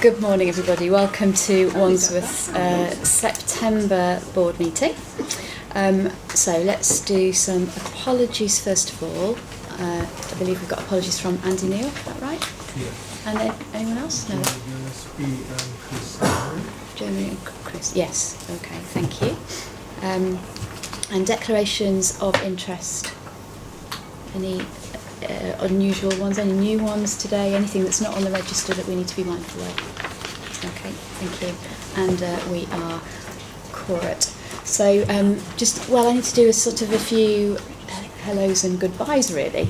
Good morning, everybody. Welcome to Wandsworth's September board meeting. So let's do some apologies first of all. I believe we've got apologies from Andy Neal, is that right? Yes. And anyone else? No. Jeremy and Chris. Yes. Okay. Thank you. And declarations of interest. Any unusual ones? Any new ones today? Anything that's not on the register that we need to be mindful of? Okay. Thank you. And we are quorate. So I need to do a sort of a few hellos and goodbyes really.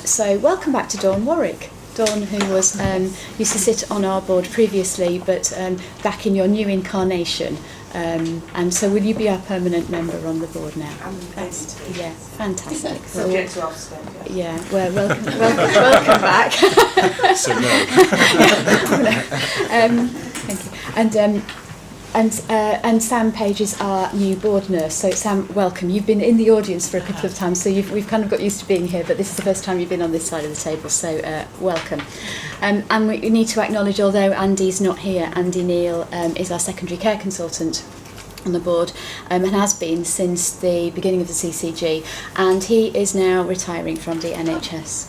So welcome back to Dawn Warwick. Dawn, who was used to sit on our board previously, but back in your new incarnation. And so will you be our permanent member on the board now? I'm pleased. Yeah, fantastic. Subject to Ofsted. Yeah, well, welcome back. So no. Thank you. And Sam Page is our new board nurse. So Sam, welcome. You've been in the audience for a couple of times, so we've kind of got used to being here, but this is the first time you've been on this side of the table, so welcome. And we need to acknowledge, although Andy's not here, Andy Neal is our secondary care consultant on the board and has been since the beginning of the CCG, and he is now retiring from the NHS.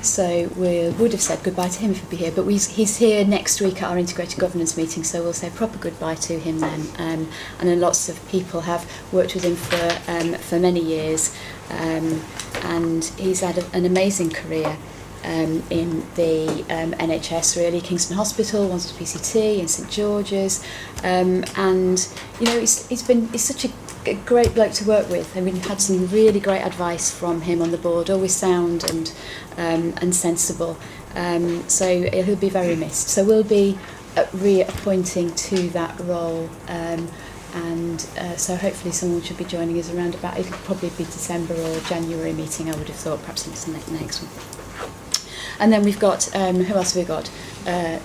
So we would have said goodbye to him if he'd be here, but he's here next week at our integrated governance meeting, so we'll say proper goodbye to him then. And then lots of people have worked with him for many years, and he's had an amazing career in the NHS really. Kingston Hospital, Wandsworth PCT, in St George's, and you know he's such a great bloke to work with. I mean, we've had some really great advice from him on the board, always sound and sensible. So he'll be very missed. So we'll be reappointing to that role, so hopefully someone should be joining us around about. It'll probably be December or January meeting, I would have thought. Perhaps it's the next one. And then we've got, who else have we got?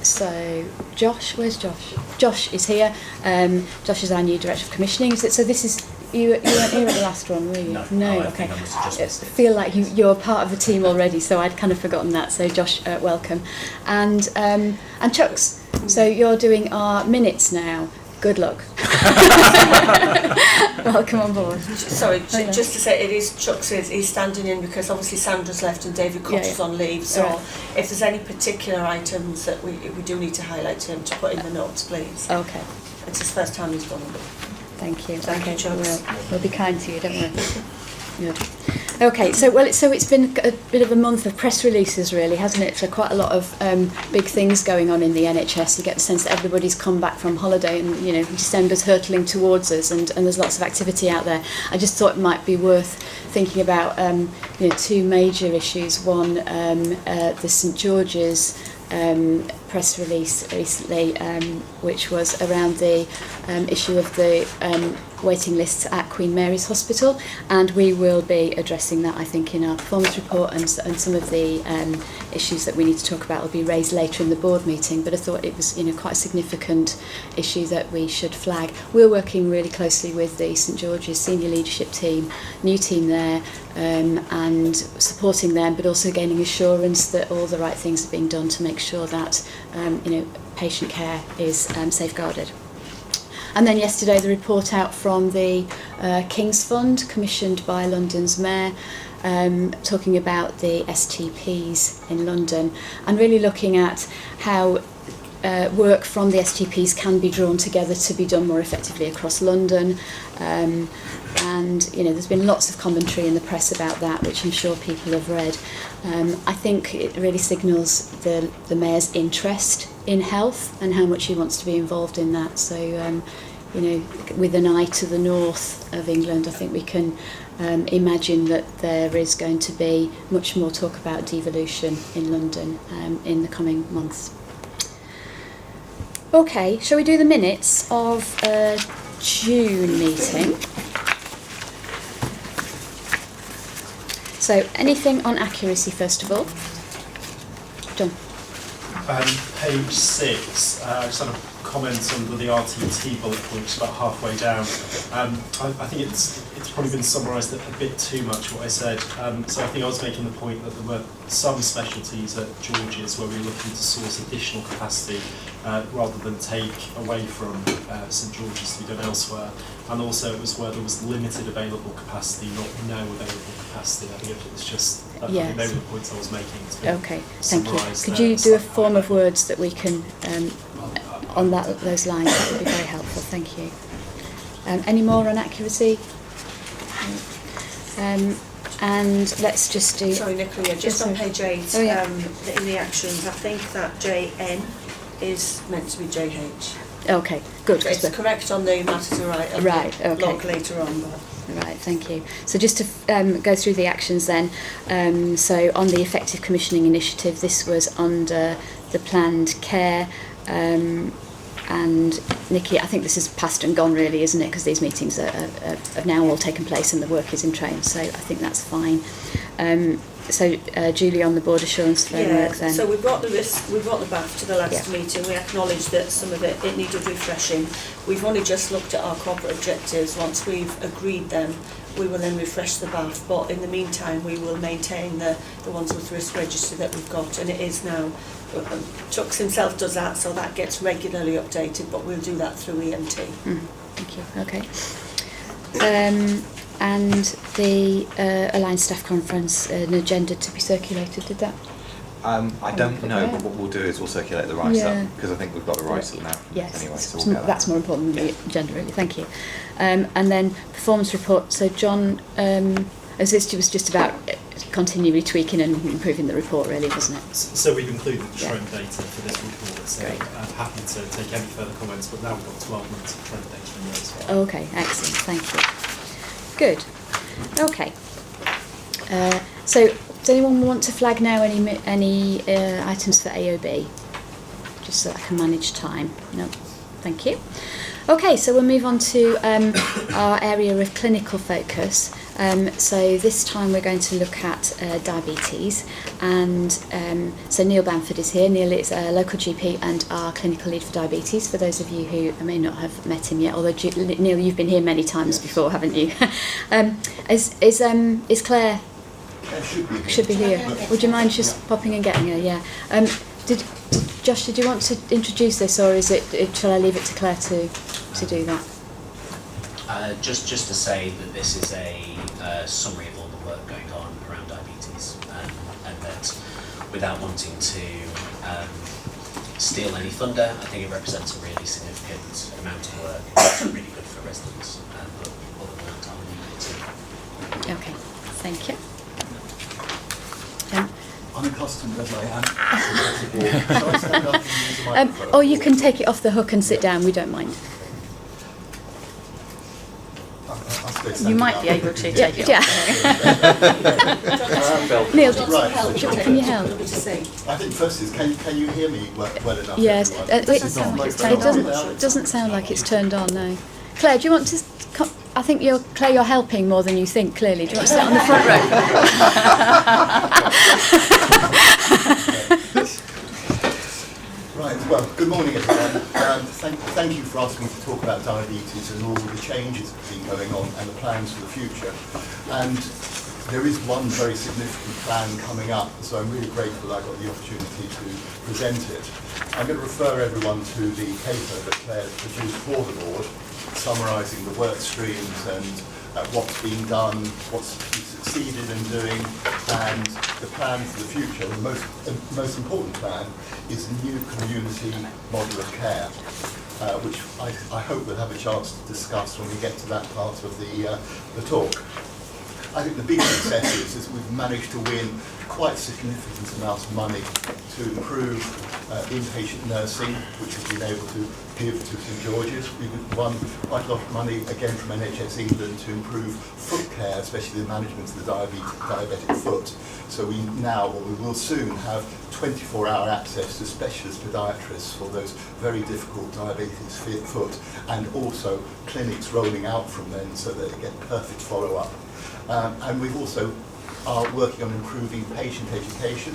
So Josh, where's Josh? Josh is here. Josh is our new Director of Commissioning. So this is, you weren't here at the last one, were you? No, okay. I feel like you're part of the team already, so I'd kind of forgotten that. So Josh, welcome. And Chucks, so you're doing our minutes now. Good luck. Welcome on board. Sorry, just to say, it is Chuck's. He's standing in because obviously Sandra's left and David Cotter's on leave. So if there's any particular items that we do need to highlight to him to put in the notes, please. Okay. It's his first time he's done it. Thank you. Thank you, Chucks. We'll be kind to you, don't worry. Good. Okay, so it's been a bit of a month of press releases really, hasn't it? So quite a lot of big things going on in the NHS. You get the sense that everybody's come back from holiday and, you know, December's hurtling towards us and there's lots of activity out there. I just thought it might be worth thinking about two major issues. One, the St George's press release recently, which was around the issue of the waiting lists at Queen Mary's Hospital, and we will be addressing that, I think, in our performance report, and some of the issues that we need to talk about will be raised later in the board meeting, but I thought it was, you know, quite a significant issue that we should flag. We're working really closely with the St George's senior leadership team, new team there, and supporting them, but also gaining assurance that all the right things are being done to make sure that patient care is safeguarded. And then yesterday the report out from the King's Fund, commissioned by London's Mayor, talking about the STPs in London and really looking at how work from the STPs can be drawn together to be done more effectively across London. And there's been lots of commentary in the press about that, which I'm sure people have read. I think it really signals the Mayor's interest in health and how much he wants to be involved in that. So, with an eye to the north of England, I think we can imagine that there is going to be much more talk about devolution in London in the coming months. Okay, shall we do the minutes of June meeting? So, anything on accuracy first of all? John. Page 6, I just had a comment under the RTT bullet point, just about halfway down. I think it's probably been summarised a bit too much what I said. So I think I was making the point that there were some specialties at George's where we were looking to source additional capacity rather than take away from St George's to be done elsewhere. And also it was where there was limited available capacity, not no available capacity. I think it was just, I think they were the points I was making. Okay, thank you. Could you do a form of words that we can, on those lines, that would be very helpful, thank you. Any more on accuracy? And let's just do... Sorry, Nicola, just on page 8, in the actions, I think that JN is meant to be JH. Okay, good. It's correct on the matters are right. Okay. Log later on. Right, thank you. So just to go through the actions then, so on the effective commissioning initiative, this was under the planned care, and Nikki, I think this is past and gone really, isn't it? Because these meetings have now all taken place and the work is in train, so I think that's fine. So Julie, on the board assurance framework then. So we brought the BAF to the last meeting. We acknowledged that some of it needed refreshing. We've only just looked at our corporate objectives. Once we've agreed them, we will then refresh the BAF, but in the meantime we will maintain the Wandsworth risk register that we've got, and it is now, Chucks himself does that, so that gets regularly updated, but we'll do that through EMT. Thank you, okay. And the Alliance Staff Conference, an agenda to be circulated, did that? I don't know, but what we'll do is we'll circulate the write-up, because I think we've got the write-up now. Yes, anyway, so we'll get that's more important than the agenda, really. Thank you. And then performance report. So John, as this was just about continually tweaking and improving the report, really, wasn't it? So we've included the trend data for this report. So I'm happy to take any further comments, but now we've got 12 months of trend data in there as well. Okay, excellent. Thank you. Good. Okay. So does anyone want to flag now any items for AOB? Just so I can manage time. No. Thank you. Okay, so we'll move on to our area of clinical focus. So this time we're going to look at diabetes, and so Neil Bamford is here. Neil is a local GP and our clinical lead for diabetes, for those of you who may not have met him yet, although Neil, you've been here many times before, haven't you? Is Claire? Should be here. Would you mind just popping and getting her? Yeah. Josh, did you want to introduce this, or shall I leave it to Claire to do that? Just to say that this is a summary of all the work going on around diabetes, and that without wanting to steal any thunder, I think it represents a really significant amount of work. It's really good for residents, but other than that, I'll leave it to. Okay, thank you. Unaccustomed as I am. Shall I stand up and use the microphone? Or you can take it off the hook and sit down, we don't mind. You might be able to take it Neil, can you help? I think first is, can you hear me well enough? Yes, it doesn't sound like it's turned on, no. Claire, do you want to... I think Claire, you're helping more than you think, clearly. Do you want to sit on the front row? Right, well, good morning everyone. Thank you for asking me to talk about diabetes and all the changes that have been going on and the plans for the future. And there is one very significant plan coming up, so I'm really grateful I got the opportunity to present it. I'm going to refer everyone to the paper that Claire produced for the board, summarising the work streams and what's been done, what's succeeded in doing, and the plan for the future. The most important plan is the new community model of care, which I hope we'll have a chance to discuss when we get to that part of the talk. I think the big success is we've managed to win quite significant amounts of money to improve inpatient nursing, which we've been able to give to St George's. We've won quite a lot of money, again from NHS England, to improve foot care, especially the management of the diabetic foot. So we will soon have 24-hour access to specialist podiatrists for those very difficult diabetes foot, and also clinics rolling out from then so that they get perfect follow-up. And we've also are working on improving patient education.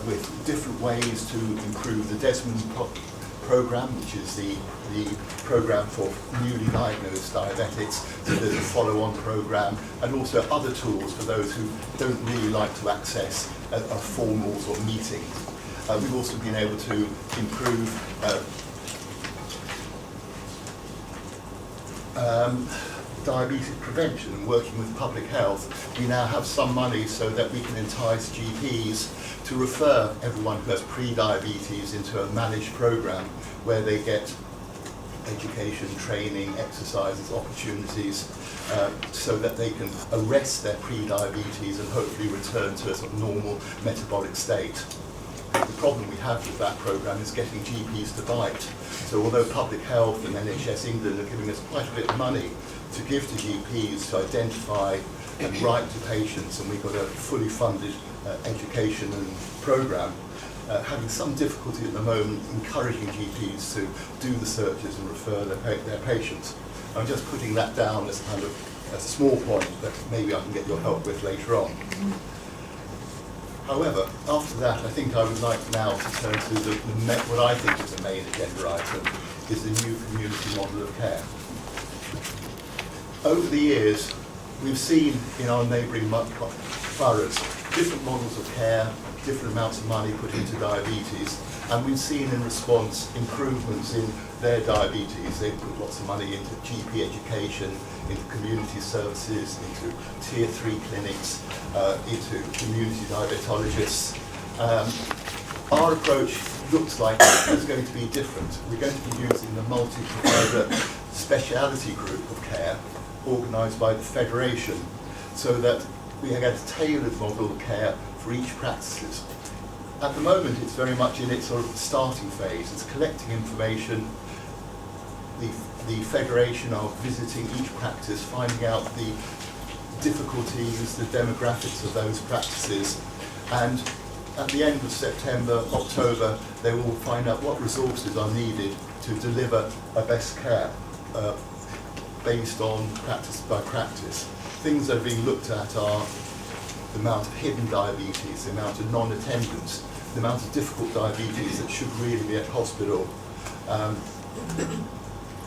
with different ways to improve the Desmond programme, which is the programme for newly diagnosed diabetics. So there's a follow-on programme, and also other tools for those who don't really like to access formals or meetings. We've also been able to improve diabetes prevention and working with public health. We now have some money so that we can entice GPs to refer everyone who has pre-diabetes into a managed programme where they get education, training, exercises, opportunities, so that they can arrest their pre-diabetes and hopefully return to a sort of normal metabolic state. The problem we have with that programme is getting GPs to bite. So although Public Health and NHS England are giving us quite a bit of money to give to GPs to identify and write to patients, and we've got a fully funded education and programme, having some difficulty at the moment encouraging GPs to do the searches and refer their patients. I'm just putting that down as kind of a small point that maybe I can get your help with later on. However, after that, I think I would like now to turn to what I think is the main agenda item, is the new community model of care. Over the years, we've seen in our neighbouring boroughs different models of care, different amounts of money put into diabetes, and we've seen in response improvements in their diabetes. They've put lots of money into GP education, into community services, into tier 3 clinics, into community diabetologists. Our approach looks like it's going to be different. We're going to be using the multi-provider speciality group of care organised by the Federation, so that we get a tailored model of care for each practice. At the moment, it's very much in its sort of starting phase. It's collecting information. The Federation are visiting each practice, finding out the difficulties, the demographics of those practices, and at the end of September, October, they will find out what resources are needed to deliver a best care based on practice by practice. Things that are being looked at are the amount of hidden diabetes, the amount of non-attendance, the amount of difficult diabetes that should really be at hospital,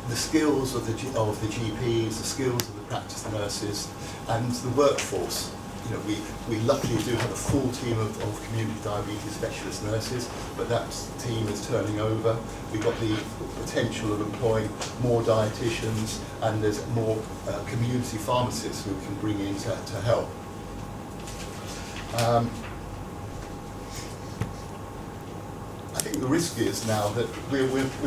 the skills of the GPs, the skills of the practice nurses, and the workforce. You know, we luckily do have a full team of community diabetes specialist nurses, but that team is turning over. We've got the potential of employing more dietitians, and there's more community pharmacists who we can bring in to help. I think the risk is now that we're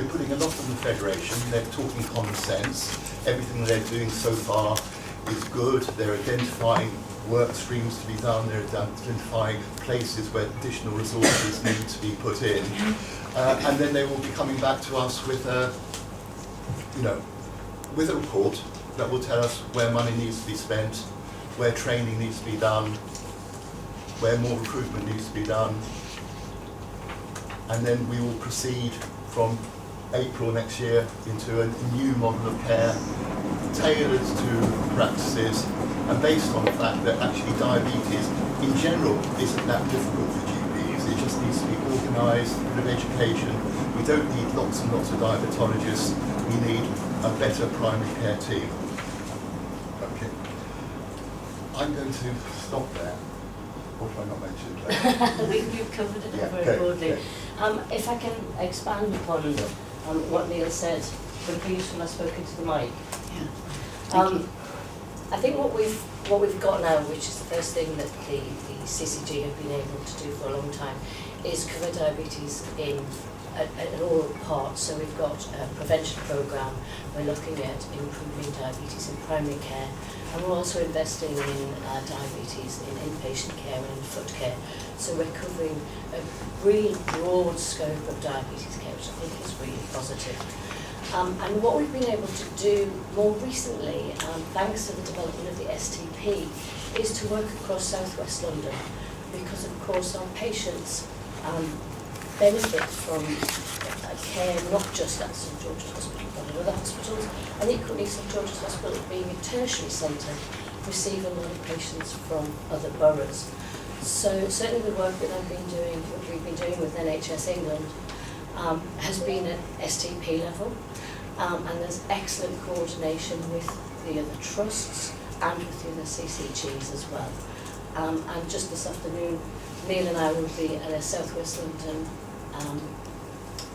putting a lot on the Federation. They're talking common sense. Everything they're doing so far is good. They're identifying work streams to be done. They're identifying places where additional resources need to be put in. And then they will be coming back to us with a report that will tell us where money needs to be spent, where training needs to be done, where more recruitment needs to be done. And then we will proceed from April next year into a new model of care tailored to practices and based on the fact that actually diabetes in general isn't that difficult for GPs. It just needs to be organised, a bit of education. We don't need lots and lots of diabetologists. We need a better primary care team. Okay. I'm going to stop there. What have I not mentioned? We've covered it Yeah, very okay, broadly. okay. If I can expand upon what Neil said, would it be useful I've spoken to the mic? Yeah. Thank you. I think what we've got now, which is the first thing that the CCG have been able to do for a long time, is cover diabetes in at all parts. So we've got a prevention programme. We're looking at improving diabetes in primary care, and we're also investing in diabetes in inpatient care and in foot care. So we're covering a really broad scope of diabetes care, which I think is really positive. And what we've been able to do more recently, thanks to the development of the STP, is to work across South West London, because of course our patients benefit from care not just at St George's Hospital but at other hospitals, and equally St George's Hospital being a tertiary centre, receive a lot of patients from other boroughs. So certainly the work that we've been doing with NHS England has been at STP level, and there's excellent coordination with the other trusts and with the other CCGs as well. And just this afternoon, Neil and I will be at a South West London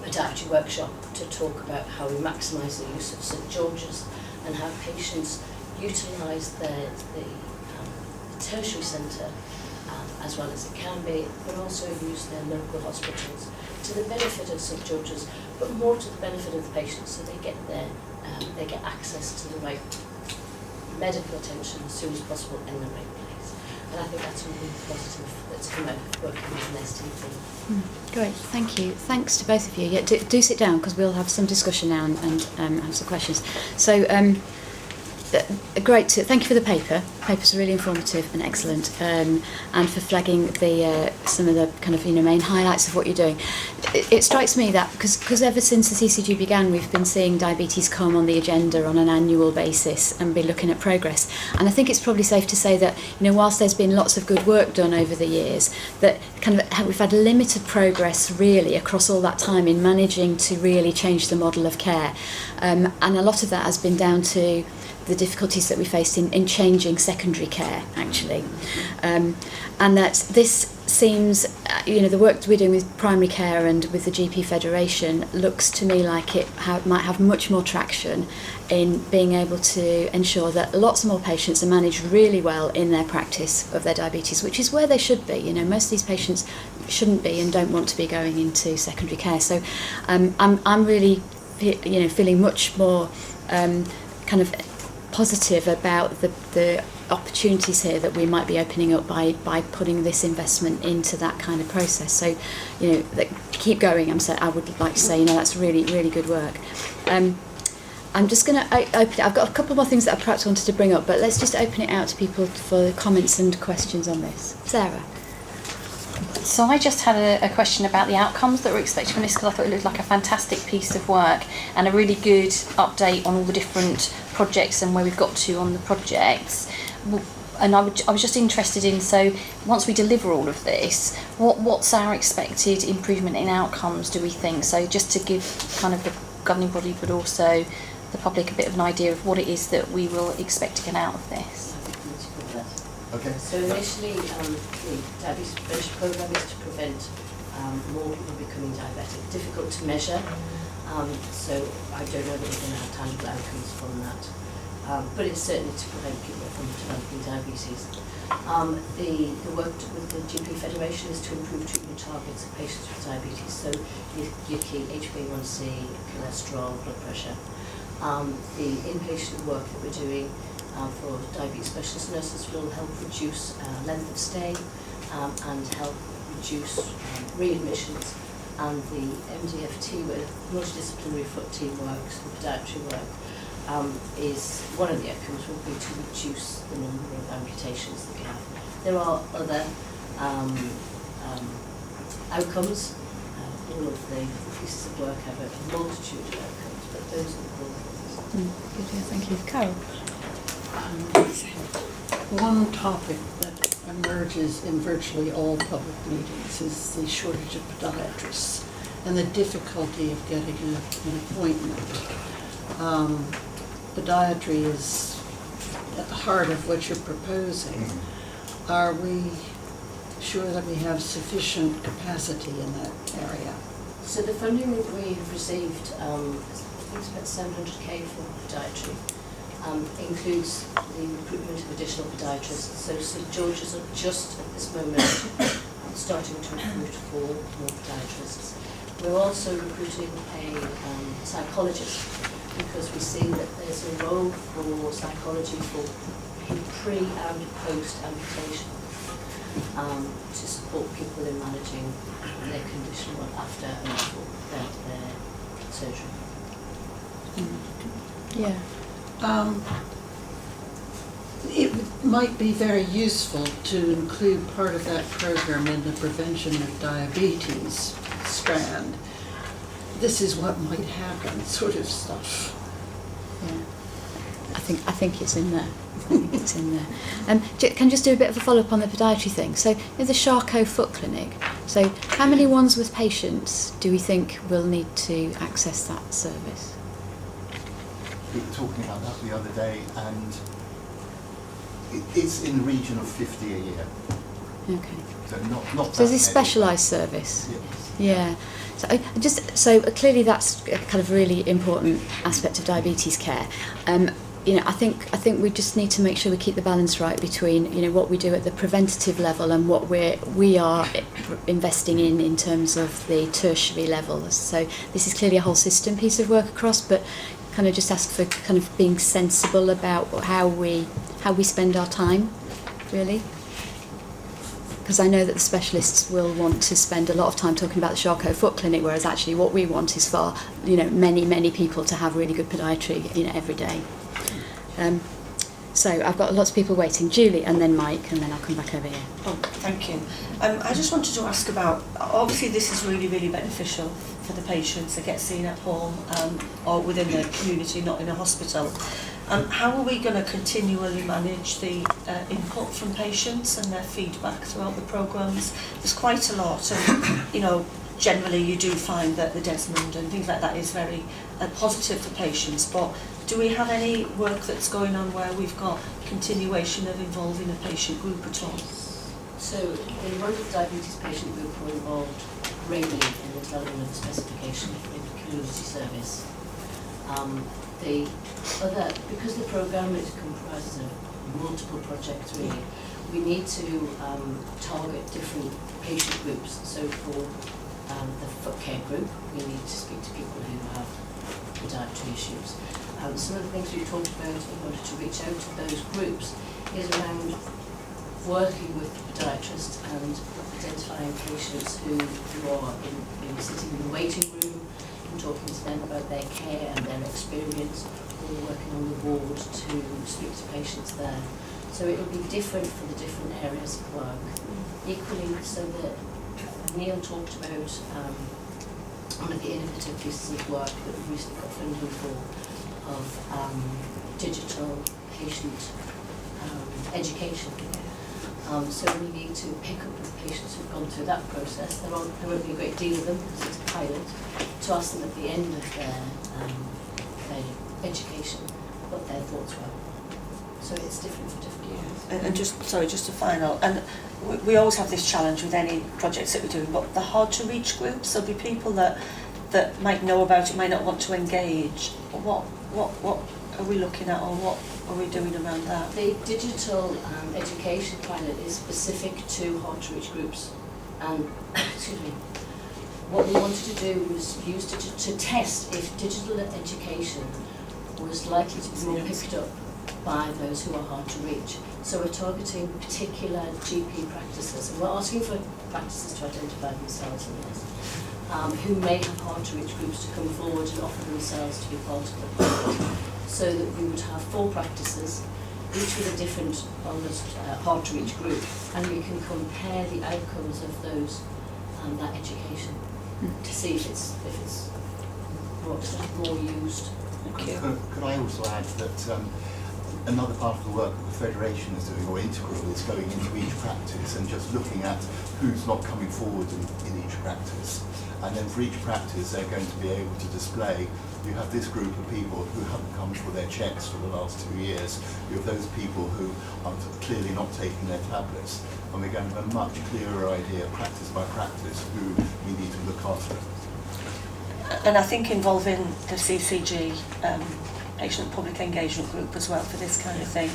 podiatry workshop to talk about how we maximise the use of St George's and how patients utilise the tertiary centre as well as it can be, but also use their local hospitals to the benefit of St George's, but more to the benefit of the patients, so they get access to the right medical attention as soon as possible in the right place. And I think that's really positive that's come out of working with an STP. Great, thank you. Thanks to both of you. Yeah, do sit down because we'll have some discussion now and have some questions. So, great. Thank you for the paper. The paper's really informative and excellent, and for flagging the some of the kind of main highlights of what you're doing. It strikes me that because ever since the CCG began, we've been seeing diabetes come on the agenda on an annual basis and be looking at progress. And I think it's probably safe to say that whilst there's been lots of good work done over the years, that kind of we've had limited progress really across all that time in managing to really change the model of care, and a lot of that has been down to the difficulties that we faced in changing secondary care, actually. And that this seems, the work that we're doing with primary care and with the GP Federation looks to me like it might have much more traction in being able to ensure that lots more patients are managed really well in their practice of their diabetes, which is where they should be. Most of these patients shouldn't be and don't want to be going into secondary care. So I'm really, feeling much more kind of positive about the opportunities here that we might be opening up by putting this investment into that kind of process. So, keep going. I would like to say, that's really, really good work. I'm just going to open it. I've got a couple more things that I perhaps wanted to bring up, but let's just open it out to people for comments and questions on this. Sarah. So I just had a question about the outcomes that we're expecting from this, because I thought it looked like a fantastic piece of work and a really good update on all the different projects and where we've got to on the projects. And I was just interested in, so once we deliver all of this, what's our expected improvement in outcomes, do we think? So just to give kind of the governing body but also the public a bit of an idea of what it is that we will expect to get out of this. Okay. So initially, the diabetes prevention programme is to prevent more people becoming diabetic. Difficult to measure, so I don't know that we're going to have tangible outcomes from that. But it's certainly to prevent people from developing diabetes. The work with the GP Federation is to improve treatment targets of patients with diabetes. So your key HbA1c, cholesterol, blood pressure. The inpatient work that we're doing for diabetes specialist nurses will help reduce length of stay and help reduce readmissions. And the MDFT, where multidisciplinary foot team works, the podiatry work, is one of the outcomes will be to reduce the number of amputations that we have. There are other outcomes. All of the pieces of work have a multitude of outcomes, but those are the core ones. Good, thank you. Carol. One topic that emerges in virtually all public meetings is the shortage of podiatrists and the difficulty of getting an appointment. Podiatry is at the heart of what you're proposing. Are we sure that we have sufficient capacity in that area? So the funding that we have received, I think it's about 700k for podiatry. Includes the recruitment of additional podiatrists. So St George's are just at this moment starting to recruit for more podiatrists. We're also recruiting a psychologist because we see that there's a role for psychology for pre and post amputation to support people in managing their condition after and before their surgery. Yeah. It might be very useful to include part of that program in the prevention of diabetes strand. This is what might happen, sort of stuff. Yeah. I think it's in there. I think it's in there. Can I just do a bit of a follow-up on the podiatry thing? So, in the Charcot Foot Clinic, so how many ones with patients do we think will need to access that service? We were talking about that the other day, and it's in the region of 50 a year. Okay. So not So is that this many. specialised service? Yes. Yeah. So clearly that's a kind of really important aspect of diabetes care. I think we just need to make sure we keep the balance right between what we do at the preventative level and what we are investing in terms of the tertiary level. So this is clearly a whole system piece of work across, but kind of just ask for kind of being sensible about how we spend our time, really. Because I know that the specialists will want to spend a lot of time talking about the Charcot Foot Clinic, whereas actually what we want is for many people to have really good podiatry every day. So I've got lots of people waiting. Julie and then Mike, and then I'll come back over here. Oh, thank you. I just wanted to ask about, obviously this is really, really beneficial for the patients that get seen at home or within the community, not in a hospital. How are we going to continually manage the input from patients and their feedback throughout the programmes? There's quite a lot, and generally you do find that the Desmond and things like that is very positive for patients, but do we have any work that's going on where we've got continuation of involving a patient group at all? So the Wandsworth Diabetes Patient Group were involved greatly in the development of the specification for the community service. Because the programme comprises of multiple projects really, we need to target different patient groups. So for the foot care group, we need to speak to people who have podiatry issues. Some of the things we've talked about in order to reach out to those groups is around working with the podiatrist and identifying patients who are maybe sitting in the waiting room and talking to them about their care and their experience, or working on the ward to speak to patients there. So it will be different for the different areas of work. Equally, so that Neil talked about one of the innovative pieces of work that we recently got funding for, of digital patient education. So we need to pick up with patients who've gone through that process. There won't be a great deal of them because it's a pilot, to ask them at the end of their education what their thoughts were. So it's different for different years. And just a final, and we always have this challenge with any projects that we're doing, but the hard to reach groups, there'll be people that might know about it, might not want to engage. What are we looking at, or what are we doing around that? The digital education pilot is specific to hard to reach groups. Excuse me. What we wanted to do was use to test if digital education was likely to be more picked up by those who are hard to reach. So we're targeting particular GP practices, and we're asking for practices to identify themselves in this, who may have hard to reach groups to come forward and offer themselves to be part of the project. So that we would have 4 practices, each with a different hard to reach group, and we can compare the outcomes of those that education to see if it's more used. Could I also add that another part of the work that the Federation is doing, or Integral, is going into each practice and just looking at who's not coming forward in each practice. And then for each practice, they're going to be able to display, you have this group of people who haven't come for their checks for the last 2 years. You have those people who are clearly not taking their tablets. And we're going to have a much clearer idea, practice by practice, who we need to look after. And I think involving the CCG, patient public engagement group as well for this kind of thing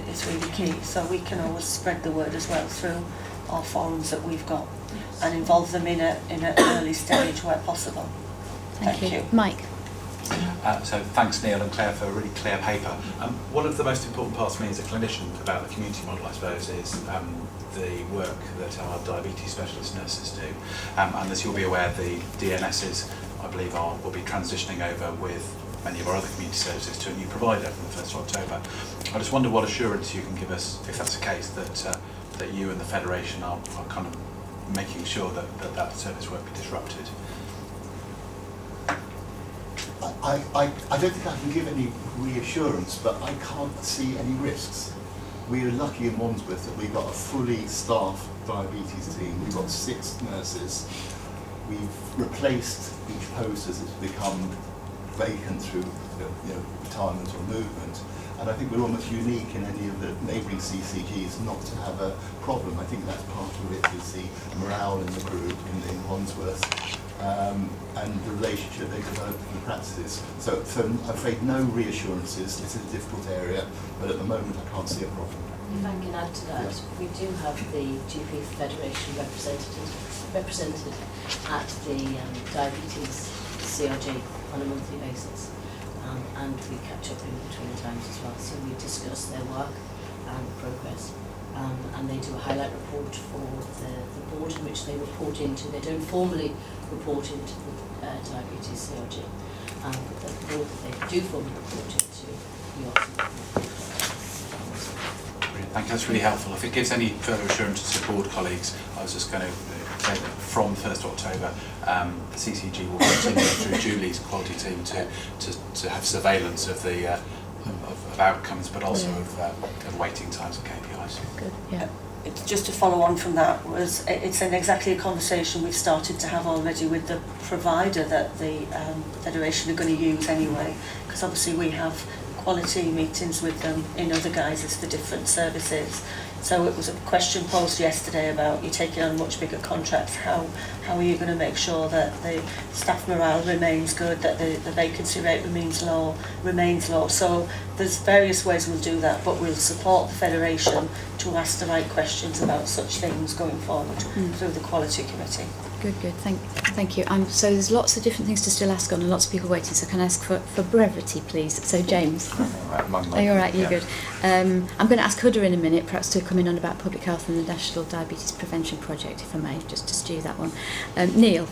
is really key. So we can always spread the word as well through our forums that we've got and involve them in an early stage where possible. Thank you. Mike. So thanks Neil and Claire for a really clear paper. One of the most important parts for me as a clinician about the community model, I suppose, is the work that our diabetes specialist nurses do. And as you'll be aware, the DNSs, I believe, will be transitioning over with many of our other community services to a new provider from the 1st of October. I just wonder what assurance you can give us, if that's the case, that you and the Federation are kind of making sure that service won't be disrupted. I don't think I can give any reassurance, but I can't see any risks. We're lucky in Wandsworth that we've got a fully staffed diabetes team. We've got 6 nurses. We've replaced each post as it's become vacant through retirement or movement. And I think we're almost unique in any of the neighbouring CCGs not to have a problem. I think that's part of it, is the morale in the group in Wandsworth and the relationship they develop in the practices. So I'm afraid no reassurances. It's a difficult area, but at the moment I can't see a problem. If I can add to that, Yes. we do have the GP Federation represented at the diabetes CRG on a monthly basis. And we catch up in between times as well, so we discuss their work and progress, and they do a highlight report for the board in which they report into. They don't formally report into the diabetes CRG, but the board that they do formally report into, we also report. Brilliant. Thank you, that's really helpful. If it gives any further assurances to board colleagues, I was just going to say that from 1st October, the CCG will continue through Julie's quality team to have surveillance of the of outcomes, but also of waiting times and KPIs. Good, yeah. It's just to follow on from that, it's exactly a conversation we've started to have already with the provider that the Federation are going to use anyway, because obviously we have quality meetings with them in other guises for different services. So it was a question posed yesterday about you taking on much bigger contracts, how are you going to make sure that the staff morale remains good, that the vacancy rate remains low. So there's various ways we'll do that, but we'll support the Federation to ask the right questions about such things going forward through the Quality Committee. Good. Thank you. So there's lots of different things to still ask on and lots of people waiting, so can I ask for brevity, please? So James. Are you all right? You're good. I'm going to ask Huda in a minute, perhaps to come in on about public health and the National Diabetes Prevention Project, if I may, just to stew that one. Neil.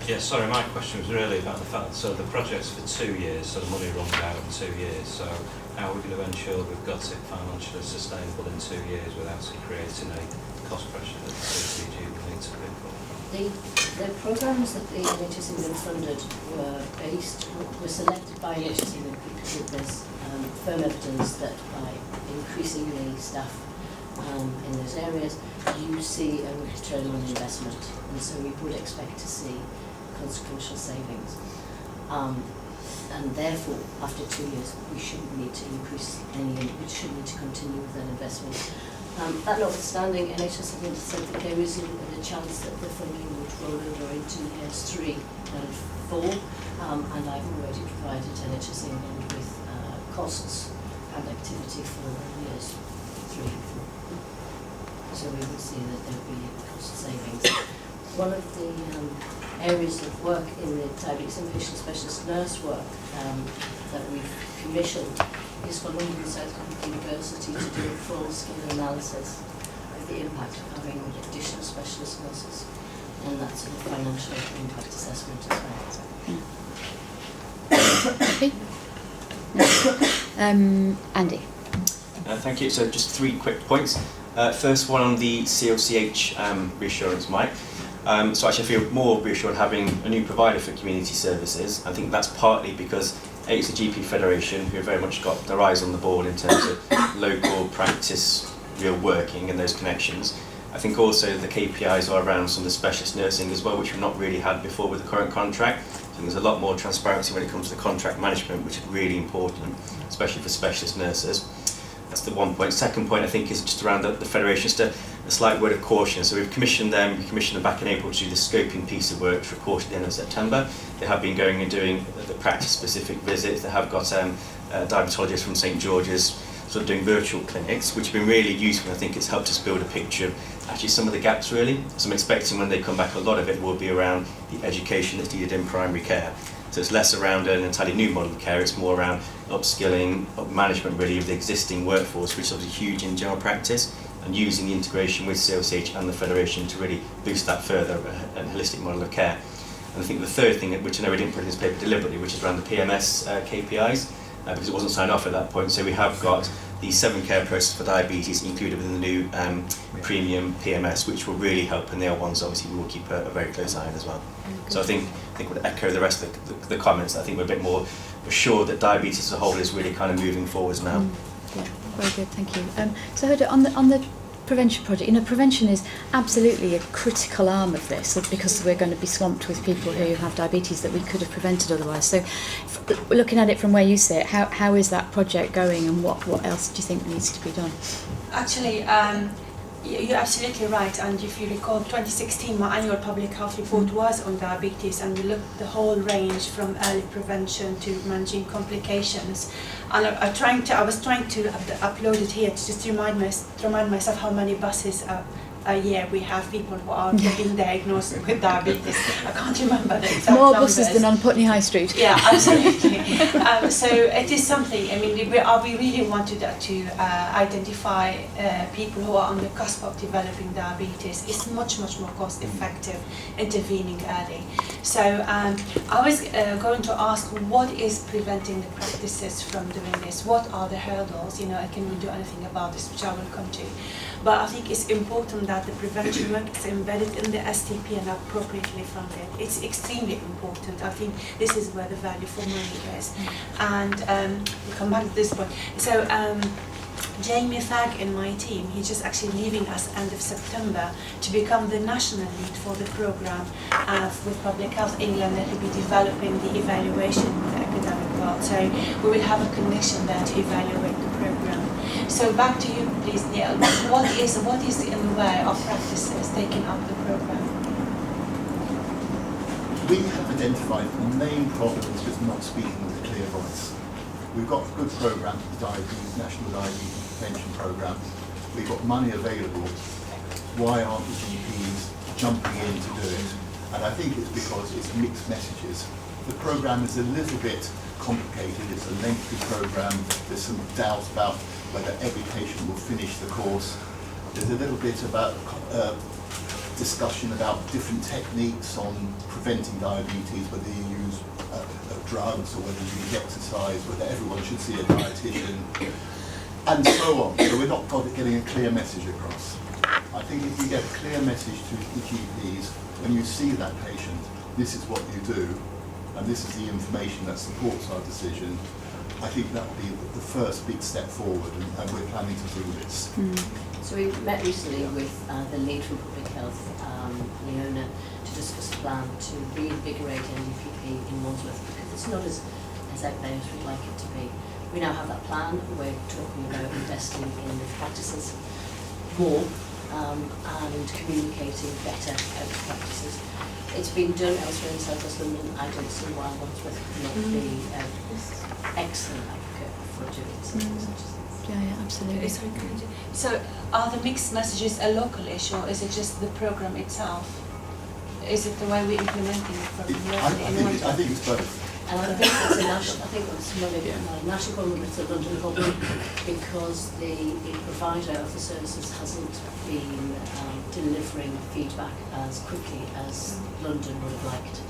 Yeah, sorry, my question was really about the fact, so the project's for 2 years, so the money runs out in 2 years, so how are we going to ensure we've got it financially sustainable in 2 years without it creating a cost pressure that the CCG will need to pay for? The programmes that the NHS England funded were selected by NHS England because there's firm evidence that by increasing the staff in those areas, you see a return on investment, and so we would expect to see consequential savings. And therefore, after 2 years, we shouldn't need to we shouldn't need to continue with that investment. That notwithstanding, NHS England said that there is a chance that the funding would roll over into years 3 and 4, and I've already provided NHS England with costs and activity for years 3 and 4. So we will see that there will be cost savings. One of the areas of work in the diabetes inpatient specialist nurse work that we've commissioned is for London South University to do a full-scale analysis of the impact of having additional specialist nurses, and that's a financial impact assessment as well. Andy. Thank you. So just 3 quick points. First one on the COCH reassurance, Mike. So actually I feel more reassured having a new provider for community services. I think that's partly because it's the GP Federation who have very much got their eyes on the ball in terms of local practice, real working and those connections. I think also the KPIs are around some of the specialist nursing as well, which we've not really had before with the current contract. So there's a lot more transparency when it comes to contract management, which is really important, especially for specialist nurses. That's the one point. Second point, I think, is just around the Federation, just a slight word of caution. So we've commissioned them back in April to do the scoping piece of work to report at the end of September. They have been going and doing the practice-specific visits. They have got diabetologists from St George's sort of doing virtual clinics, which have been really useful. I think it's helped us build a picture of actually some of the gaps really. So I'm expecting when they come back, a lot of it will be around the education that's needed in primary care. So it's less around an entirely new model of care, it's more around upskilling, management really of the existing workforce, which is obviously huge in general practice, and using the integration with COCH and the Federation to really boost that further, a holistic model of care. And I think the third thing, which I know we didn't put in this paper deliberately, which is around the PMS KPIs, because it wasn't signed off at that point. So we have got the 7 care process for diabetes included within the new premium PMS, which will really help, and the other ones obviously we will keep a very close eye on as well. So I think would echo the rest of the comments. I think we're a bit more assured that diabetes as a whole is really kind of moving forwards now. Yeah, very good, thank you. So Hoda, on the prevention project, prevention is absolutely a critical arm of this, because we're going to be swamped with people who have diabetes that we could have prevented otherwise. So looking at it from where you sit, how is that project going, and what else do you think needs to be done? Actually, you're absolutely right, and if you recall 2016 my annual public health report was on diabetes, and we looked at the whole range from early prevention to managing complications, and I was trying to upload it here to just remind myself how many buses a year we have people who are getting diagnosed with diabetes. I can't remember the exact More numbers. buses than on Putney High Street. Yeah, absolutely. So it is something, I mean, we really wanted to identify people who are on the cusp of developing diabetes. It's much more cost effective intervening early. So I was going to ask, what is preventing the practices from doing this? What are the hurdles? Can we do anything about this, which I will come to. But I think it's important that the prevention work is embedded in the STP and appropriately funded. It's extremely important. I think this is where the value for money is. And we'll come back to this point. So Jamie Fagg in my team, he's just actually leaving us end of September to become the national lead for the programme with Public Health England, that will be developing the evaluation with the academic world. So we will have a connection there to evaluate the programme. So back to you, please, Neil. What is in the way of practices taking up the programme? We have identified the main problem is just not speaking with a clear voice. We've got a good programme, the National Diabetes Prevention Programme. We've got money available. Why aren't the GPs jumping in to do it? And I think it's because it's mixed messages. The programme is a little bit complicated. It's a lengthy programme. There's some doubt about whether every patient will finish the course. There's a little bit about discussion about different techniques on preventing diabetes, whether you use drugs or whether you use exercise, whether everyone should see a dietitian, and so on. So we're not getting a clear message across. I think if we get a clear message to the GPs, when you see that patient, this is what you do, and this is the information that supports our decision, I think that will be the first big step forward, and we're planning to do this. So we met recently with the lead from Public Health, Leona, to discuss a plan to reinvigorate NDPP in Wandsworth, because it's not as out there as we'd like it to be. We now have that plan. We're talking about investing in the practices more and communicating better out practices. It's been done elsewhere in South West London. I don't see why Wandsworth could not be excellent advocate for doing something such as this. Yeah, absolutely. So are the mixed messages a local issue, or is it just the programme itself? Is it the way we're implementing the programme locally? I think it's both. And I think it's a national, I think it's not a national problem, it's a London problem, because the provider of the services hasn't been delivering feedback as quickly as London would have liked.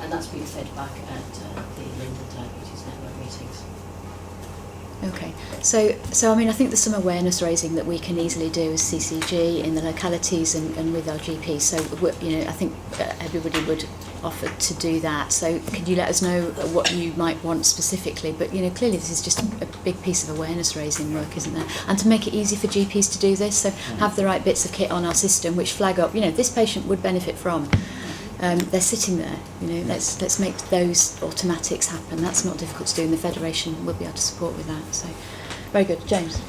And that's been fed back at the London Diabetes Network meetings. Okay, so I mean, I think there's some awareness raising that we can easily do as CCG in the localities and with our GPs. So I think everybody would offer to do that. So could you let us know what you might want specifically? But clearly this is just a big piece of awareness raising work, isn't there? And to make it easy for GPs to do this, so have the right bits of kit on our system which flag up, this patient would benefit from. They're sitting there, let's make those automatics happen. That's not difficult to do, and the Federation will be able to support with that. So, very good. James?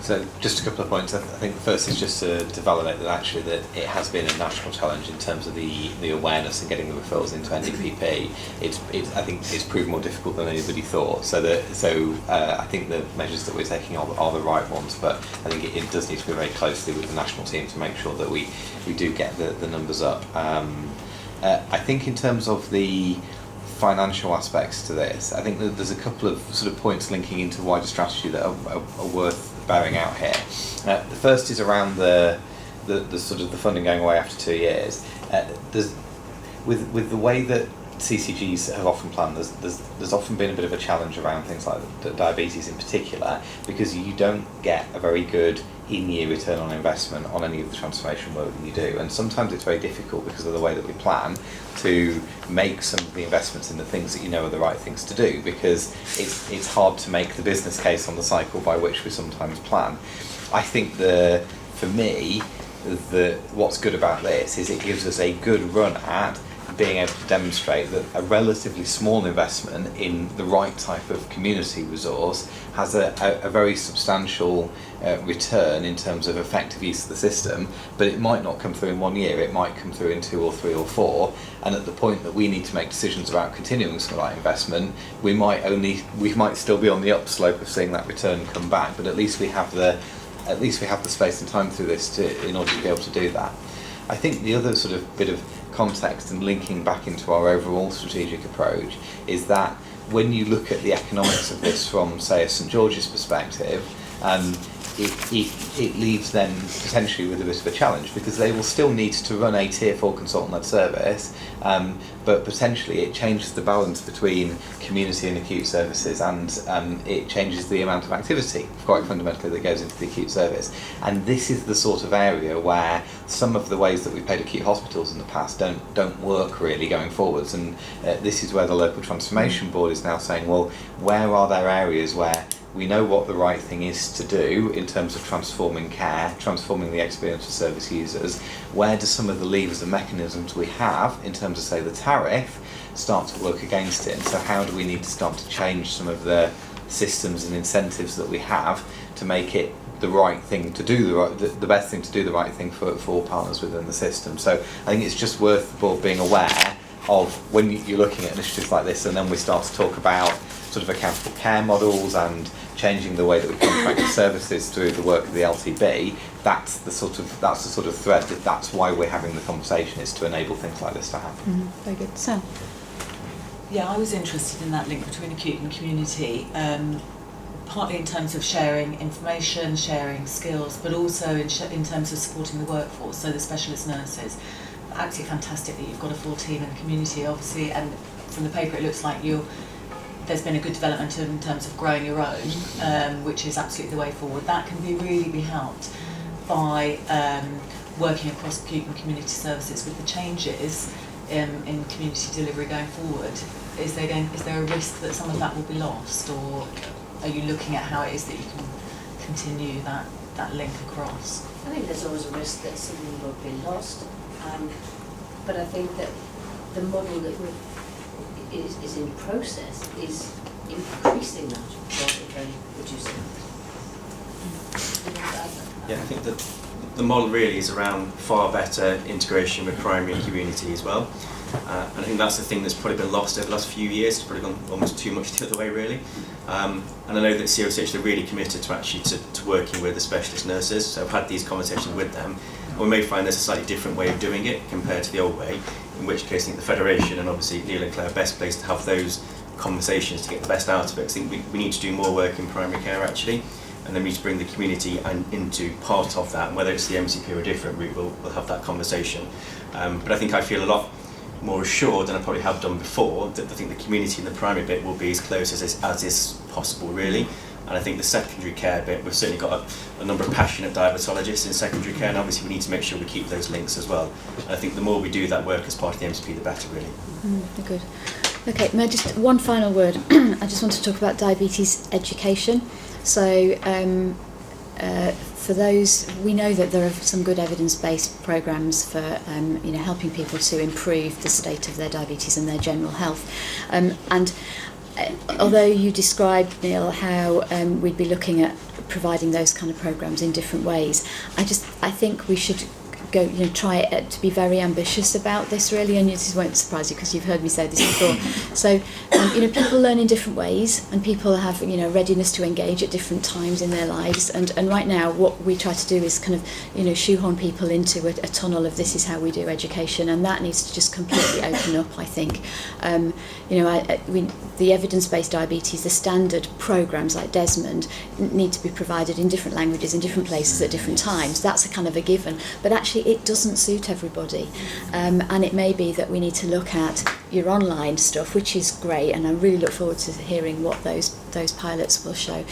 So just a couple of points. I think the first is just to validate that actually that it has been a national challenge in terms of the awareness and getting the referrals into NDPP. I think it's proved more difficult than anybody thought. So I think the measures that we're taking are the right ones, but I think it does need to be very closely with the national team to make sure that we do get the numbers up. I think in terms of the financial aspects to this, I think that there's a couple of sort of points linking into wider strategy that are worth bearing out here. The first is around the sort of the funding going away after 2 years. With the way that CCGs have often planned, there's often been a bit of a challenge around things like diabetes in particular, because you don't get a very good in-year return on investment on any of the transformation work that you do, and sometimes it's very difficult because of the way that we plan to make some of the investments in the things that you know are the right things to do, because it's hard to make the business case on the cycle by which we sometimes plan. I think for me, what's good about this is it gives us a good run at being able to demonstrate that a relatively small investment in the right type of community resource has a very substantial return in terms of effective use of the system, but it might not come through in 1 year, it might come through in 2 or 3 or 4, and at the point that we need to make decisions about continuing some of that investment, we might still be on the upslope of seeing that return come back, but at least we have the space and time through this in order to be able to do that. I think the other sort of bit of context and linking back into our overall strategic approach is that when you look at the economics of this from, say, a St George's perspective, it leaves them potentially with a bit of a challenge, because they will still need to run a tier 4 consultant-led service, but potentially it changes the balance between community and acute services, and it changes the amount of activity quite fundamentally that goes into the acute service. And this is the sort of area where some of the ways that we've paid acute hospitals in the past don't work really going forwards, and this is where the local transformation board is now saying, well, where are there areas where we know what the right thing is to do in terms of transforming care, transforming the experience for service users? Where do some of the levers and mechanisms we have in terms of, say, the tariff start to work against it? And so how do we need to start to change some of the systems and incentives that we have to make it the right thing to do, the best thing to do, the right thing for all partners within the system? So I think it's just worth the board being aware of when you're looking at initiatives like this, and then we start to talk about sort of accountable care models and changing the way that we contract services through the work of the LTB. That's the sort of thread. That's why we're having the conversation, is to enable things like this to happen. Very good. Sam? Yeah, I was interested in that link between acute and community, partly in terms of sharing information, sharing skills, but also in terms of supporting the workforce, so the specialist nurses. Absolutely fantastic that you've got a full team in the community, obviously, and from the paper it looks like there's been a good development in terms of growing your own, which is absolutely the way forward. That can really be helped by working across acute and community services with the changes in community delivery going forward. Is there a risk that some of that will be lost, or are you looking at how it is that you can continue that link across? I think there's always a risk that something will be lost, but I think that the model that is in process is increasing that rather than reducing it. Yeah, I think that the model really is around far better integration with primary and community as well. And I think that's the thing that's probably been lost over the last few years. It's probably gone almost too much the other way, really. And I know that COCH are really committed to working with the specialist nurses. So I've had these conversations with them. And we may find there's a slightly different way of doing it compared to the old way, in which case I think the Federation and obviously Neil and Claire are best placed to have those conversations to get the best out of it. I think we need to do more work in primary care, actually, and then we need to bring the community into part of that, and whether it's the MCP or a different route, we'll have that conversation. But I think I feel a lot more assured than I probably have done before that I think the community and the primary bit will be as close as is possible, really. And I think the secondary care bit, we've certainly got a number of passionate diabetologists in secondary care, and obviously we need to make sure we keep those links as well. And I think the more we do that work as part of the MCP, the better, really. Good. Okay, now just one final word. I just want to talk about diabetes education. So for those, we know that there are some good evidence-based programmes for helping people to improve the state of their diabetes and their general health. And although you described, Neil, how we'd be looking at providing those kind of programmes in different ways, I think we should go, try to be very ambitious about this, really, and this won't surprise you because you've heard me say this before. So, people learn in different ways, and people have, readiness to engage at different times in their lives. And right now, what we try to do is kind of, shoehorn people into a tunnel of this is how we do education, and that needs to just completely open up, I think. The evidence-based diabetes, the standard programmes like Desmond need to be provided in different languages, in different places at different times. That's a kind of a given. But actually, it doesn't suit everybody, and it may be that we need to look at your online stuff, which is great, and I really look forward to hearing what those pilots will show.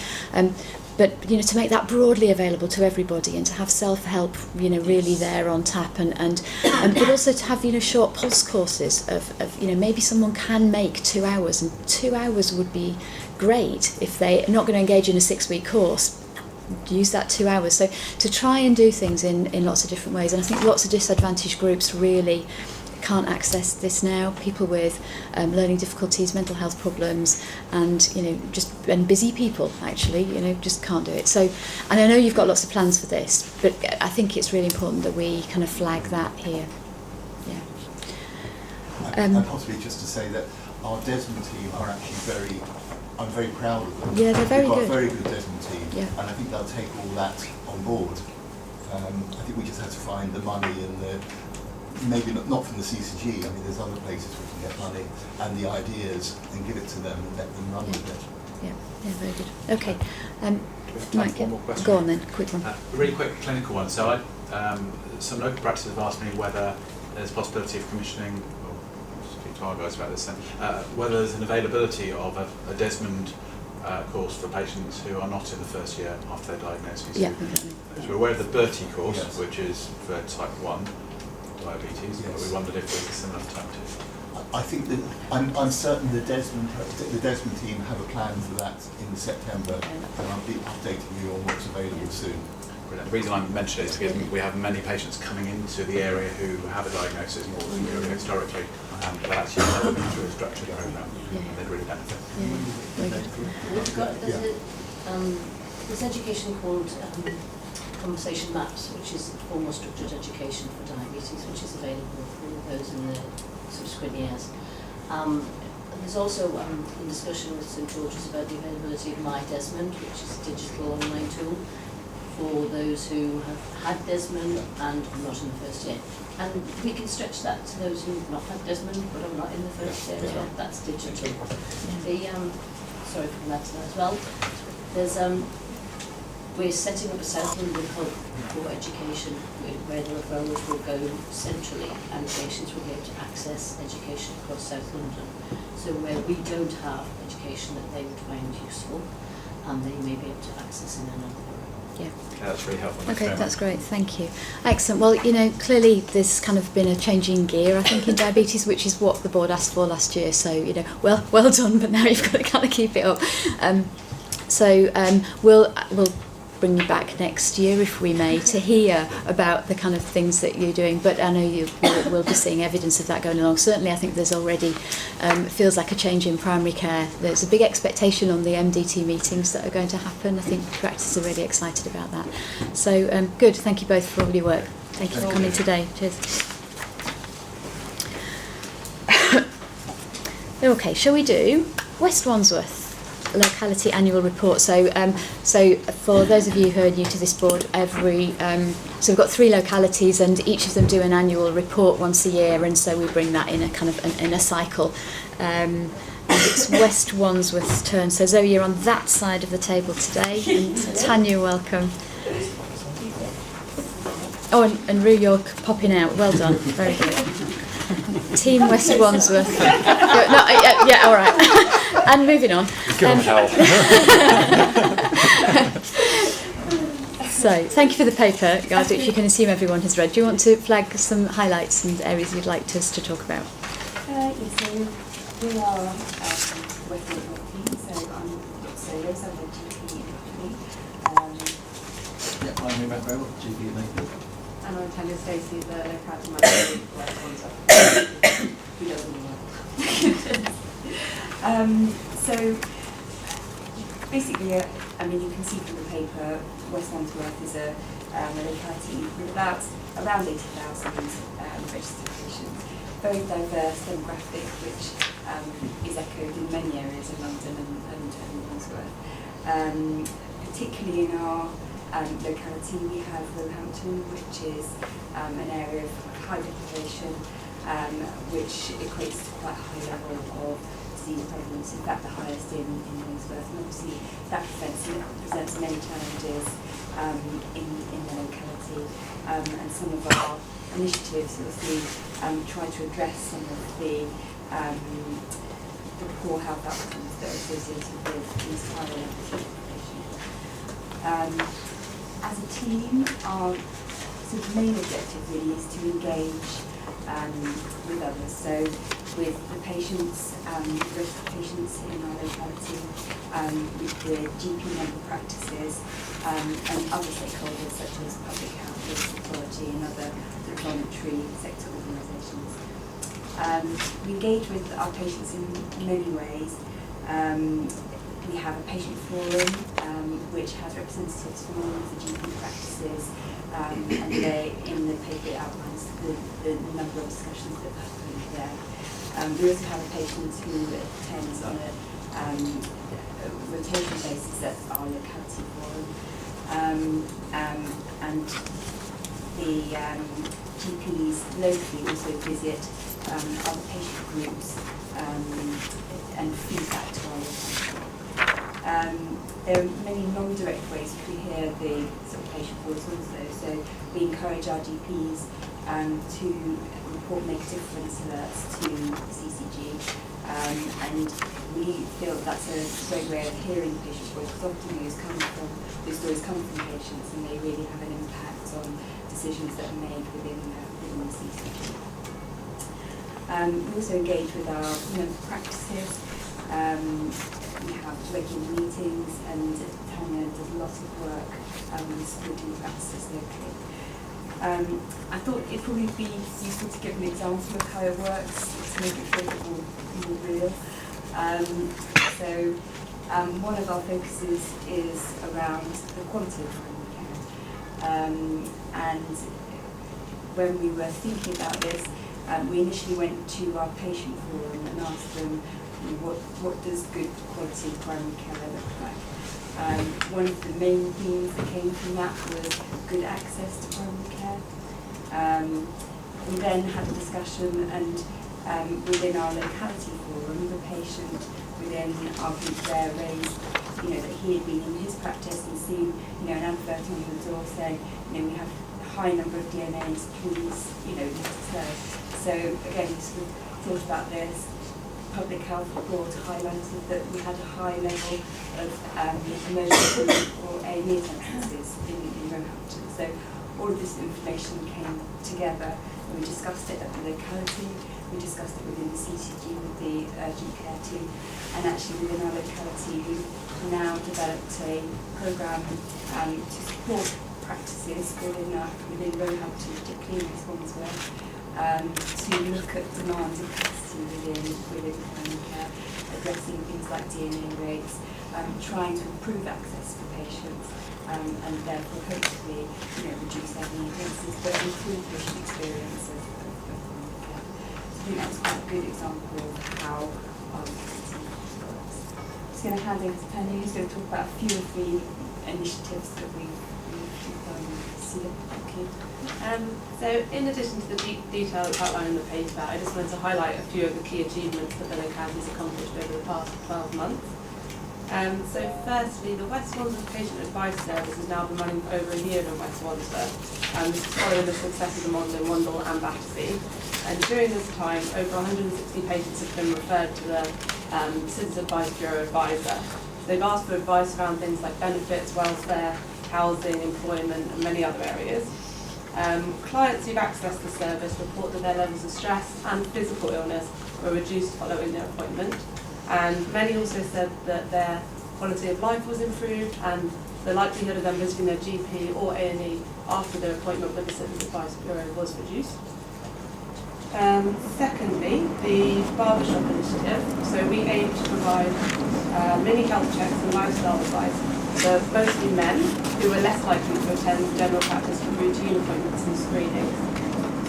But to make that broadly available to everybody, and to have self-help really there on tap, and but also to have short pulse courses of maybe someone can make 2 hours, and 2 hours would be great. If they're not going to engage in a 6-week course, use that 2 hours. So to try and do things in lots of different ways, and I think lots of disadvantaged groups really can't access this now. People with learning difficulties, mental health problems, and and busy people actually just can't do it. So, and I know you've got lots of plans for this, but I think it's really important that we kind of flag that here. Yeah. And possibly just to say that our Desmond team are actually I'm very proud of them. Yeah, they're very good. We've got a very good Desmond team, yeah. And I think they'll take all that on board. I think we just have to find the money and maybe not from the CCG. I mean, there's other places we can get money and the ideas and give it to them and let them run with it. Yeah, very good. Okay, Mike, one more question. Go on then, quick one. A really quick clinical one. So some local practices have asked me whether there's a possibility of commissioning, or speak to our guys about this then, whether there's an availability of a Desmond course for patients who are not in the first year after their diagnosis. Yeah. So we're aware of the Bertie course, Yes. which is for type 1 diabetes, but we wondered if there's a similar type 2. I think that I'm certain the Desmond team have a plan for that in September, and I'll be updating you on what's available soon. Brilliant. The reason I mention it is because we have many patients coming into the area who have a diagnosis more than we do historically, but actually have been through a structured program, and they'd really benefit. We've got there's education called Conversation Maps, which is formal structured education for diabetes, which is available for those in the subsequent years. There's also in discussion with St George's about the availability of My Desmond, which is a digital online tool for those who have had Desmond and are not in the first year. And we can stretch that to those who have not had Desmond but are not in the first year as well. That's digital. Sorry for that as well. There's we're setting up a South London hub for education where the referrals will go centrally and patients will be able to access education across South London. So where we don't have education that they would find useful, they may be able to access in another area. Yeah. That's really helpful. Okay, that's great, thank you. Excellent. Well, clearly there's kind of been a change in gear, I think, in diabetes, which is what the board asked for last year. So, well done, but now you've got to kind of keep it up. We'll bring you back next year, if we may, to hear about the kind of things that you're doing. But I know we'll be seeing evidence of that going along. Certainly, I think there's already, it feels like a change in primary care. There's a big expectation on the MDT meetings that are going to happen. I think practices are really excited about that. So, good. Thank you both for all your work. Thank you for coming today. Cheers. Okay, shall we do West Wandsworth locality annual report? So for those of you who are new to this board, so we've got 3 localities and each of them do an annual report once a year, and so we bring that in a kind of in a cycle. And it's West Wandsworth's turn. So Zoe, you're on that side of the table today, and Tanya, welcome. Oh, and Rue, you're popping out. Well done. Very good. Team West Wandsworth. Yeah, all right. And moving on. So, thank you for the paper, guys, which you can assume everyone has read. Do you want to flag some highlights and areas you'd like us to talk about? Yes, so we are West Wandsworth team, so I'm Dr. Solos, I'm the GP in I'm Matt Barrell, GP at Naples. And I'm Tanya Stacey, the locality manager for West Wandsworth, who doesn't know. So basically, you can see from the paper, West Wandsworth is a locality with around 80,000 registered patients. Very diverse demographic, which is echoed in many areas of London and Wandsworth. Particularly in our locality, we have Roehampton, which is an area of high deprivation, which equates to quite a high level of disease prevalence, in fact the highest in Wandsworth, and obviously that presents many challenges in the locality, and some of our initiatives obviously try to address some of the the poor health outcomes that are associated with these higher levels of population. As a team, our sort of main objective really is to engage with others. So with the patients, risk patients in our locality, with the GP member practices, and other stakeholders such as public health, pathology, and other sort of voluntary sector organisations. We engage with our patients in many ways. We have a patient forum which has representatives from all of the GP practices, and they, in the paper it outlines the number of discussions that happen there. We also have a patient who attends on a rotation basis at our locality forum, and the GPs locally also visit other patient groups and feedback to our locality. There are many non-direct ways we hear the sort of patient voice also. So we encourage our GPs to report make a difference alerts to CCG, and we feel that's a great way of hearing the patient voice, because often those stories come from patients and they really have an impact on decisions that are made within the CCG. We also engage with our member practices. We have regular meetings, and Tanya does a lot of work with supporting practices locally. I thought it'd probably be useful to give an example of how it works to make it feel more real. One of our focuses is around the quality of primary care. And when we were thinking about this, we initially went to our patient forum and asked them, what does good quality primary care look like? One of the main themes that came from that was good access to primary care. We then had a discussion, and within our locality forum, the patient within our group there raised, that he had been in his practice and seen, an advert on the door saying, we have a high number of DNAs, please, let us know. So again, we sort of thought about this. Public health report highlighted that we had a high level of emergency or A&E attendances in Roehampton. So all of this information came together, and we discussed it at the locality, we discussed it within the CCG with the urgent care team, and actually within our locality we've now developed a programme to support practices within Roehampton, particularly in Wandsworth, to look at demand and capacity within primary care, addressing things like DNA rates, trying to improve access for patients, and therefore hopefully reduce their needs, but improve patient experience of primary care. So I think that's quite a good example of how our team works. I'm just going to hand over to Penny, who's going to talk about a few of the initiatives that we've seen. Thank you. So in addition to the detail outlined in the paper, I just wanted to highlight a few of the key achievements that the locality has accomplished over the past 12 months. So firstly, the West Wandsworth Patient Advice Service has now been running for over a year in West Wandsworth. This is following the success of the model in Wandle and Battersea. And during this time, over 160 patients have been referred to the Citizen Advice Bureau advisor. So they've asked for advice around things like benefits, welfare, housing, employment, and many other areas. Clients who've accessed the service report that their levels of stress and physical illness were reduced following their appointment, and many also said that their quality of life was improved and the likelihood of them visiting their GP or A&E after their appointment with the Citizens Advice Bureau was reduced. Secondly, the barbershop initiative. So we aim to provide mini health checks and lifestyle advice for mostly men who are less likely to attend general practice for routine appointments and screenings.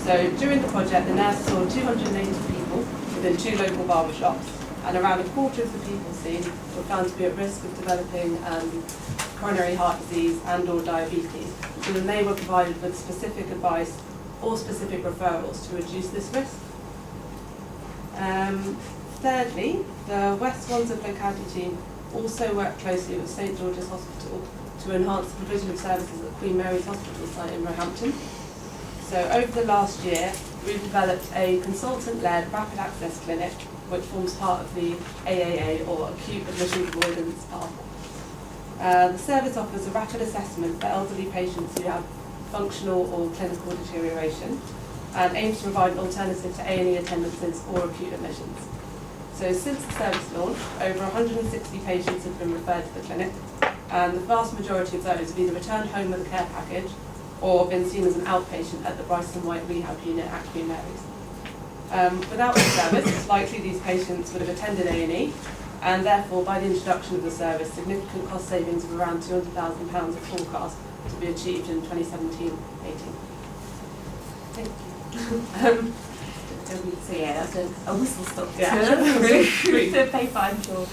So during the project, the nurse saw 280 people within 2 local barbershops, and around a quarter of the people seen were found to be at risk of developing coronary heart disease and or diabetes. So then they were provided with specific advice or specific referrals to reduce this risk. Thirdly, the West Wandsworth locality team also worked closely with St George's Hospital to enhance the provision of services at Queen Mary's Hospital site in Roehampton. So over the last year, we've developed a consultant-led rapid access clinic which forms part of the AAA, or Acute Admissions Avoidance Path. The service offers a rapid assessment for elderly patients who have functional or clinical deterioration and aims to provide an alternative to A&E attendances or acute admissions. So since the service launch, over 160 patients have been referred to the clinic, and the vast majority of those have either returned home with a care package or been seen as an outpatient at the Bryson White Rehab Unit at Queen Mary's. Without the service, it's likely these patients would have attended A&E, and therefore by the introduction of the service, significant cost savings of around £200,000 are forecast to be achieved in 2017-18. Thank you. So yeah, that's a whistle-stop tour. Yeah. Really, the paper, I'm sure.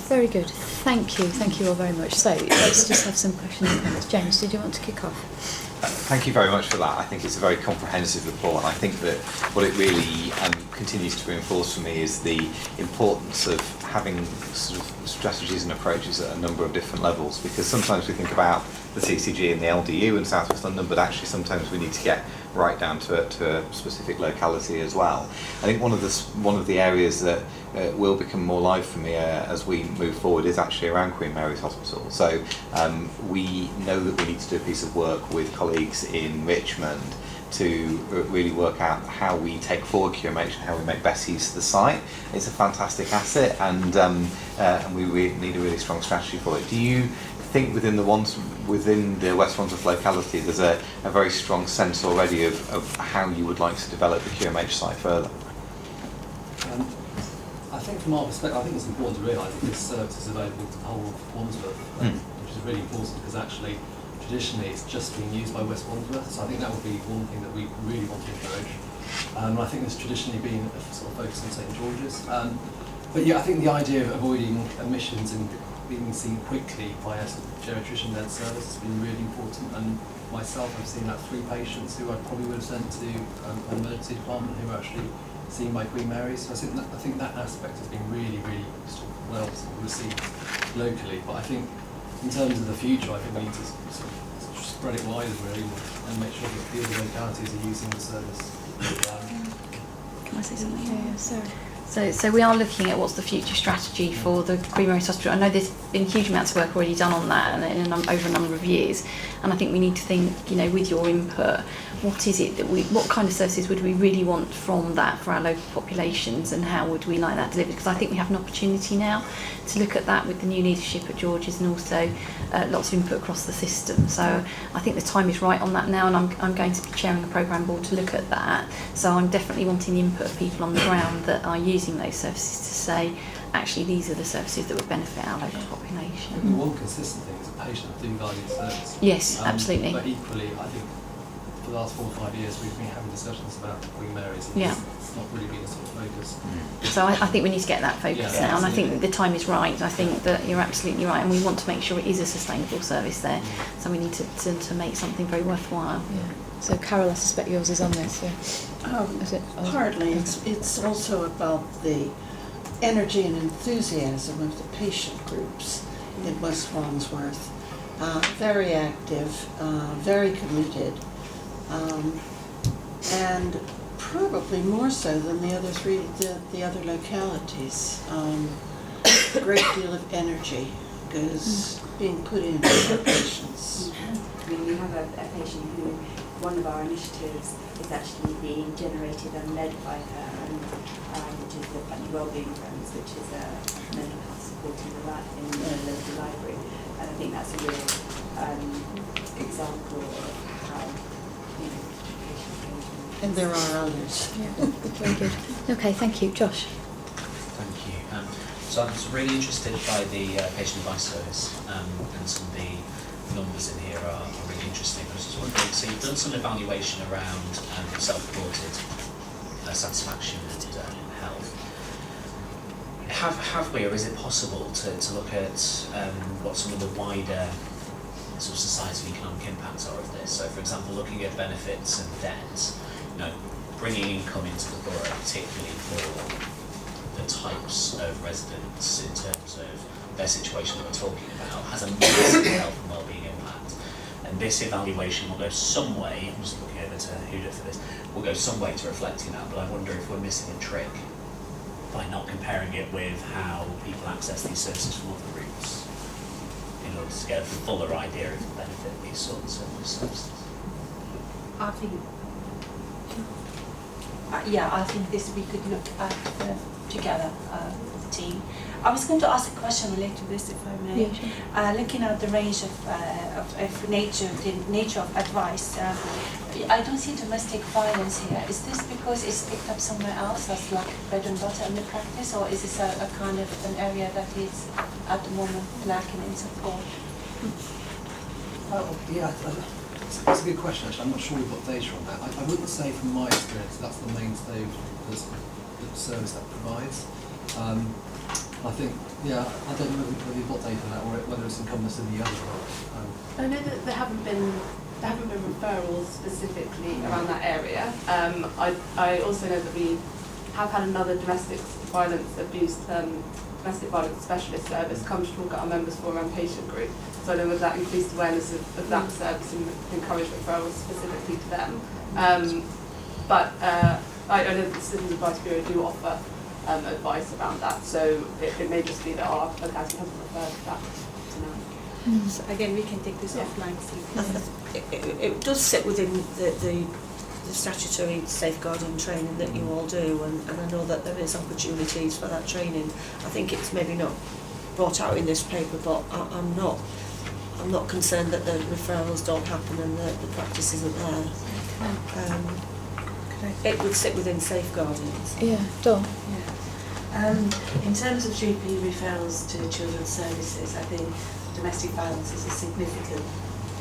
Very good. Thank you all very much. So let's just have some questions and comments. James, did you want to kick off? Thank you very much for that. I think it's a very comprehensive report, and I think that what it really continues to reinforce for me is the importance of having sort of strategies and approaches at a number of different levels, because sometimes we think about the CCG and the LDU in South West London, but actually sometimes we need to get right down to a specific locality as well. I think one of the areas that will become more live for me as we move forward is actually around Queen Mary's Hospital. So we know that we need to do a piece of work with colleagues in Richmond to really work out how we take forward QMH and how we make best use of the site. It's a fantastic asset, and we need a really strong strategy for it. Do you think within the West Wandsworth locality there's a very strong sense already of how you would like to develop the QMH site further? I think from our perspective, I think it's important to realise that this service is available to the whole of Wandsworth, which is really important, because actually traditionally it's just been used by West Wandsworth, so I think that would be one thing that we really want to encourage. I think there's traditionally been a sort of focus on St George's. But yeah, I think the idea of avoiding admissions and being seen quickly by a geriatrician-led service has been really important, and myself I've seen about 3 patients who I probably would have sent to an emergency department who were actually seen by Queen Mary's. So I think that aspect has been really, really sort of well received locally. But I think in terms of the future, I think we need to sort of spread it wider really and make sure that the other localities are using the service. Can I say something? Yeah, sorry. So we are looking at what's the future strategy for the Queen Mary's Hospital. I know there's been huge amounts of work already done on that and over a number of years, and I think we need to think, with your input, what is it that what kind of services would we really want from that for our local populations, and how would we like that delivered? Because I think we have an opportunity now to look at that with the new leadership at George's, and also lots of input across the system. So I think the time is right on that now, and I'm going to be chairing a programme board to look at that. So I'm definitely wanting the input of people on the ground that are using those services to say, actually, these are the services that would benefit our local population. The one consistent thing is a patient do value the service. Yes, absolutely. But equally, I think for the last 4 or 5 years we've been having discussions about Queen Mary's, and it's not really been a sort of focus. So I think we need to get that focus now, and I think the time is right. I think that you're absolutely right, and we want to make sure it is a sustainable service there. So we need to make something very worthwhile. Yeah. So Carol, I suspect yours is on this. Yeah. Is it? Partly, it's also about the energy and enthusiasm of the patient groups in West Wandsworth. Very active, very committed, and probably more so than the other localities. A great deal of energy goes being put into the patients. I mean, we have a patient who, one of our initiatives is actually being generated and led by her, which is the Family Wellbeing Friends, which is a mental health supporting the life in the local library. And I think that's a real example of how, And there are others. Yeah, very good. Okay, thank you. Josh. Thank you. So I was really interested by the patient advice service, and some of the numbers in here are really interesting. I was just wondering, so you've done some evaluation around self-reported satisfaction and health. Have we, or is it possible to look at what some of the wider sort of societal economic impacts are of this? So, for example, looking at benefits and debts, bringing income into the borough, particularly for the types of residents in terms of their situation that we're talking about, has a massive health and wellbeing impact. And then this evaluation will go some way, I'm just looking over to Huda for this, will go some way to reflecting that, but I wonder if we're missing a trick by not comparing it with how people access these services from other routes in order to get a fuller idea of the benefit of these sorts of services. I think, I think this we could look at together as a team. I was going to ask a question related to this, if I may. Yeah, sure. Looking at the range of nature, the nature of advice, I don't see domestic violence here. Is this because it's picked up somewhere else as like bread and butter in the practice, or is this a kind of an area that is at the moment lacking in support? Yeah, that's a good question actually. I'm not sure we've got data on that. I wouldn't say from my experience that's the mainstay of the service that provides. I think, I don't know whether you've got data on that or whether it's encompassed in the other role. I know that there haven't been referrals specifically around that area. I also know that we have had another domestic violence specialist service come to talk at our members forum and patient group. So I know with that increased awareness of that service and encourage referrals specifically to them. But I know that the Citizens Advice Bureau do offer advice around that, so it may just be that our locality hasn't referred to that to now. So again, we can take this offline. It does sit within the statutory safeguarding training that you all do, and I know that there is opportunities for that training. I think it's maybe not brought out in this paper, but I'm not concerned that the referrals don't happen and the practice isn't there. It would sit within safeguarding. Yeah, Dawn. In terms of GP referrals to children's services, I think domestic violence is a significant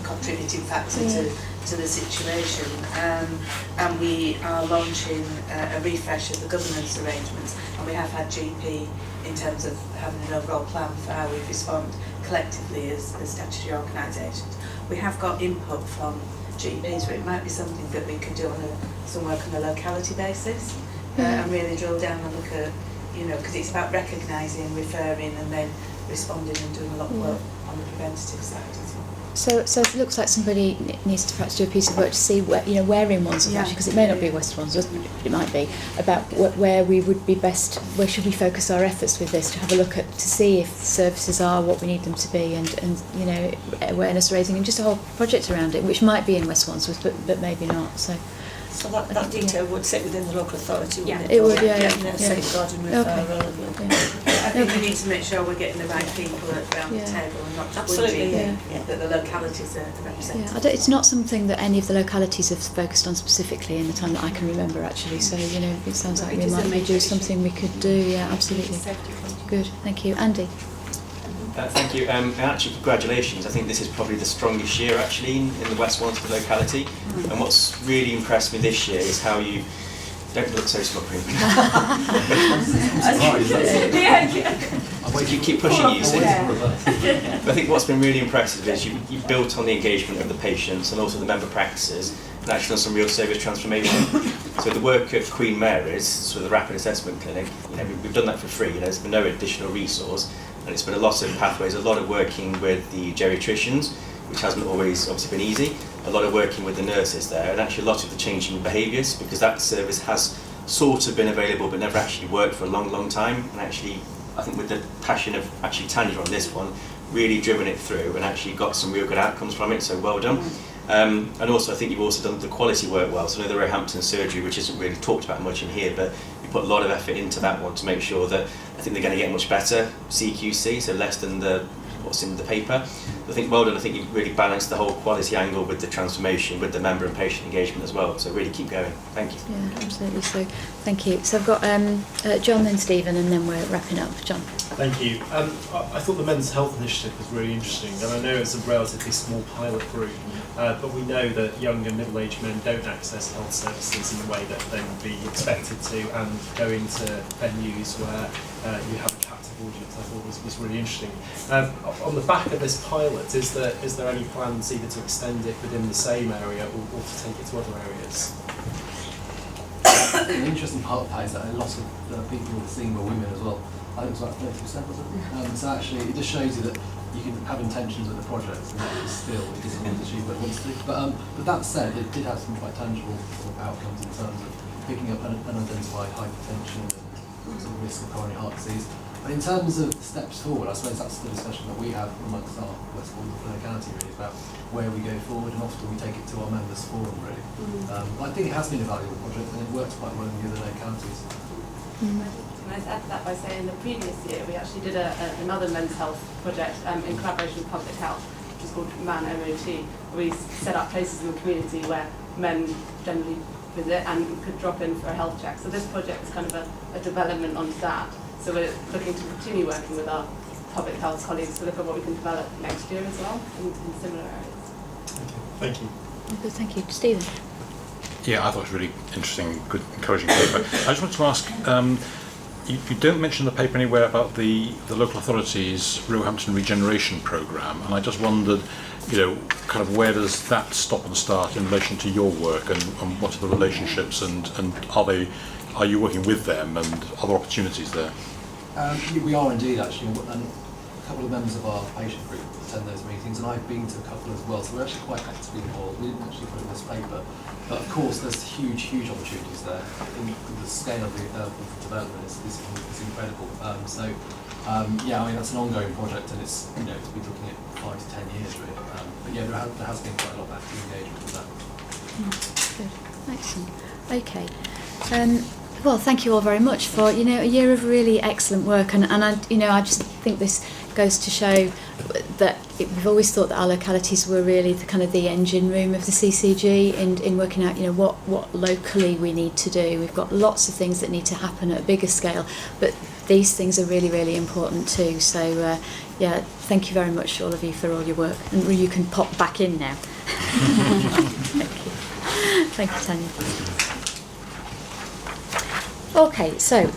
contributing factor to the situation, and we are launching a refresh of the governance arrangements, and we have had GP in terms of having an overall plan for how we respond collectively as statutory organisations. We have got input from GPs, but it might be something that we can do on some work on a locality basis, and really drill down and look at, because it's about recognising, referring, and then responding and doing a lot of work on the preventative side as well. So it looks like somebody needs to perhaps do a piece of work to see where in Wandsworth actually, because it may not be West Wandsworth, it might be about where we would be best, where should we focus our efforts with this, to have a look at, to see if services are what we need them to be, and awareness raising and just a whole project around it, which might be in West Wandsworth but maybe not. So that detail would sit within the local authority, wouldn't it? It would, Safeguarding referral. I think we need to make sure we're getting the right people around the table and not just one GP, that the localities are represented. It's not something that any of the localities have focused on specifically in the time that I can remember actually, so it sounds like we might do something we could do, absolutely. Good, thank you. Andy? Thank you. And actually, congratulations. I think this is probably the strongest year actually in the West Wandsworth locality. And what's really impressed me this year is how you don't look so sloppy. I keep pushing you. I think what's been really impressive is you've built on the engagement of the patients and also the member practices, and actually done some real service transformation. So the work at Queen Mary's, so the rapid assessment clinic, we've done that for free. There's been no additional resource. And it's been a lot of pathways, a lot of working with the geriatricians, which hasn't always obviously been easy, a lot of working with the nurses there, and actually a lot of the changing behaviours, because that service has sort of been available but never actually worked for a long, long time. And actually, I think with the passion of actually Tanya on this one, really driven it through and actually got some real good outcomes from it, so well done. And also I think you've also done the quality work well. So I know the Roehampton surgery, which isn't really talked about much in here, but you put a lot of effort into that one to make sure that I think they're going to get much better CQC, so less than what's in the paper. I think well done. I think you've really balanced the whole quality angle with the transformation, with the member and patient engagement as well. So really keep going. Thank you. Yeah, absolutely. So thank you. So I've got John and Stephen, and then we're wrapping up. John. Thank you. I thought the men's health initiative was really interesting, and I know it's a relatively small pilot group, but we know that young and middle-aged men don't access health services in the way that they would be expected to, and going to venues where you have a captive audience, I thought was really interesting. On the back of this pilot, is there any plans either to extend it within the same area or to take it to other areas? the interesting part of that is that a lot of the people who were seen were women as well. I think it was like 30%, was it? So actually, it just shows you that you can have intentions with the project, and that it doesn't always achieve what it wants to do. But that said, it did have some quite tangible sort of outcomes in terms of picking up unidentified hypertension and sort of risk of coronary heart disease. But in terms of steps forward, I suppose that's the discussion that we have amongst our West Wandsworth County, really, about where we go forward, and often we take it to our members' forum, really. But I think it has been a valuable project, and it works quite well in the other counties. Can I add to that by saying the previous year we actually did another men's health project in collaboration with public health, which is called Man MOT. We set up places in the community where men generally visit and could drop in for a health check. So this project is kind of a development onto that. So we're looking to continue working with our public health colleagues to look at what we can develop next year as well in similar areas. Thank you. Good, thank you. Stephen? Yeah, I thought it was really interesting, good, encouraging paper. I just wanted to ask, you don't mention in the paper anywhere about the local authorities' Roehampton Regeneration Programme, and I just wondered, kind of where does that stop and start in relation to your work, and what are the relationships, and are you working with them, and are there opportunities there? We are indeed, actually, and a couple of members of our patient group attend those meetings, and I've been to a couple as well, so we're actually quite actively involved. We didn't actually put it in this paper, but of course there's huge opportunities there. I think the scale of the development is incredible. Yeah, I mean, that's an ongoing project, and it's, we're looking at 5 to 10 years really. But yeah, there has been quite a lot of active engagement with that. Good, excellent. Okay. Well, thank you all very much for a year of really excellent work, and I just think this goes to show that we've always thought that our localities were really the engine room of the CCG in working out what locally we need to do. We've got lots of things that need to happen at a bigger scale, but these things are really, really important too. So yeah, thank you very much all of you for all your work, and you can pop back in now. Thank you, Tanya. Okay, so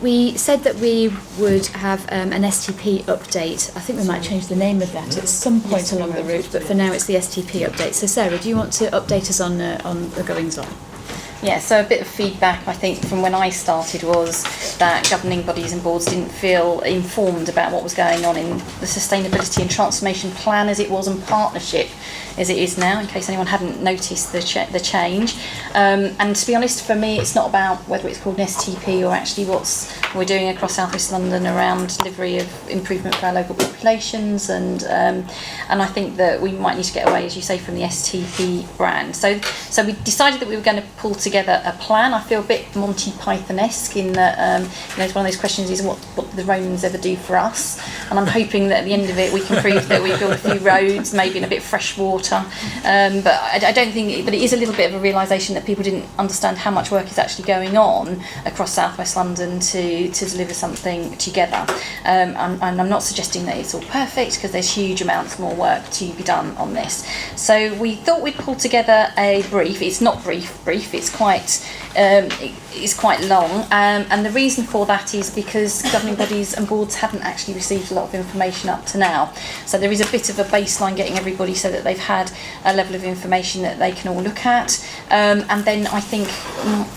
we said that we would have an STP update. I think we might change the name of that at some point along the route, but for now it's the STP update. So Sarah, do you want to update us on the goings on? Yeah, so a bit of feedback I think from when I started was that governing bodies and boards didn't feel informed about what was going on in the sustainability and transformation plan as it was, and partnership as it is now, in case anyone hadn't noticed the change. And to be honest, for me, it's not about whether it's called an STP or actually what we're doing across South West London around delivery of improvement for our local populations, and I think that we might need to get away, as you say, from the STP brand. So we decided that we were going to pull together a plan. I feel a bit Monty Python-esque in that it's one of those questions is what did the Romans ever do for us? And I'm hoping that at the end of it we can prove that we built a few roads, maybe in a bit fresh water. But I don't think, but it is a little bit of a realisation that people didn't understand how much work is actually going on across South West London to deliver something together. And I'm not suggesting that it's all perfect, because there's huge amounts more work to be done on this. So we thought we'd pull together a brief. It's not brief. It's quite long, and the reason for that is because governing bodies and boards hadn't actually received a lot of information up to now. So there is a bit of a baseline getting everybody so that they've had a level of information that they can all look at, and then I think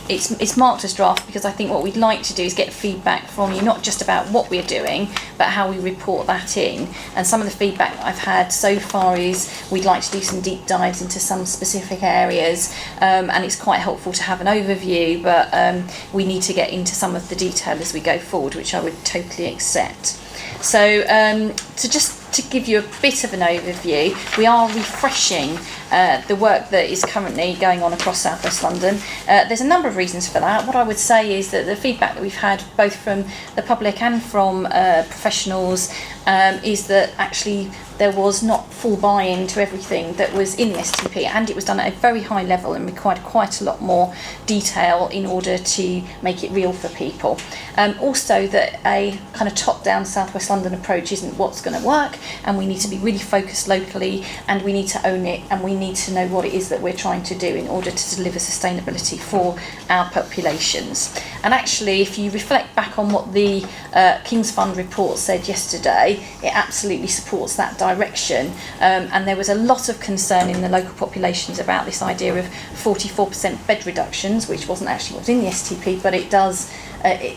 it's marked as draft because I think what we'd like to do is get feedback from you, not just about what we're doing, but how we report that in. And some of the feedback that I've had so far is we'd like to do some deep dives into some specific areas, and it's quite helpful to have an overview, but we need to get into some of the detail as we go forward, which I would totally accept. So to give you a bit of an overview, we are refreshing the work that is currently going on across South West London. There's a number of reasons for that. What I would say is that the feedback that we've had both from the public and from professionals is that actually there was not full buy-in to everything that was in the STP, and it was done at a very high level and required quite a lot more detail in order to make it real for people. Also that a kind of top-down South West West London approach isn't what's going to work, and we need to be really focused locally, and we need to own it, and we need to know what it is that we're trying to do in order to deliver sustainability for our populations. And actually, if you reflect back on what the King's Fund report said yesterday, it absolutely supports that direction. And there was a lot of concern in the local populations about this idea of 44% bed reductions, which wasn't actually what was in the STP, but it does.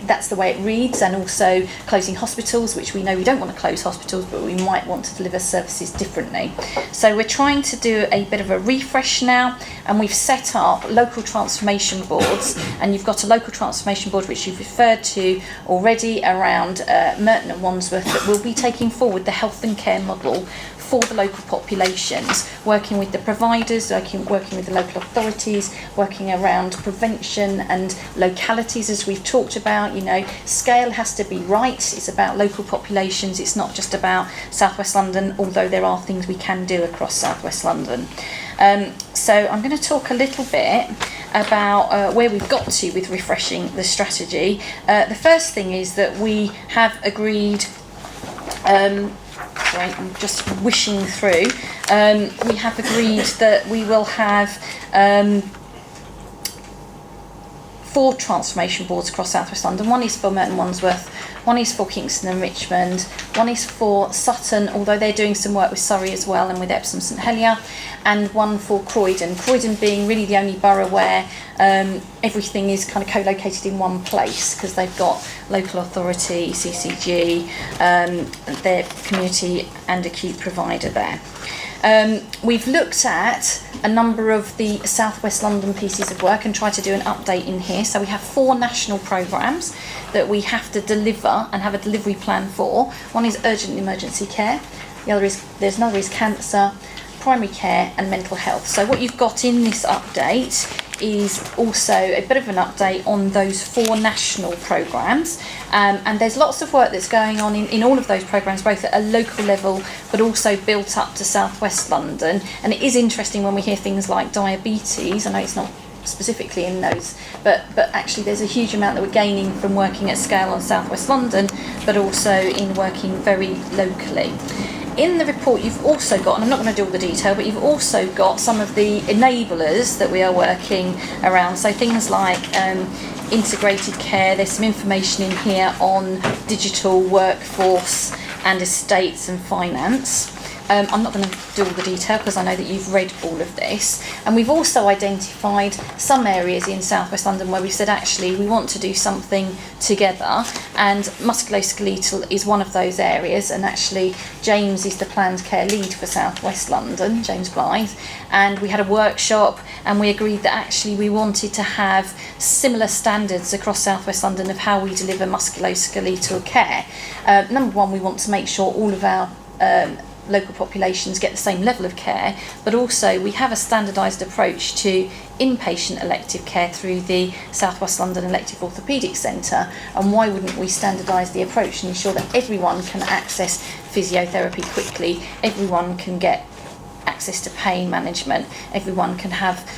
That's the way it reads, and also closing hospitals, which we know we don't want to close hospitals, but we might want to deliver services differently. So we're trying to do a bit of a refresh now, and we've set up local transformation boards, and you've got a local transformation board which you've referred to already around Merton and Wandsworth that will be taking forward the health and care model for the local populations, working with the providers, working with the local authorities, working around prevention and localities, as we've talked about. You know, scale has to be right. It's about local populations. It's not just about South West London, although there are things we can do across South West London. So I'm going to talk a little bit about where we've got to with refreshing the strategy. The first thing is that we have agreed sorry, I'm just wishing through. We have agreed that we will have 4 transformation boards across South West London. One is for Merton Wandsworth, one is for Kingston and Richmond, one is for Sutton, although they're doing some work with Surrey as well and with Epsom St Helier, and one for Croydon. Croydon being really the only borough where everything is kind of co-located in one place, because they've got local authority, CCG, their community and acute provider there. We've looked at a number of the South West London pieces of work and tried to do an update in here. So we have 4 national programmes that we have to deliver and have a delivery plan for. One is urgent emergency care, there's another is cancer, primary care and mental health. So what you've got in this update is also a bit of an update on those 4 national programmes, and there's lots of work that's going on in all of those programmes, both at a local level but also built up to South West London. And it is interesting when we hear things like diabetes. I know it's not specifically in those, but actually there's a huge amount that we're gaining from working at scale on South West London, but also in working very locally. In the report you've also got, and I'm not going to do all the detail, but you've also got some of the enablers that we are working around. So things like integrated care, there's some information in here on digital workforce and estates and finance. I'm not going to do all the detail because I know that you've read all of this. And we've also identified some areas in South West London where we've said actually we want to do something together, and musculoskeletal is one of those areas. And actually James is the planned care lead for South West London, James Blythe, and we had a workshop and we agreed that actually we wanted to have similar standards across South West London of how we deliver musculoskeletal care. Number one, we want to make sure all of our local populations get the same level of care, but also we have a standardised approach to inpatient elective care through the South West London Elective Orthopaedic Centre, and why wouldn't we standardise the approach and ensure that everyone can access physiotherapy quickly, everyone can get access to pain management, everyone can have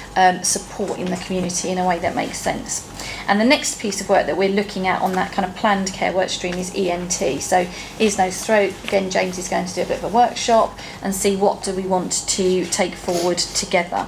support in the community in a way that makes sense. And the next piece of work that we're looking at on that kind of planned care work stream is ENT. So ears, nose, throat. Again, James is going to do a bit of a workshop and see what do we want to take forward together.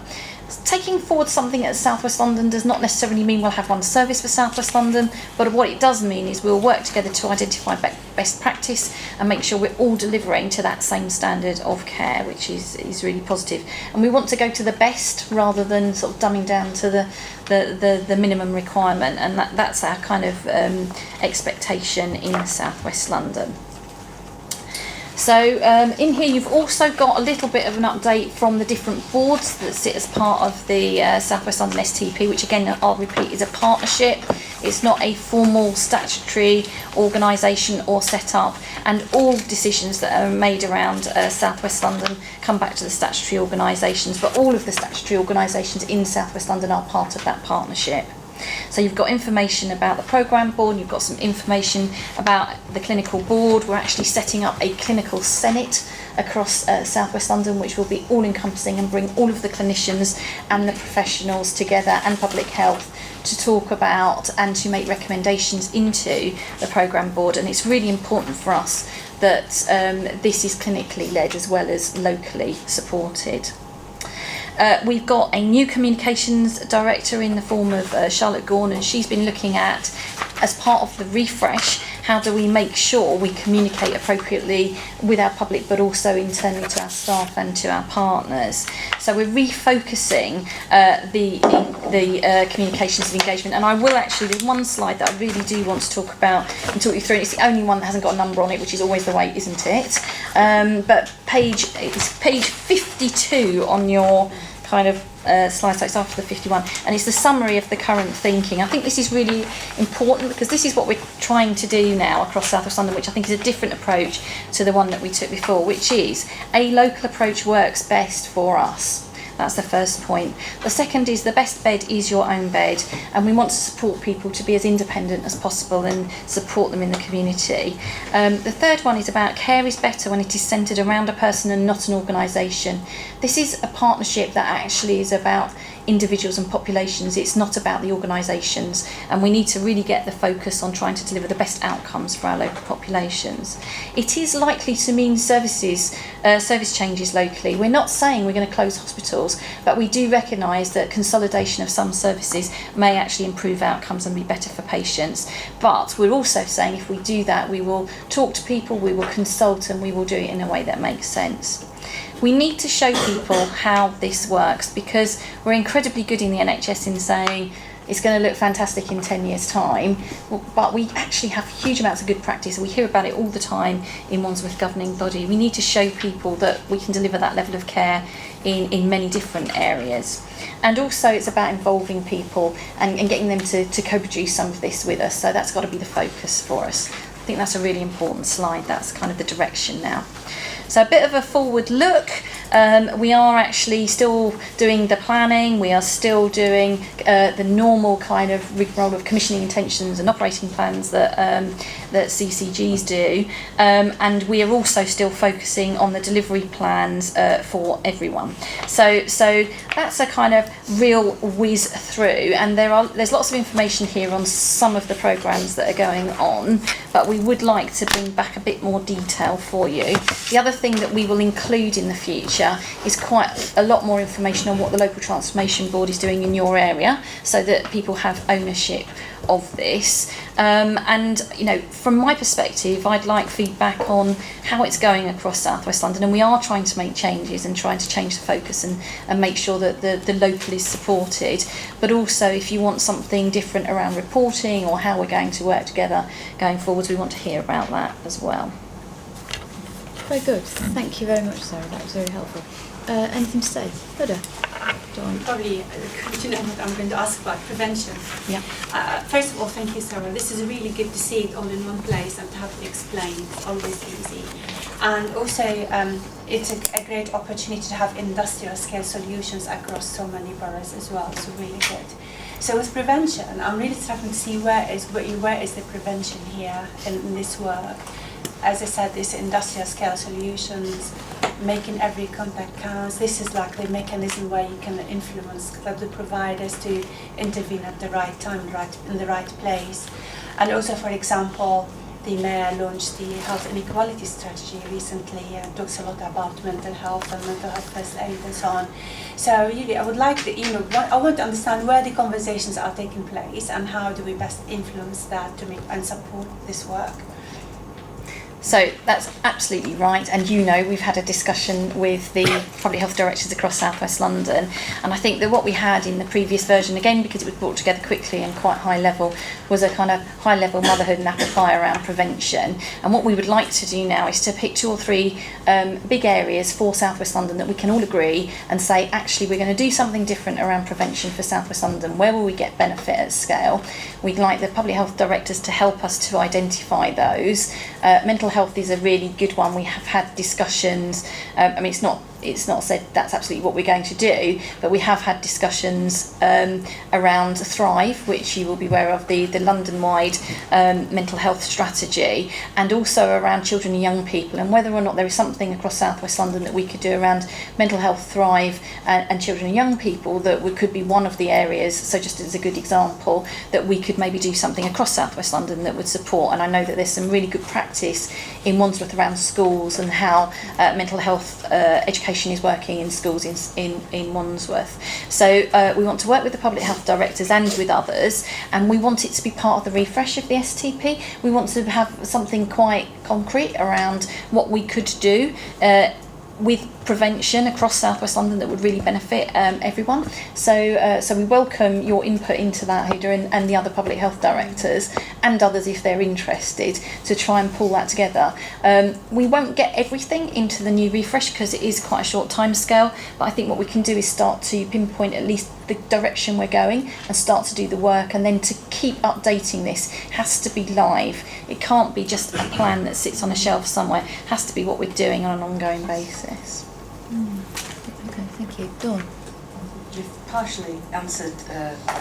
Taking forward something at South West London does not necessarily mean we'll have one service for South West London, but what it does mean is we'll work together to identify best practice and make sure we're all delivering to that same standard of care, which is really positive. And we want to go to the best rather than sort of dumbing down to the minimum requirement, and that's our kind of expectation in South West London. So in here you've also got a little bit of an update from the different boards that sit as part of the South West London STP, which again I'll repeat is a partnership. It's not a formal statutory organisation or set up, and all decisions that are made around South West London come back to the statutory organisations, but all of the statutory organisations in South West London are part of that partnership. So you've got information about the programme board, you've got some information about the clinical board. We're actually setting up a clinical senate across South West London, which will be all encompassing and bring all of the clinicians and the professionals together and public health to talk about and to make recommendations into the programme board. And it's really important for us that this is clinically led as well as locally supported. We've got a new communications director in the form of Charlotte Gorn, and she's been looking at, as part of the refresh, how do we make sure we communicate appropriately with our public but also internally to our staff and to our partners. So we're refocusing the communications and engagement, and I will actually, there's one slide that I really do want to talk about and talk you through, and it's the only one that hasn't got a number on it, which is always the way, isn't it? But it's page 52 on your kind of slide, so it's after the 51, and it's the summary of the current thinking. I think this is really important because this is what we're trying to do now across South West London, which I think is a different approach to the one that we took before, which is a local approach works best for us. That's the first point. The second is the best bed is your own bed, and we want to support people to be as independent as possible and support them in the community. The third one is about care is better when it is centred around a person and not an organisation. This is a partnership that actually is about individuals and populations. It's not about the organisations, and we need to really get the focus on trying to deliver the best outcomes for our local populations. It is likely to mean service changes locally. We're not saying we're going to close hospitals, but we do recognise that consolidation of some services may actually improve outcomes and be better for patients. But we're also saying if we do that, we will talk to people, we will consult, and we will do it in a way that makes sense. We need to show people how this works, because we're incredibly good in the NHS in saying it's going to look fantastic in 10 years' time, but we actually have huge amounts of good practice, and we hear about it all the time in Wandsworth governing body. We need to show people that we can deliver that level of care in many different areas. And also it's about involving people and getting them to co-produce some of this with us, so that's got to be the focus for us. I think that's a really important slide. That's kind of the direction now. So a bit of a forward look. We are actually still doing the planning. We are still doing the normal kind of rigmarole of commissioning intentions and operating plans that CCGs do. And we are also still focusing on the delivery plans for everyone. So that's a kind of real whiz through. And there's lots of information here on some of the programmes that are going on, but we would like to bring back a bit more detail for you. The other thing that we will include in the future is quite a lot more information on what the Local Transformation Board is doing in your area, so that people have ownership of this. And you know, from my perspective, I'd like feedback on how it's going across South West London, and we are trying to make changes and trying to change the focus and make sure that the local is supported. But also, if you want something different around reporting or how we're going to work together going forwards, we want to hear about that as well. Very good. Thank you very much, Sarah. That was very helpful. Anything to say? Huda? Dawn? Probably continue what I'm going to ask about prevention. Yeah. First of all, thank you, Sarah. This is really good to see it all in one place and to have it explained. It's always easy. And also, it's a great opportunity to have industrial scale solutions across so many boroughs as well. So really good. So with prevention, I'm really starting to see where is the prevention here in this work. As I said, this industrial scale solutions, making every contact counts. This is like the mechanism where you can influence the providers to intervene at the right time, in the right place. And also, for example, the Mayor launched the health inequality strategy recently and talks a lot about mental health and mental health first aid and so on. So really, I would like to, I want to understand where the conversations are taking place and how do we best influence that to make and support this work. So that's absolutely right, and we've had a discussion with the public health directors across South West London, and I think that what we had in the previous version, again because it was brought together quickly and quite high level, was a kind of high level motherhood and apple pie around prevention. And what we would like to do now is to pick 2 or 3 big areas for South West London that we can all agree and say, actually we're going to do something different around prevention for South West London. Where will we get benefit at scale? We'd like the public health directors to help us to identify those. Mental health is a really good one. We have had discussions. It's it's not said that's absolutely what we're going to do, but we have had discussions around Thrive, which you will be aware of, the London-wide mental health strategy, and also around children and young people, and whether or not there is something across South West London that we could do around mental health, Thrive, and children and young people that could be one of the areas. So just as a good example, that we could maybe do something across South West London that would support. And I know that there's some really good practice in Wandsworth around schools and how mental health education is working in schools in Wandsworth. So we want to work with the public health directors and with others, and we want it to be part of the refresh of the STP. We want to have something quite concrete around what we could do with prevention across South West London that would really benefit everyone. So we welcome your input into that, Huda, and the other public health directors and others if they're interested to try and pull that together. We won't get everything into the new refresh because it is quite a short time scale, but I think what we can do is start to pinpoint at least the direction we're going and start to do the work, and then to keep updating this has to be live. It can't be just a plan that sits on a shelf somewhere. It has to be what we're doing on an ongoing basis. Okay, thank you. Dawn. You've partially answered,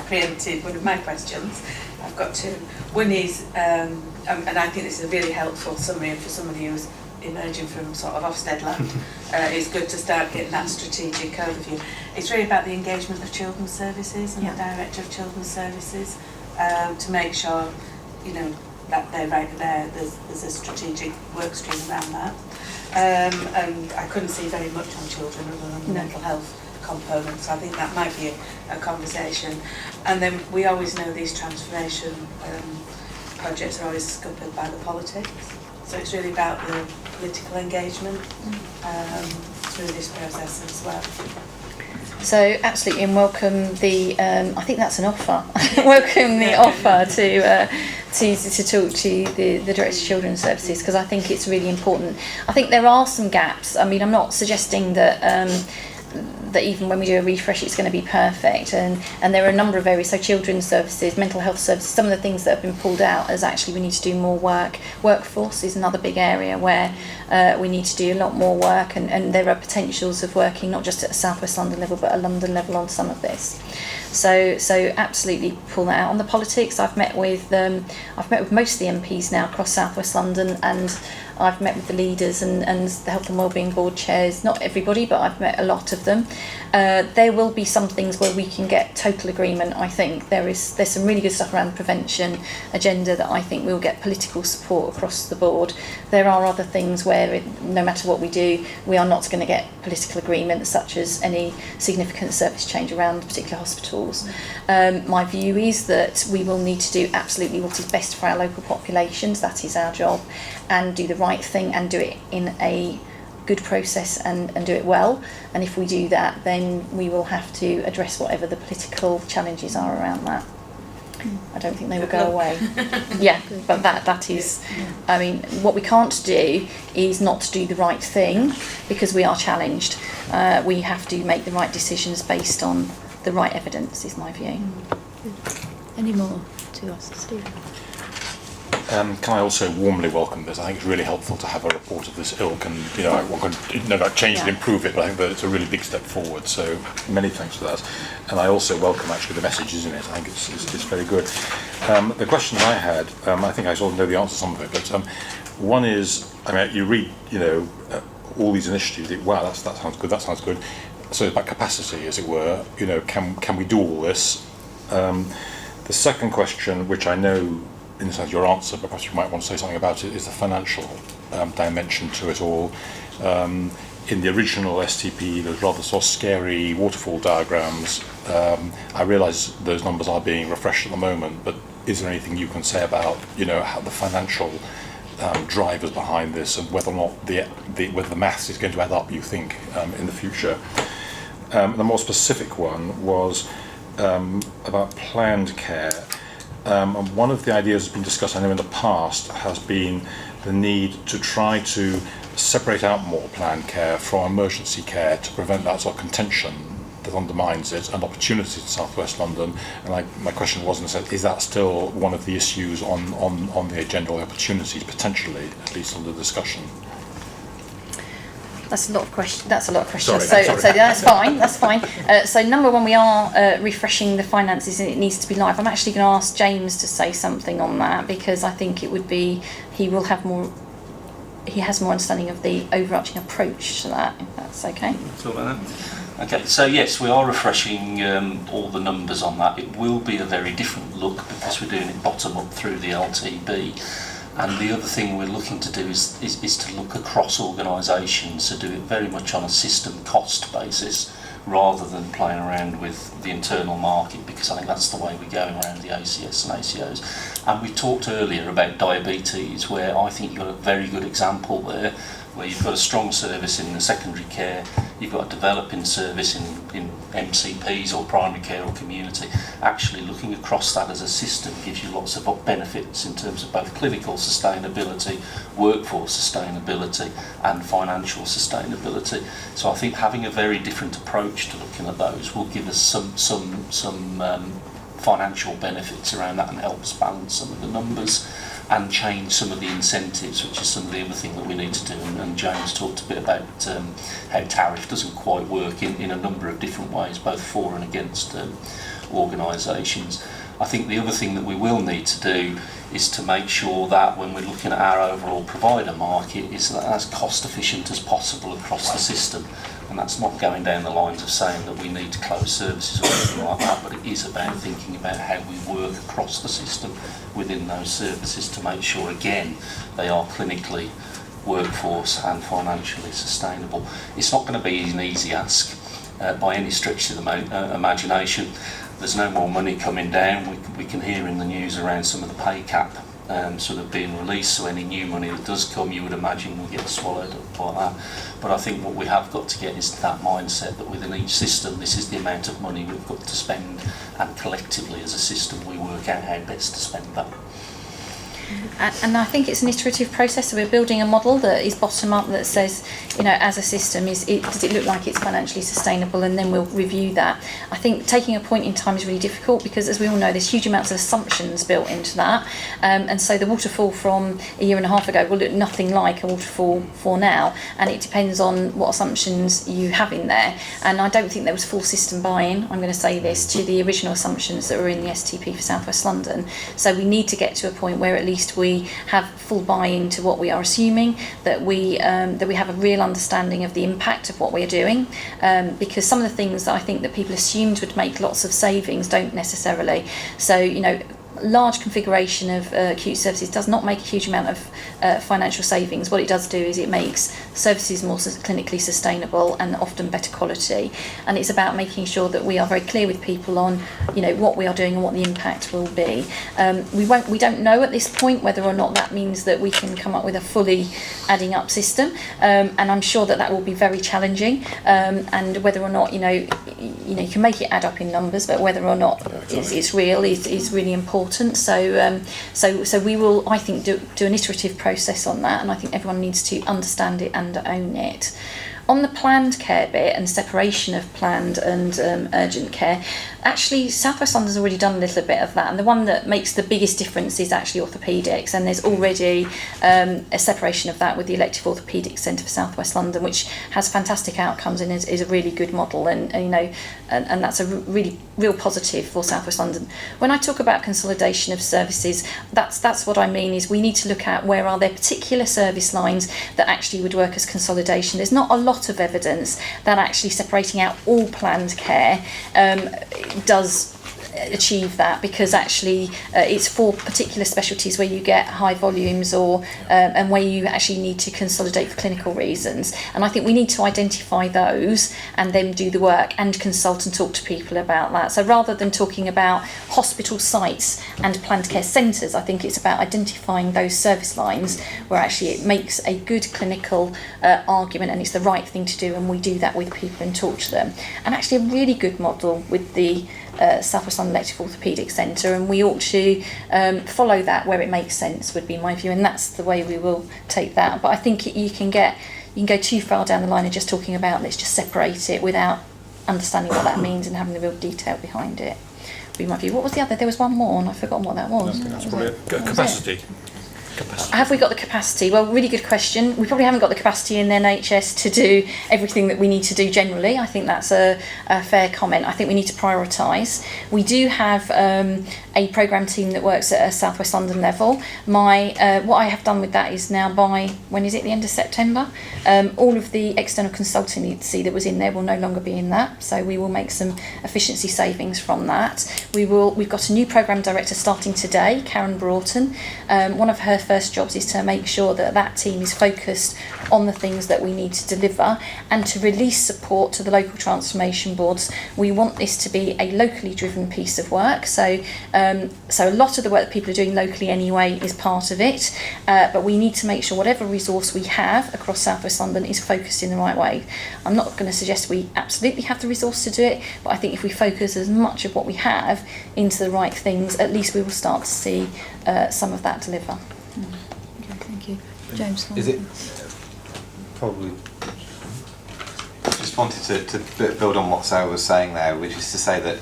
preempted one of my questions. I've got two. One is, and I think this is a really helpful summary for somebody who's emerging from sort of Ofsted land. It's good to start getting that strategic overview. It's really about the engagement of children's services and the director of children's services to make sure, you know, that they're right there. There's a strategic work stream around that. And I couldn't see very much on children other than the mental health component, so I think that might be a conversation. And then we always know these transformation projects are always scuppered by the politics, so it's really about the political engagement through this process as well. So absolutely, and welcome the. I think that's an offer. Welcome the offer to talk to the Director of Children's Services, because I think it's really important. I think there are some gaps. I mean, I'm not suggesting that that even when we do a refresh it's going to be perfect, and there are a number of areas. So children's services, mental health services, some of the things that have been pulled out as actually we need to do more work. Workforce is another big area where we need to do a lot more work, and there are potentials of working not just at a South West London level but a London level on some of this. So absolutely pull that out. On the politics, I've met with most of the MPs now across South West London, and I've met with the leaders and the Health and Wellbeing Board chairs. Not everybody, but I've met a lot of them. There will be some things where we can get total agreement. I think there's some really good stuff around the prevention agenda that I think we'll get political support across the board. There are other things where no matter what we do, we are not going to get political agreement, such as any significant service change around particular hospitals. My view is that we will need to do absolutely what is best for our local populations. That is our job, and do the right thing and do it in a good process and do it well. And if we do that, then we will have to address whatever the political challenges are around that. I don't think they will go away. Yeah, but that is, I mean, what we can't do is not to do the right thing because we are challenged. We have to make the right decisions based on the right evidence, is my view. Any more to us, Stephen? Can I also warmly welcome this? I think it's really helpful to have a report of this ilk, and one can no doubt change and improve it, but I think that it's a really big step forward. So many thanks for that. And I also welcome actually the messages in it. I think it's very good. The question I had, I think I sort of know the answer to some of it, but one is, I mean, you read, all these initiatives, you think, wow, that sounds good. That sounds good. So it's about capacity, as it were. Can we do all this? The second question, which I know inside your answer, but perhaps you might want to say something about it, is the financial dimension to it all. In the original STP, there's rather sort of scary waterfall diagrams. I realise those numbers are being refreshed at the moment, but is there anything you can say about, how the financial drivers behind this, and whether or not whether the maths is going to add up, you think, in the future? The more specific one was about planned care. And one of the ideas that's been discussed, I know in the past, has been the need to try to separate out more planned care from emergency care to prevent that sort of contention that undermines it, and opportunities in South West London. And my question was, is that still one of the issues on the agenda, or the opportunities potentially, at least on the discussion? That's a lot of questions. That's a lot of questions. Sorry. So that's fine. That's fine. So number one, we are refreshing the finances, and it needs to be live. I'm actually going to ask James to say something on that, because I think it would be he has more understanding of the overarching approach to that. If that's okay. Talk about that. Okay, so yes, we are refreshing all the numbers on that. It will be a very different look because we're doing it bottom up through the LTB. And the other thing we're looking to do is to look across organisations, to do it very much on a system cost basis rather than playing around with the internal market, because I think that's the way we're going around the ACS and ACOs. And we talked earlier about diabetes, where I think you've got a very good example there, where you've got a strong service in the secondary care, you've got a developing service in MCPs or primary care or community. Actually looking across that as a system gives you lots of benefits in terms of both clinical sustainability, workforce sustainability and financial sustainability. So I think having a very different approach to looking at those will give us some financial benefits around that and help us balance some of the numbers and change some of the incentives, which is some of the other thing that we need to do. And James talked a bit about how tariff doesn't quite work in a number of different ways, both for and against organisations. I think the other thing that we will need to do is to make sure that when we're looking at our overall provider market, is that as cost efficient as possible across the system. And that's not going down the lines of saying that we need to close services or anything like that, but it is about thinking about how we work across the system within those services to make sure, again, they are clinically, workforce and financially sustainable. It's not going to be an easy ask by any stretch of the imagination. There's no more money coming down. We can hear in the news around some of the pay cap sort of being released, so any new money that does come, you would imagine, will get swallowed up like that. But I think what we have got to get is that mindset that within each system, this is the amount of money we've got to spend, and collectively as a system we work out how best to spend that. And I think it's an iterative process, so we're building a model that is bottom up, that says, you know, as a system, does it look like it's financially sustainable, and then we'll review that. I think taking a point in time is really difficult, because as we all know, there's huge amounts of assumptions built into that, and so the waterfall from a year and a half ago will look nothing like a waterfall for now, and it depends on what assumptions you have in there. And I don't think there was full system buy-in, I'm going to say this, to the original assumptions that were in the STP for South West London. So we need to get to a point where at least we have full buy-in to what we are assuming, that we have a real understanding of the impact of what we're doing, because some of the things that I think that people assumed would make lots of savings don't necessarily. So, you know, large configuration of acute services does not make a huge amount of financial savings. What it does do is it makes services more clinically sustainable and often better quality, and it's about making sure that we are very clear with people on, you know, what we are doing and what the impact will be. We don't know at this point whether or not that means that we can come up with a fully adding up system, and I'm sure that will be very challenging, and whether or not you can make it add up in numbers, but whether or not it's real is really important. So we will, I think, do an iterative process on that, and I think everyone needs to understand it and own it. On the planned care bit and separation of planned and urgent care, actually South West London's already done a little bit of that, and the one that makes the biggest difference is actually orthopaedics, and there's already a separation of that with the elective orthopaedic centre for South West London, which has fantastic outcomes and is a really good model, and that's a really real positive for South West London. When I talk about consolidation of services, that's what I mean, is we need to look at where are there particular service lines that actually would work as consolidation. There's not a lot of evidence that actually separating out all planned care does achieve that, because actually it's for particular specialties where you get high volumes or and where you actually need to consolidate for clinical reasons, and I think we need to identify those and then do the work and consult and talk to people about that. So rather than talking about hospital sites and planned care centres, I think it's about identifying those service lines where actually it makes a good clinical argument and it's the right thing to do, and we do that with people and talk to them. And actually a really good model with the South West London Elective Orthopaedic Centre, and we ought to follow that where it makes sense, would be my view, and that's the way we will take that. But I think you can go too far down the line of just talking about let's just separate it without understanding what that means and having the real detail behind it, would be my view. What was the other? There was one more and I've forgotten what that was. That's probably capacity. Have we got the capacity? Well, really good question. We probably haven't got the capacity in the NHS to do everything that we need to do generally. I think that's a fair comment. I think we need to prioritise. We do have a programme team that works at a South West London level. What I have done with that is now by, when is it, the end of September, all of the external consultancy that was in there will no longer be in that. So we will make some efficiency savings from that. We've got a new programme director starting today, Karen Broughton. One of her first jobs is to make sure that that team is focused on the things that we need to deliver and to release support to the local transformation boards. We want this to be a locally driven piece of work. So a lot of the work that people are doing locally anyway is part of it, but we need to make sure whatever resource we have across South West London is focused in the right way. I'm not going to suggest we absolutely have the resource to do it, but I think if we focus as much of what we have into the right things, at least we will start to see some of that deliver. Okay, thank you. James? Is it probably... Just wanted to build on what Sarah was saying there, which is to say that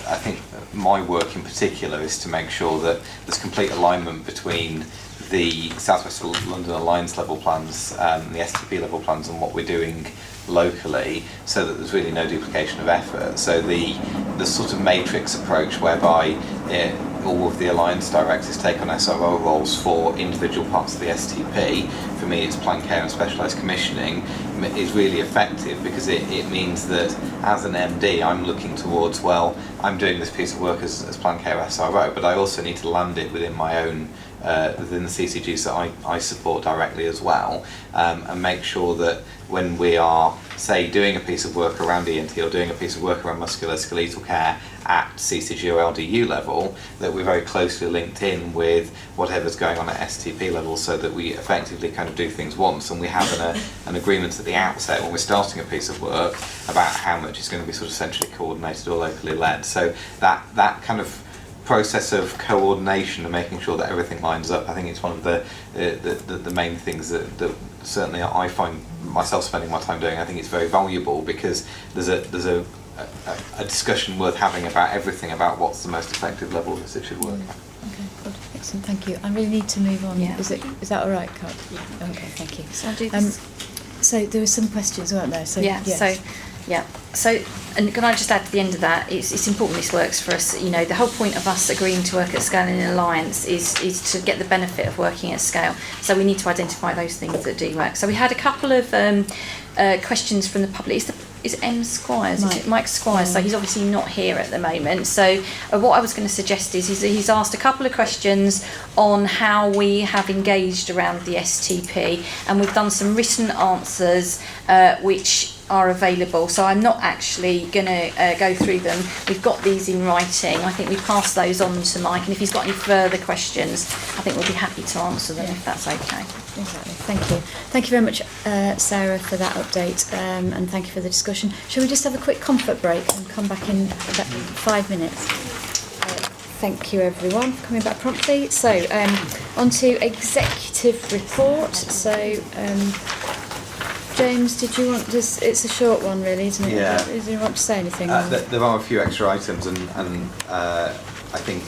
I think my work in particular is to make sure that there's complete alignment between the South West London Alliance level plans, the STP level plans, and what we're doing locally, so that there's really no duplication of effort. So the sort of matrix approach whereby all of the Alliance directors take on SRO roles for individual parts of the STP, for me it's plan care and specialised commissioning, is really effective because it means that as an MD I'm looking towards, well, I'm doing this piece of work as plan care SRO, but I also need to land it within my own within the CCGs that I support directly as well, and make sure that when we are, say, doing a piece of work around ENT or doing a piece of work around musculoskeletal care at CCG or LDU level, that we're very closely linked in with whatever's going on at STP level, so that we effectively kind of do things once, and we have an agreement at the outset when we're starting a piece of work about how much is going to be sort of centrally coordinated or locally led. So that kind of process of coordination and making sure that everything lines up, I think it's one of the main things that certainly I find myself spending my time doing. I think it's very valuable because there's a discussion worth having about everything, about what's the most effective level that it should work at. Okay, good, excellent, thank you. I really need to move on. Yeah. Is that all right, Kat? Yeah. Okay, thank you. So I'll do this. So there were some questions, weren't there? So Yeah. yes. So, and can I just add to the end of that, it's important this works for us. You know, the whole point of us agreeing to work at scale in an alliance is to get the benefit of working at scale. So we need to identify those things that do work. So we had a couple of questions from the public. Is it M Squires? Is it Mike Squires? So he's obviously not here at the moment. So what I was going to suggest is he's asked a couple of questions on how we have engaged around the STP, and we've done some written answers which are available. So I'm not actually going to go through them. We've got these in writing. I think we pass those on to Mike, and if he's got any further questions, I think we'll be happy to answer them if that's okay. Exactly. Thank you. Thank you very much, Sarah, for that update, and thank you for the discussion. Shall we just have a quick comfort break and come back in about 5 minutes? Thank you, everyone, for coming back promptly. So, on to executive report. So, James, did you want this? It's a short one, really, isn't it? Yeah. Do you want to say anything? There are a few extra items, and I think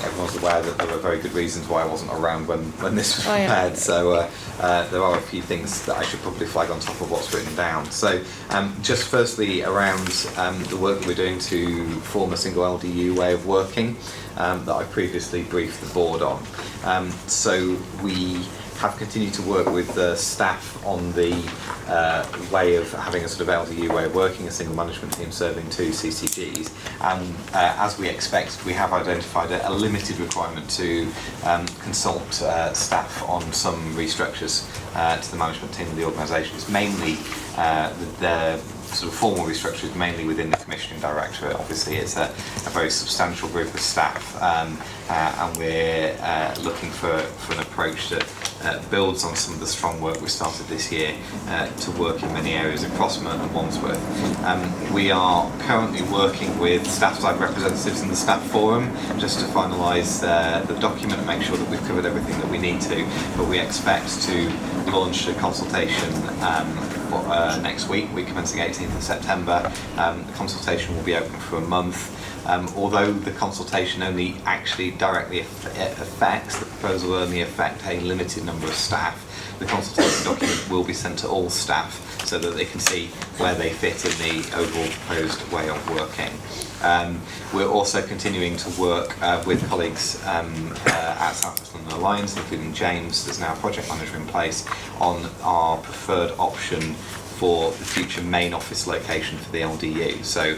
everyone's aware that there were very good reasons why I wasn't around when this was prepared. Yeah. So there are a few things that I should probably flag on top of what's written down. So just firstly around the work that we're doing to form a single LDU way of working that I previously briefed the board on. So we have continued to work with the staff on the way of having a sort of LDU way of working, a single management team serving 2 CCGs, and as we expect, we have identified a limited requirement to consult staff on some restructures to the management team of the organisation. It's mainly the sort of formal restructure is mainly within the commissioning directorate. Obviously it's a very substantial group of staff, and we're looking for an approach that builds on some of the strong work we started this year to work in many areas across Merton and Wandsworth. We are currently working with staff side representatives in the staff forum just to finalise the document and make sure that we've covered everything that we need to, but we expect to launch a consultation next week. We're commencing 18th of September. The consultation will be open for a month. Although the consultation only actually directly affects, the proposal will only affect a limited number of staff, the consultation document will be sent to all staff so that they can see where they fit in the overall proposed way of working. We're also continuing to work with colleagues at South West London Alliance, including James. There's now a project manager in place on our preferred option for the future main office location for the LDU. So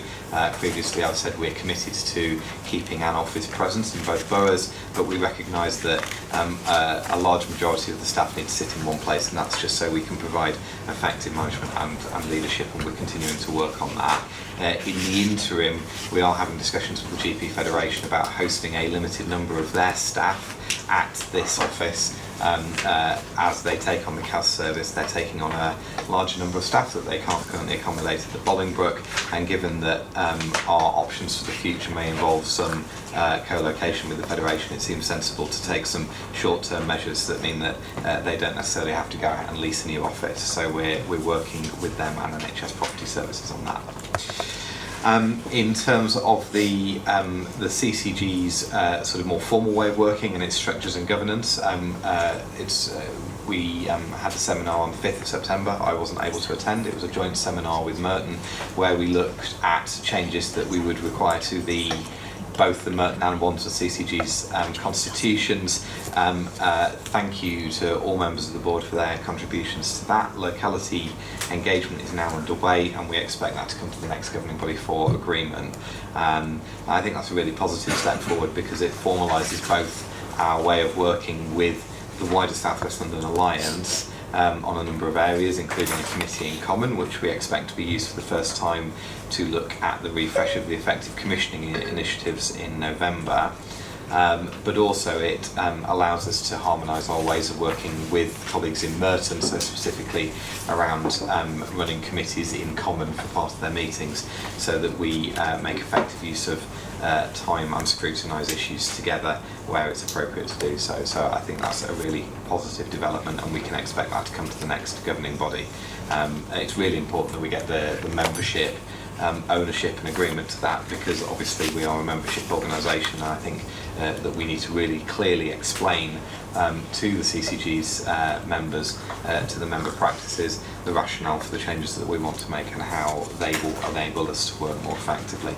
previously I've said we're committed to keeping an office presence in both boroughs, but we recognise that a large majority of the staff need to sit in one place, and that's just so we can provide effective management and leadership, and we're continuing to work on that. In the interim, we are having discussions with the GP Federation about hosting a limited number of their staff at this office. As they take on the CAS service, they're taking on a larger number of staff that they can't currently accommodate at the Bolingbroke, and given that our options for the future may involve some co-location with the Federation, it seems sensible to take some short-term measures that mean that they don't necessarily have to go out and lease a new office. So we're working with them and NHS Property Services on that. In terms of the CCG's sort of more formal way of working and its structures and governance, we had a seminar on the 5th of September. I wasn't able to attend. It was a joint seminar with Merton where we looked at changes that we would require to both the Merton and Wandsworth CCG's constitutions. Thank you to all members of the board for their contributions to that. Locality engagement is now underway, and we expect that to come to the next governing body for agreement. I think that's a really positive step forward because it formalises both our way of working with the wider South West London Alliance on a number of areas, including a committee in common, which we expect to be used for the first time to look at the refresh of the effective commissioning initiatives in November. But also it allows us to harmonise our ways of working with colleagues in Merton, so specifically around running committees in common for part of their meetings, so that we make effective use of time and scrutinise issues together where it's appropriate to do so. So I think that's a really positive development, and we can expect that to come to the next governing body. It's really important that we get the membership ownership and agreement to that, because obviously we are a membership organisation, and I think that we need to really clearly explain to the CCG's members, to the member practices, the rationale for the changes that we want to make and how they will enable us to work more effectively.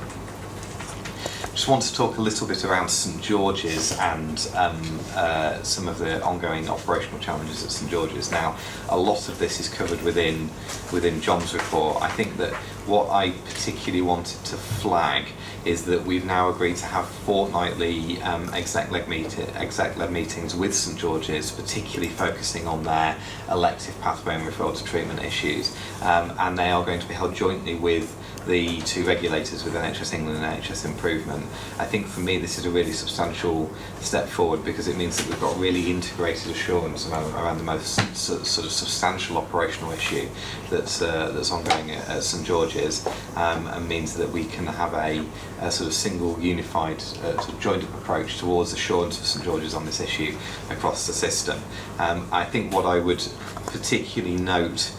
Just want to talk a little bit around St George's and some of the ongoing operational challenges at St George's. Now, a lot of this is covered within John's report. I think that what I particularly wanted to flag is that we've now agreed to have fortnightly exec-led meetings with St George's, particularly focusing on their elective pathway and referral to treatment issues, and they are going to be held jointly with the two regulators, with NHS England and NHS Improvement. I think for me this is a really substantial step forward, because it means that we've got really integrated assurance around the most sort of substantial operational issue that's ongoing at St George's, and means that we can have a sort of single unified sort of joined up approach towards assurance of St George's on this issue across the system. I think what I would particularly note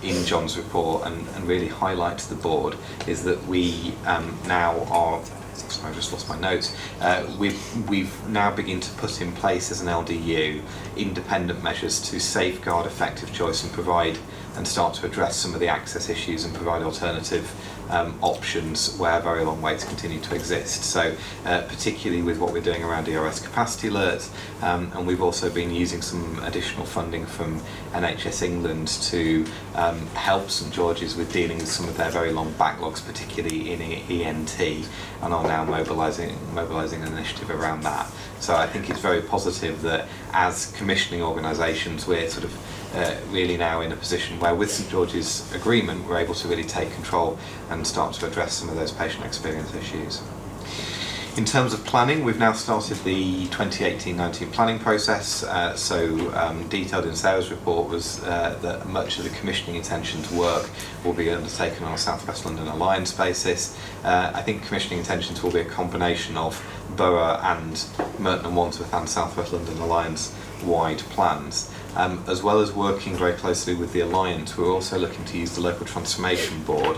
in John's report and really highlight to the board is that we now are, sorry, I've just lost my notes, we've now begun to put in place as an LDU independent measures to safeguard effective choice and provide and start to address some of the access issues and provide alternative options where very long waits continue to exist. So particularly with what we're doing around ERS capacity alerts, and we've also been using some additional funding from NHS England to help St George's with dealing with some of their very long backlogs, particularly in ENT, and are now mobilising an initiative around that. So I think it's very positive that as commissioning organisations we're sort of really now in a position where with St George's agreement we're able to really take control and start to address some of those patient experience issues. In terms of planning, we've now started the 2018-19 planning process, detailed in Sarah's report was that much of the commissioning intentions work will be undertaken on a South West London Alliance basis. I think commissioning intentions will be a combination of Borough and Merton and Wandsworth and South West London Alliance wide plans. As well as working very closely with the Alliance, we're also looking to use the Local Transformation Board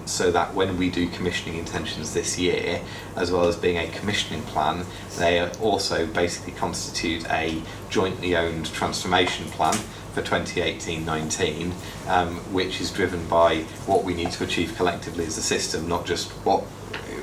so that when we do commissioning intentions this year, as well as being a commissioning plan, they also basically constitute a jointly owned transformation plan for 2018-19, which is driven by what we need to achieve collectively as a system, not just what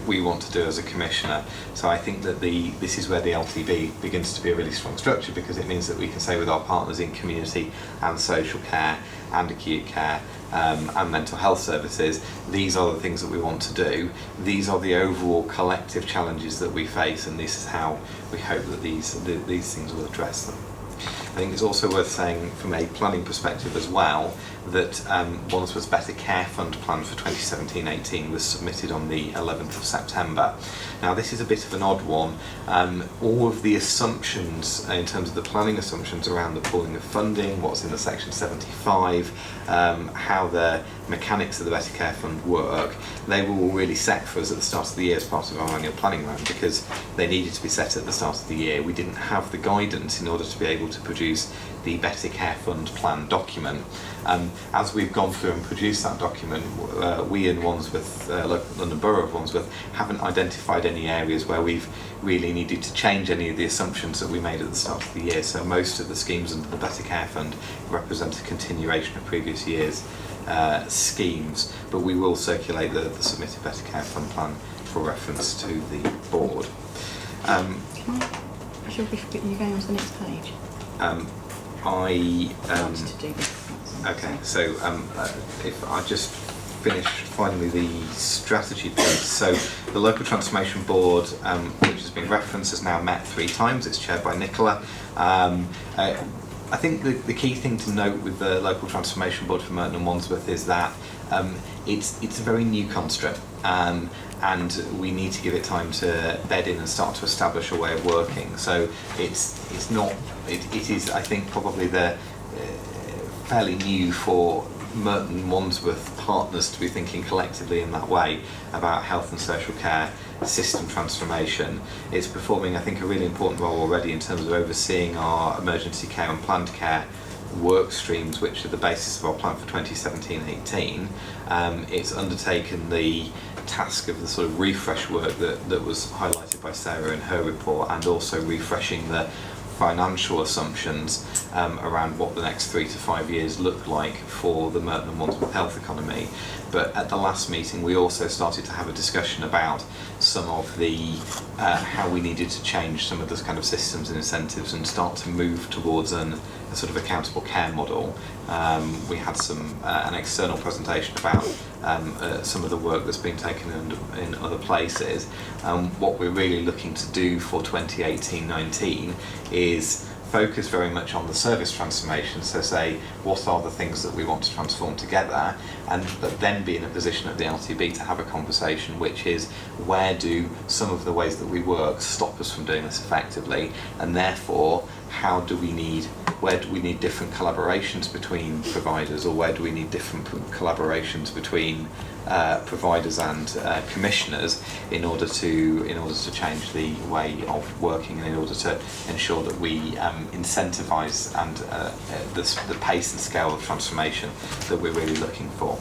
we want to do as a commissioner. So I think that this is where the LTB begins to be a really strong structure, because it means that we can say with our partners in community and social care and acute care and mental health services, these are the things that we want to do. These are the overall collective challenges that we face, and this is how we hope that these things will address them. I think it's also worth saying from a planning perspective as well that Wandsworth's Better Care Fund plan for 2017-18 was submitted on the 11th of September. Now this is a bit of an odd one. All of the assumptions in terms of the planning assumptions around the pooling of funding, what's in the section 75, how the mechanics of the Better Care Fund work, they were all really set for us at the start of the year as part of our annual planning round, because they needed to be set at the start of the year. We didn't have the guidance in order to be able to produce the Better Care Fund plan document. As we've gone through and produced that document, we in Wandsworth, London Borough of Wandsworth, haven't identified any areas where we've really needed to change any of the assumptions that we made at the start of the year. So most of the schemes under the Better Care Fund represent a continuation of previous years' schemes, but we will circulate the submitted Better Care Fund plan for reference to the board. Should we forget you going on to the next page? Okay, so if I just finish finally the strategy piece. So the Local Transformation Board, which has been referenced, has now met 3 times. It's chaired by Nicola. I think the key thing to note with the Local Transformation Board for Merton and Wandsworth is that it's a very new construct, and we need to give it time to bed in and start to establish a way of working. So it is, I think, probably the fairly new for Merton and Wandsworth partners to be thinking collectively in that way about health and social care system transformation. It's performing, I think, a really important role already in terms of overseeing our emergency care and planned care work streams, which are the basis of our plan for 2017-18. It's undertaken the task of the sort of refresh work that was highlighted by Sarah in her report, and also refreshing the financial assumptions around what the next 3 to 5 years look like for the Merton and Wandsworth health economy. But at the last meeting we also started to have a discussion about some of the how we needed to change some of those kind of systems and incentives and start to move towards a sort of accountable care model. We had an external presentation about some of the work that's been taken in other places. What we're really looking to do for 2018-19 is focus very much on the service transformation, so say what are the things that we want to transform together, but then be in a position at the LTB to have a conversation which is where do some of the ways that we work stop us from doing this effectively, and therefore where do we need different collaborations between providers, or where do we need different collaborations between providers and commissioners in order to change the way of working, and in order to ensure that we incentivise and the pace and scale of transformation that we're really looking for.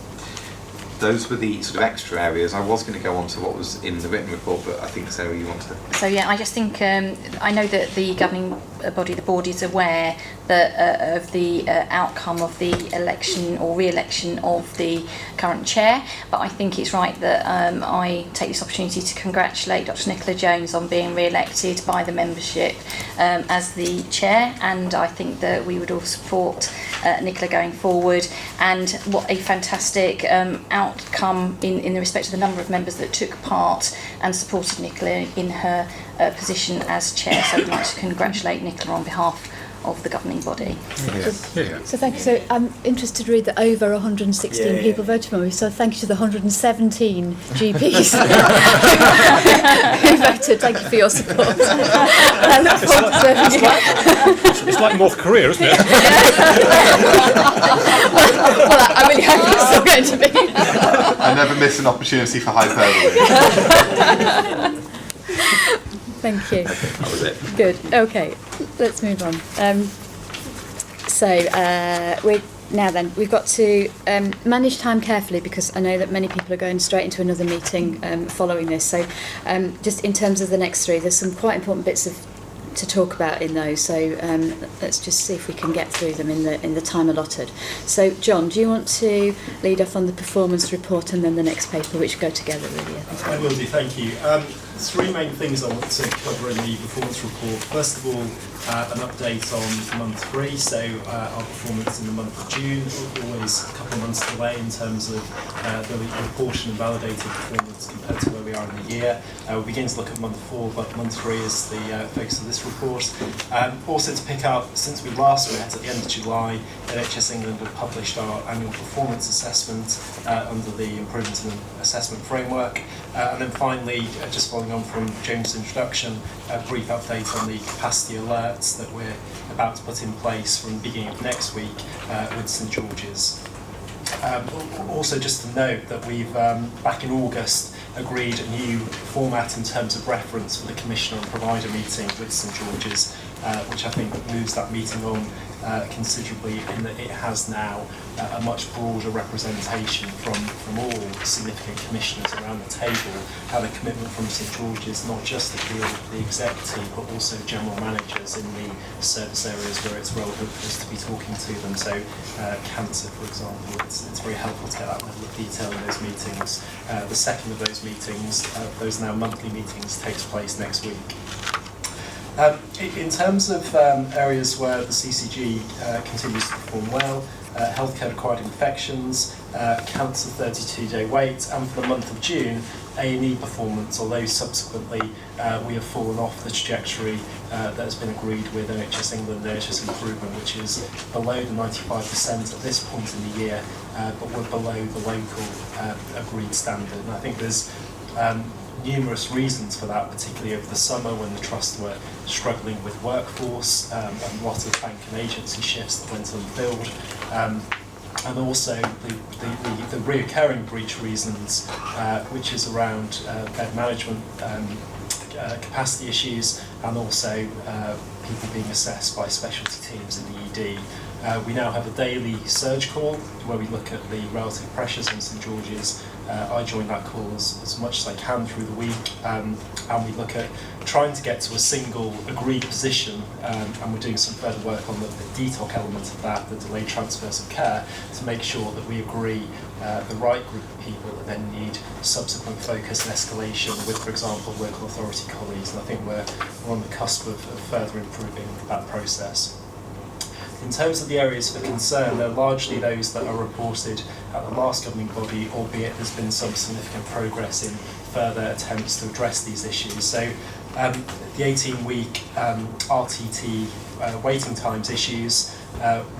Those were the sort of extra areas. I was going to go on to what was in the written report, but I think, Sarah, you want to... So yeah, I just think, I know that the governing body, the board, is aware that of the outcome of the election or re-election of the current chair, but I think it's right that I take this opportunity to congratulate Dr. Nicola Jones on being re-elected by the membership as the chair, and I think that we would all support Nicola going forward, and what a fantastic outcome in the respect of the number of members that took part and supported Nicola in her position as chair. So I'd like to congratulate Nicola on behalf of the governing body. So thank you. So I'm interested to read that over 116 people voted for me, so thank you to the 117 GPs who voted. Thank you for your support. I look forward to serving you. It's like North Korea, isn't it? Well, I really hope it's still going to be. I never miss an opportunity for hyperbole. Thank you. Okay, that was it. Good. Okay, let's move on. We've got to manage time carefully, because I know that many people are going straight into another meeting following this. So just in terms of the next three, there's some quite important bits to talk about in those. So let's just see if we can get through them in the time allotted. So John, do you want to lead off on the performance report and then the next paper, which go together really? I will do, thank you. Three main things I want to cover in the performance report. First of all, an update on month 3, so our performance in the month of June, always a couple of months delay in terms of the reported and validated performance compared to where we are in the year. We'll begin to look at month 4, but month 3 is the focus of this report. Also to pick up, since we last met at the end of July, NHS England have published our annual performance assessment under the Improvement and Assessment Framework. And then finally, just following on from James' introduction, a brief update on the capacity alerts that we're about to put in place from the beginning of next week with St George's. Also just to note that we've, back in August, agreed a new format in terms of reference for the Commissioner and Provider meeting with St George's, which I think moves that meeting on considerably, in that it has now a much broader representation from all significant commissioners around the table, and a commitment from St George's not just to deal with the exec team but also general managers in the service areas where it's relevant for us to be talking to them. So cancer, for example, it's very helpful to get that level of detail in those meetings. The second of those meetings, those now monthly meetings, takes place next week. In terms of areas where the CCG continues to perform well, healthcare-acquired infections, cancer 32-day wait, and for the month of June, A&E performance, although subsequently we have fallen off the trajectory that has been agreed with NHS England and NHS Improvement, which is below the 95% at this point in the year, but we're below the local agreed standard. And I think there's numerous reasons for that, particularly over the summer when the Trust were struggling with workforce and a lot of bank and agency shifts that went unfilled, and also the reoccurring breach reasons, which is around bed management, capacity issues, and also people being assessed by specialty teams in the ED. We now have a daily surge call where we look at the relative pressures on St George's. I join that call as much as I can through the week, and we look at trying to get to a single agreed position, and we're doing some further work on the DTOC element of that, the delayed transfers of care, to make sure that we agree the right group of people that then need subsequent focus and escalation with, for example, local authority colleagues. And I think we're on the cusp of further improving that process. In terms of the areas for concern, they're largely those that are reported at the last governing body, albeit there's been some significant progress in further attempts to address these issues. So the 18-week RTT waiting times issues,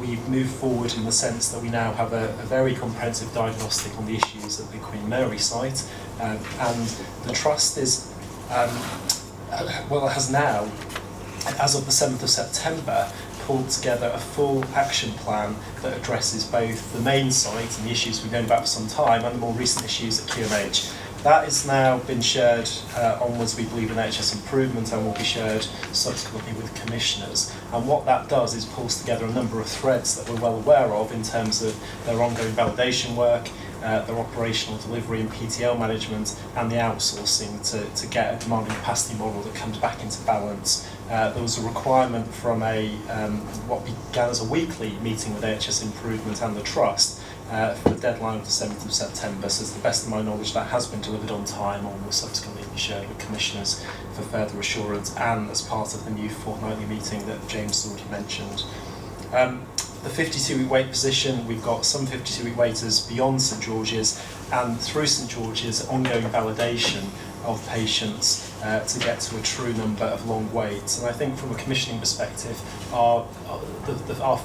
we've moved forward in the sense that we now have a very comprehensive diagnostic on the issues at the Queen Mary site, and the Trust is, has now, as of the 7th of September, pulled together a full action plan that addresses both the main site and the issues we've known about for some time and the more recent issues at QMH. That has now been shared onwards, we believe, in NHS Improvement, and will be shared subsequently with commissioners. And what that does is pulls together a number of threads that we're well aware of in terms of their ongoing validation work, their operational delivery and PTL management, and the outsourcing to get a demand and capacity model that comes back into balance. There was a requirement from what began as a weekly meeting with NHS Improvement and the Trust for the deadline of the 7th of September. So to the best of my knowledge, that has been delivered on time and will subsequently be shared with commissioners for further assurance, and as part of the new fortnightly meeting that James has already mentioned. The 52-week wait position, we've got some 52-week waiters beyond St George's, and through St George's, ongoing validation of patients to get to a true number of long waits. And I think from a commissioning perspective, our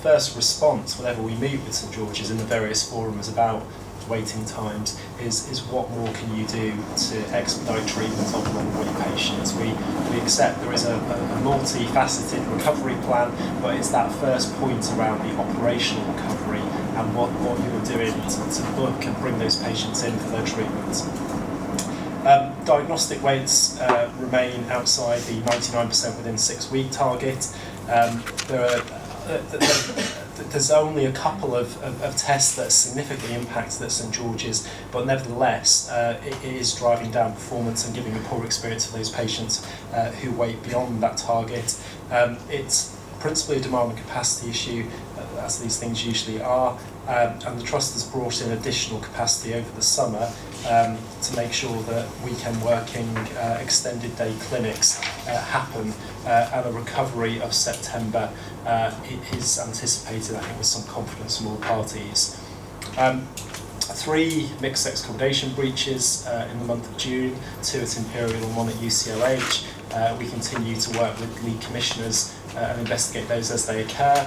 first response whenever we meet with St George's in the various forums about waiting times is what more can you do to expedite treatment of long wait patients. We accept there is a multifaceted recovery plan, but it's that first point around the operational recovery and what you're doing to book and bring those patients in for their treatment. diagnostic weights remain outside the 99% within 6-week target. There's only a couple of tests that are significantly impacted at St George's, but nevertheless it is driving down performance and giving a poor experience for those patients who weight beyond that target. It's principally a demand and capacity issue, as these things usually are, and the Trust has brought in additional capacity over the summer to make sure that weekend working, extended day clinics happen, and a recovery of September is anticipated, I think, with some confidence from all parties. 3 mixed-sex accommodation breaches in the month of June, 2 at Imperial and 1 at UCLH. We continue to work with lead commissioners and investigate those as they occur.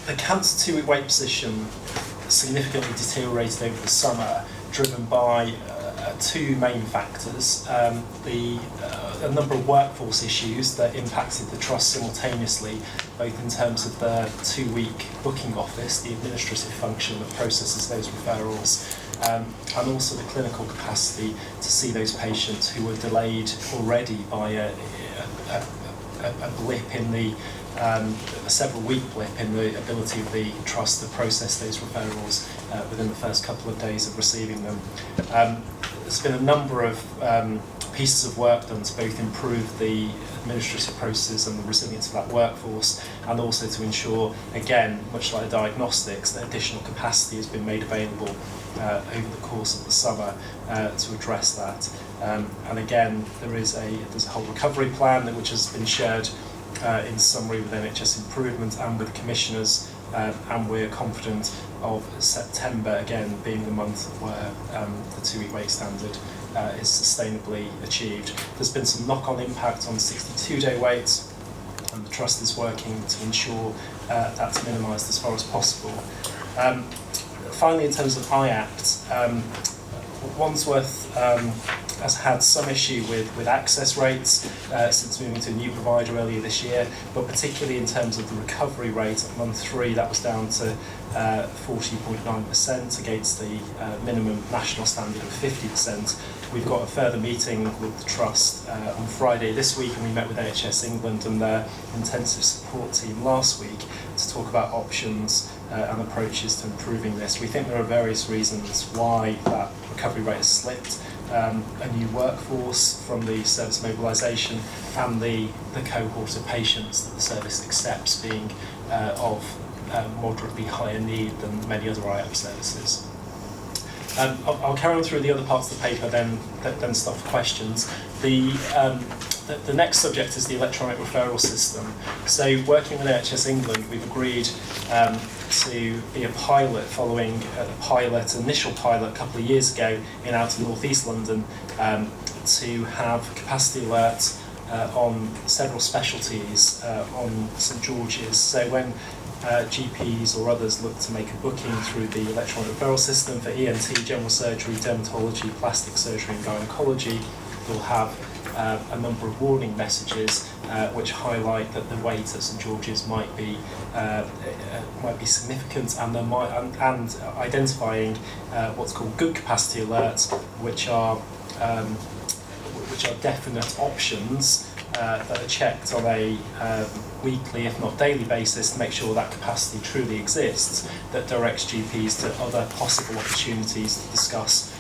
The cancer 2-week weight position significantly deteriorated over the summer, driven by 2 main factors. A number of workforce issues that impacted the Trust simultaneously, both in terms of the 2-week booking office, the administrative function that processes those referrals, and also the clinical capacity to see those patients who were delayed already by a blip in the a several-week blip in the ability of the Trust to process those referrals within the first couple of days of receiving them. There's been a number of pieces of work done to both improve the administrative processes and the resilience of that workforce, and also to ensure, again, much like the diagnostics, that additional capacity has been made available over the course of the summer to address that. And again, there's a whole recovery plan which has been shared in summary with NHS Improvement and with commissioners, and we're confident of September again being the month where the 2-week weight standard is sustainably achieved. There's been some knock-on impact on 62-day weights, and the Trust is working to ensure that's minimised as far as possible. Finally, in terms of IAPT, Wandsworth has had some issue with access rates since moving to a new provider earlier this year, but particularly in terms of the recovery rate at month 3, that was down to 40.9% against the minimum national standard of 50%. We've got a further meeting with the Trust on Friday this week, and we met with NHS England and their intensive support team last week to talk about options and approaches to improving this. We think there are various reasons why that recovery rate has slipped. A new workforce from the service mobilisation and the cohort of patients that the service accepts being of moderately higher need than many other IAP services. I'll carry on through the other parts of the paper, then stop for questions. The next subject is the electronic referral system. So working with NHS England, we've agreed to be a pilot following initial pilot a couple of years ago in outer North East London, to have capacity alerts on several specialties on St George's. So when GPs or others look to make a booking through the electronic referral system for ENT, general surgery, dermatology, plastic surgery and gynecology, they'll have a number of warning messages which highlight that the wait at St George's might be significant, and and identifying what's called good capacity alerts, which are definite options that are checked on a weekly, if not daily basis, to make sure that capacity truly exists, that directs GPs to other possible opportunities to discuss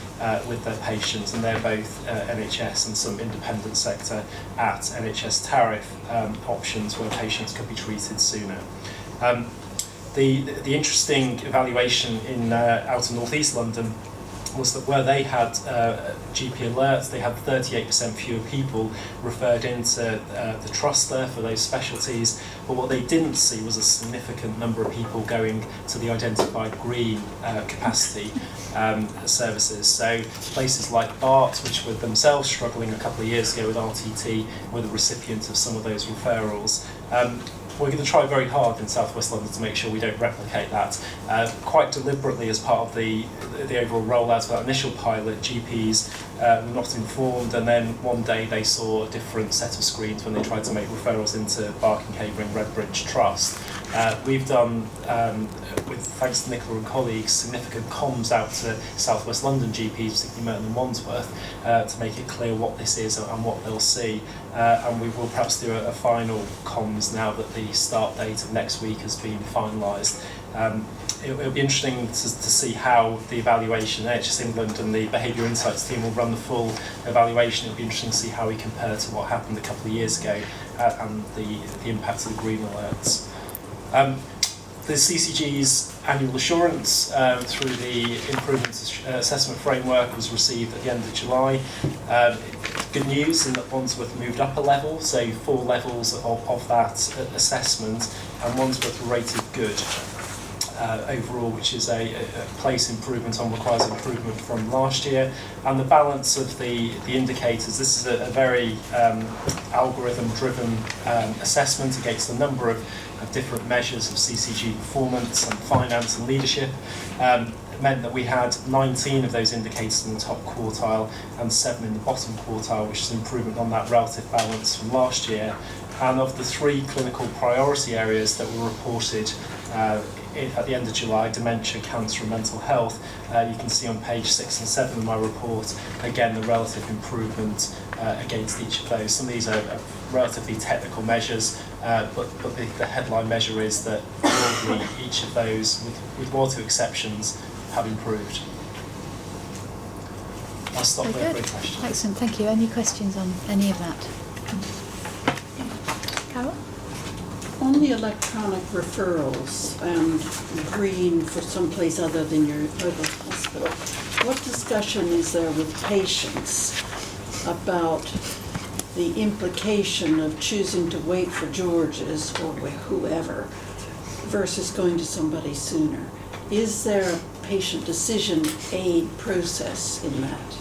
with their patients, and they're both NHS and some independent sector at NHS tariff options where patients could be treated sooner. The interesting evaluation in outer North East London was that where they had GP alerts, they had 38% fewer people referred into the Trust there for those specialties, but what they didn't see was a significant number of people going to the identified green capacity services. So places like Bart, which were themselves struggling a couple of years ago with RTT, were the recipient of some of those referrals. We're going to try very hard in South West London to make sure we don't replicate that. Quite deliberately, as part of the overall rollout of that initial pilot, GPs not informed, and then one day they saw a different set of screens when they tried to make referrals into Barking, Havering, Redbridge Trust. We've done, thanks to Nicola and colleagues, significant comms out to South West London GPs, particularly Merton and Wandsworth, to make it clear what this is and what they'll see. And we will perhaps do a final comms now that the start date of next week has been finalised. It'll be interesting to see how the evaluation, NHS England and the Behaviour Insights team will run the full evaluation. It'll be interesting to see how we compare to what happened a couple of years ago and the impact of the green alerts. The CCG's annual assurance through the improvement assessment framework was received at the end of July. Good news in that Wandsworth moved up a level, so 4 levels of that assessment, and Wandsworth were rated good overall, which is a place improvement on requires improvement from last year. And the balance of the indicators, this is a very algorithm-driven assessment against a number of different measures of CCG performance and finance and leadership. It meant that we had 19 of those indicators in the top quartile and 7 in the bottom quartile, which is an improvement on that relative balance from last year. And of the 3 clinical priority areas that were reported at the end of July, dementia, cancer and mental health, you can see on page 6 and 7 of my report, again, the relative improvement against each of those. Some of these are relatively technical measures, but the headline measure is that broadly each of those, with 1 or 2 exceptions, have improved. I'll stop there for any questions. Excellent, thank you. Any questions on any of that? Carol? On the electronic referrals and green for someplace other than your local hospital, what discussion is there with patients about the implication of choosing to wait for George's or whoever versus going to somebody sooner? Is there a patient decision aid process in that?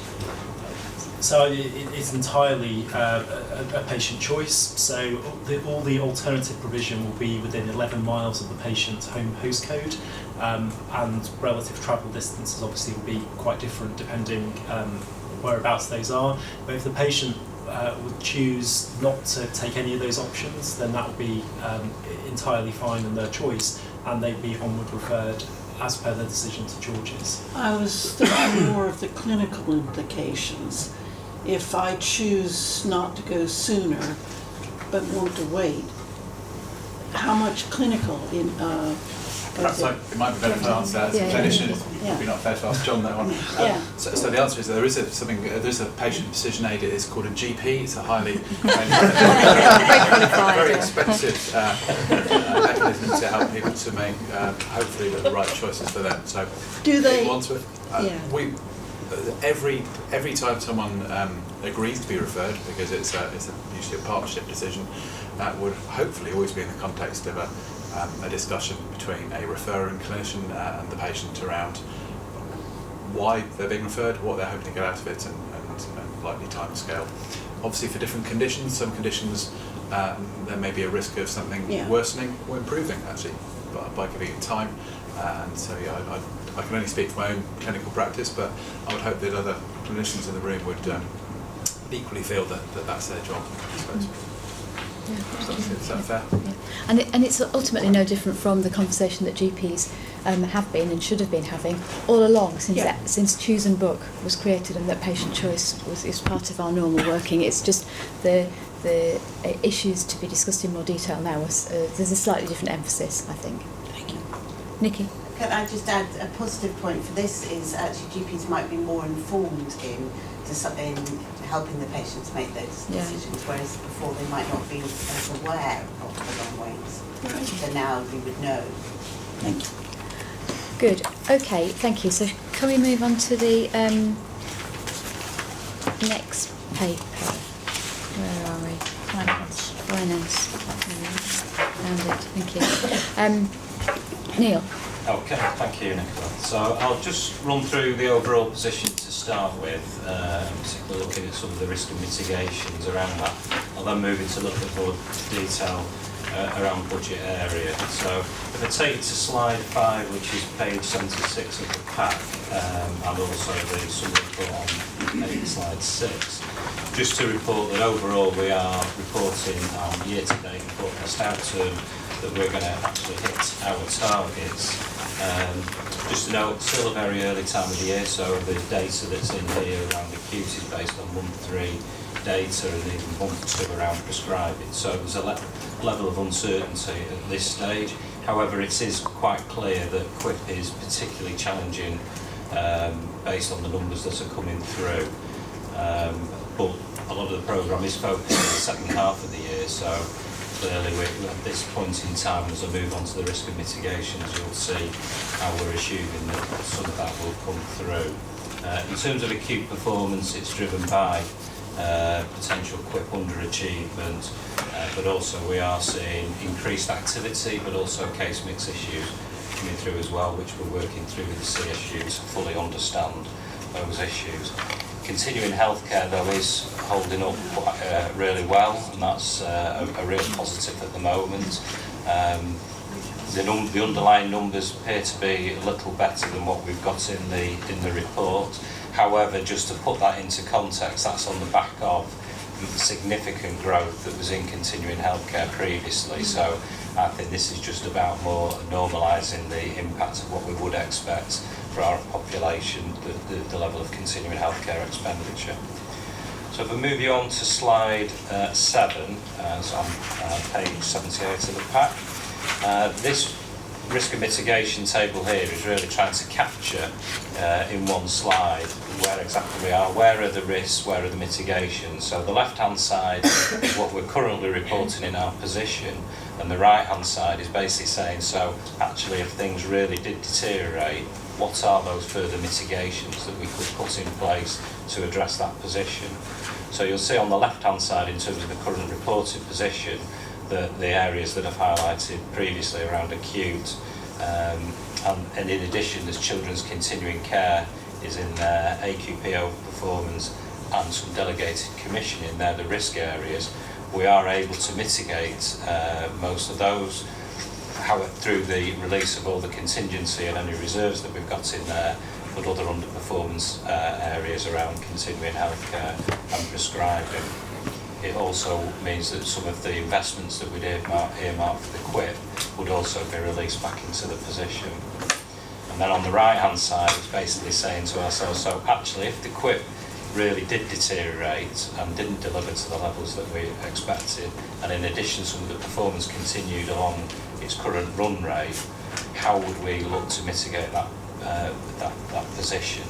So it's entirely a patient choice. So all the alternative provision will be within 11 miles of the patient's home postcode, and relative travel distances obviously will be quite different depending whereabouts those are. But if the patient would choose not to take any of those options, then that would be entirely fine and their choice, and they'd be onward referred as per their decision to George's. I was thinking more of the clinical implications. If I choose not to go sooner but want to wait, how much clinical in perhaps it might be better to answer that as a clinician. It's probably not fair to ask John that one. So the answer is there is a patient decision aid. It's called a GP. It's a highly very expensive mechanism to help people to make hopefully the right choices for them. So do they? Every time someone agrees to be referred, because it's usually a partnership decision, that would hopefully always be in the context of a discussion between a referrer and clinician and the patient around why they're being referred, what they're hoping to get out of it, and likely time scale. Obviously, for different conditions, some conditions there may be a risk of something worsening or improving actually by giving it time. And so I can only speak for my own clinical practice, but I would hope that other clinicians in the room would equally feel that that's their job, I suppose. Is that fair? Yeah. And it's ultimately no different from the conversation that GPs have been and should have been having all along since Choose and Book was created, and that patient choice is part of our normal working. It's just the issues to be discussed in more detail now. There's a slightly different emphasis, I think. Thank you. Nikki? Can I just add a positive point for this is actually GPs might be more informed in helping the patients make those decisions, whereas before they might not be as aware of the long waits. Right. So now we would know. Thank you. Good. Okay, thank you. So can we move on to the next paper? Where are we? Finance. Found it. Thank you. Neil. Okay, thank you, Nicola. So I'll just run through the overall position to start with, particularly looking at some of the risk and mitigations around that. I'll then move into a little bit more detail around budget area. So if I take you to slide 5, which is page 76 of the pack, and also the summary report on slide 6. Just to report that overall we are reporting on year-to-date forecast outturn that we're going to actually hit our targets. Just to note, still a very early time of the year, so the data that's in here around acute is based on month 3 data and even month 2 around prescribing. So there's a level of uncertainty at this stage. However, it is quite clear that QIP is particularly challenging based on the numbers that are coming through. But a lot of the programme is focused on the second half of the year, so clearly at this point in time, as I move on to the risk of mitigations, you'll see how we're assuming that some of that will come through. In terms of acute performance, it's driven by potential QIP underachievement, but also we are seeing increased activity, but also case mix issues coming through as well, which we're working through with the CSU to fully understand those issues. Continuing healthcare, though, is holding up quite, really well, and that's a real positive at the moment. The underlying numbers appear to be a little better than what we've got in the report. However, just to put that into context, that's on the back of significant growth that was in continuing healthcare previously. So I think this is just about more normalising the impact of what we would expect for our population, the level of continuing healthcare expenditure. So if we move you on to slide 7, so on page 78 of the pack, this risk and mitigation table here is really trying to capture in one slide where exactly we are, where are the risks, where are the mitigations. So the left hand side is what we're currently reporting in our position, and the right hand side is basically saying, so actually if things really did deteriorate, what are those further mitigations that we could put in place to address that position. So you'll see on the left hand side in terms of the current reported position that the areas that I've highlighted previously around acute, and in addition there's children's continuing care is in there, AQP overperformance and some delegated commissioning, they're the risk areas. We are able to mitigate most of those through the release of all the contingency and any reserves that we've got in there, but other underperformance areas around continuing healthcare and prescribing. It also means that some of the investments that we'd earmarked for the QIP would also be released back into the position. And then on the right hand side, it's basically saying to ourselves, so actually if the QIP really did deteriorate and didn't deliver to the levels that we expected, and in addition some of the performance continued along its current run rate, how would we look to mitigate that position?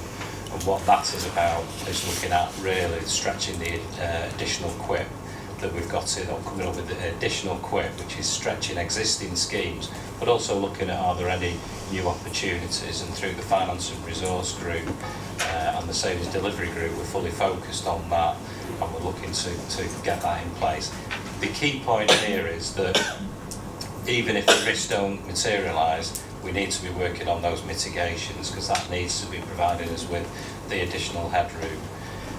And what that is about is looking at really stretching the additional QIP that we've got in, or coming up with the additional QIP, which is stretching existing schemes, but also looking at are there any new opportunities. And through the Finance and Resource Group and the Savings Delivery Group, we're fully focused on that, and we're looking to get that in place. The key point here is that even if the risks don't materialise, we need to be working on those mitigations, because that needs to be providing us with the additional headroom.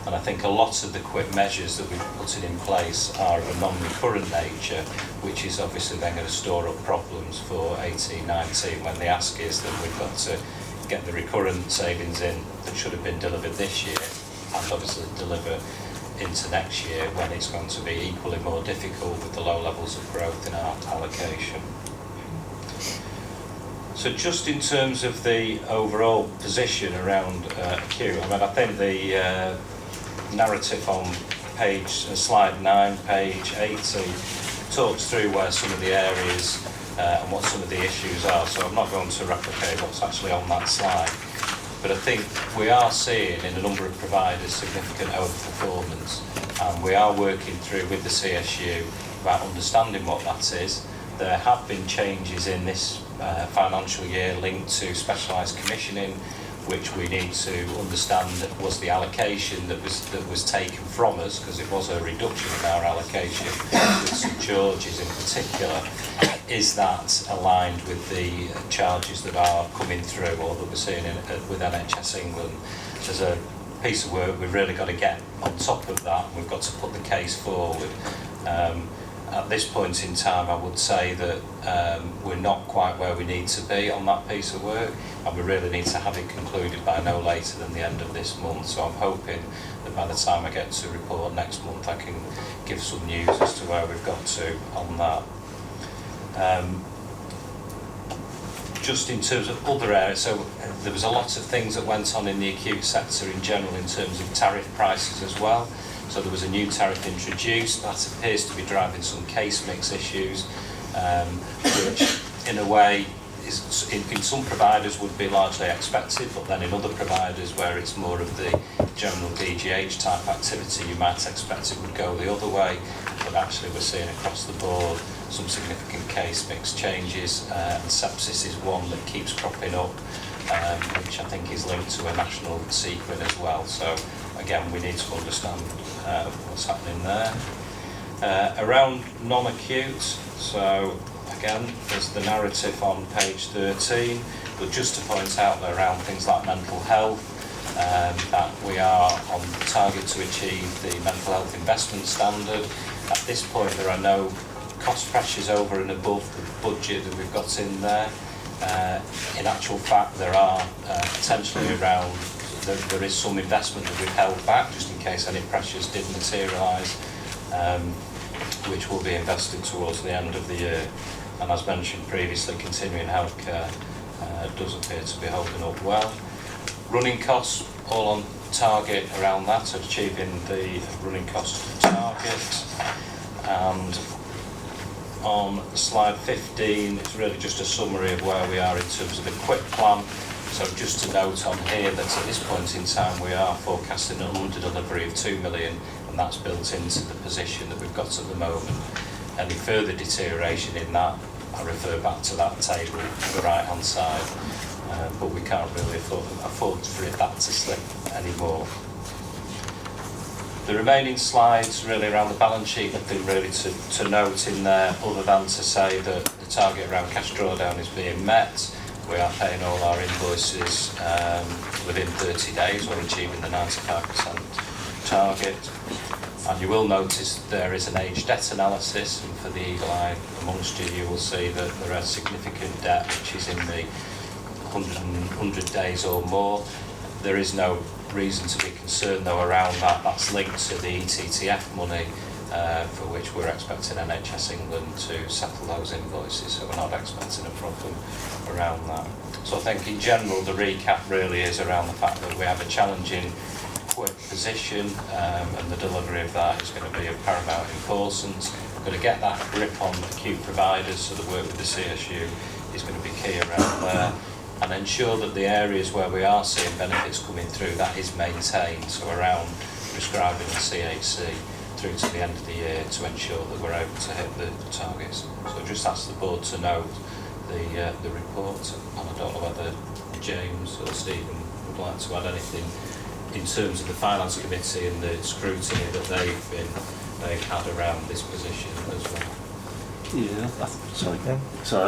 And I think a lot of the QIP measures that we're putting in place are of a non-recurrent nature, which is obviously then going to store up problems for 18-19 when the ask is that we've got to get the recurrent savings in that should have been delivered this year, and obviously deliver into next year when it's going to be equally more difficult with the low levels of growth in our allocation. So just in terms of the overall position around acute, I mean, I think the narrative on slide 9, page 80, talks through where some of the areas and what some of the issues are, so I'm not going to replicate what's actually on that slide. But I think we are seeing in a number of providers significant overperformance, and we are working through with the CSU about understanding what that is. There have been changes in this financial year linked to specialised commissioning, which we need to understand was the allocation that was taken from us, because it was a reduction in our allocation with St George's in particular. Is that aligned with the charges that are coming through or that we're seeing with NHS England? There's a piece of work we've really got to get on top of that. We've got to put the case forward. at this point in time, I would say that we're not quite where we need to be on that piece of work, and we really need to have it concluded by no later than the end of this month. So I'm hoping that by the time I get to report next month, I can give some news as to where we've got to on that. Just in terms of other areas, so there was a lot of things that went on in the acute sector in general in terms of tariff prices as well. So there was a new tariff introduced that appears to be driving some case mix issues, which in a way is in some providers would be largely expected, but then in other providers where it's more of the general DGH type activity, you might expect it would go the other way, but actually we're seeing across the board some significant case mix changes, and sepsis is one that keeps cropping up, which I think is linked to a national sequin as well. So again, we need to understand what's happening there. Around non-acute, so again, there's the narrative on page 13, but just to point out that around things like mental health, that we are on target to achieve the mental health investment standard. At this point, there are no cost pressures over and above the budget that we've got in there. In actual fact, there are potentially around, there is some investment that we've held back just in case any pressures did materialise, which will be invested towards the end of the year. And as mentioned previously, continuing healthcare does appear to be holding up well. Running costs, all on target around that, so achieving the running cost target. And on slide 15, it's really just a summary of where we are in terms of the quick plan. So just to note on here that at this point in time we are forecasting an under delivery of 2 million, and that's built into the position that we've got at the moment. Any further deterioration in that, I refer back to that table on the right hand side, but we can't really afford for that to slip anymore. The remaining slides really around the balance sheet, nothing really to note in there other than to say that the target around cash drawdown is being met. We are paying all our invoices within 30 days or achieving the 95% target. And you will notice there is an age debt analysis, and for the eagle eye amongst you, you will see that there is significant debt which is in the 100 days or more. There is no reason to be concerned though around that. That's linked to the ETTF money for which we're expecting NHS England to settle those invoices, so we're not expecting a problem around that. So I think in general the recap really is around the fact that we have a challenging quick position, and the delivery of that is going to be of paramount importance. We're going to get that grip on acute providers, so the work with the CSU is going to be key around there, and ensure that the areas where we are seeing benefits coming through, that is maintained, so around prescribing the CHC through to the end of the year to ensure that we're able to hit the targets. So just ask the board to note the report, and I don't know whether James or Stephen would like to add anything in terms of the Finance Committee and the scrutiny that they've had around this position as well. Yeah, sorry,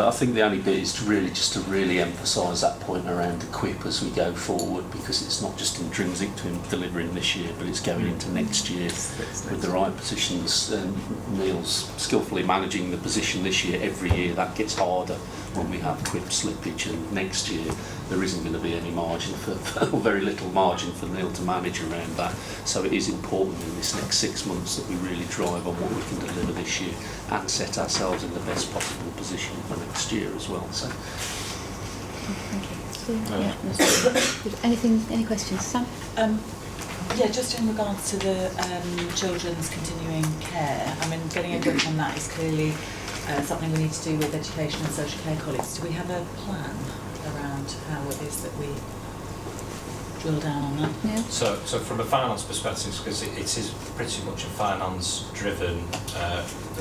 I think the only bit is to really emphasise that point around equip as we go forward, because it's not just intrinsic to him delivering this year, but it's going into next year with the right positions. Neil's skillfully managing the position this year. Every year that gets harder when we have equip slippage, and next year there isn't going to be any margin or very little margin for Neil to manage around that. So it is important in this next 6 months that we really drive on what we can deliver this year and set ourselves in the best possible position for next year as well. So. Thank you. Any questions, Sam? Yeah, just in regards to the children's continuing care, I mean, getting a grip on that is clearly something we need to do with education and social care colleagues. Do we have a plan around how it is that we drill down on that? Yeah. So from a finance perspective, because it is pretty much a finance-driven,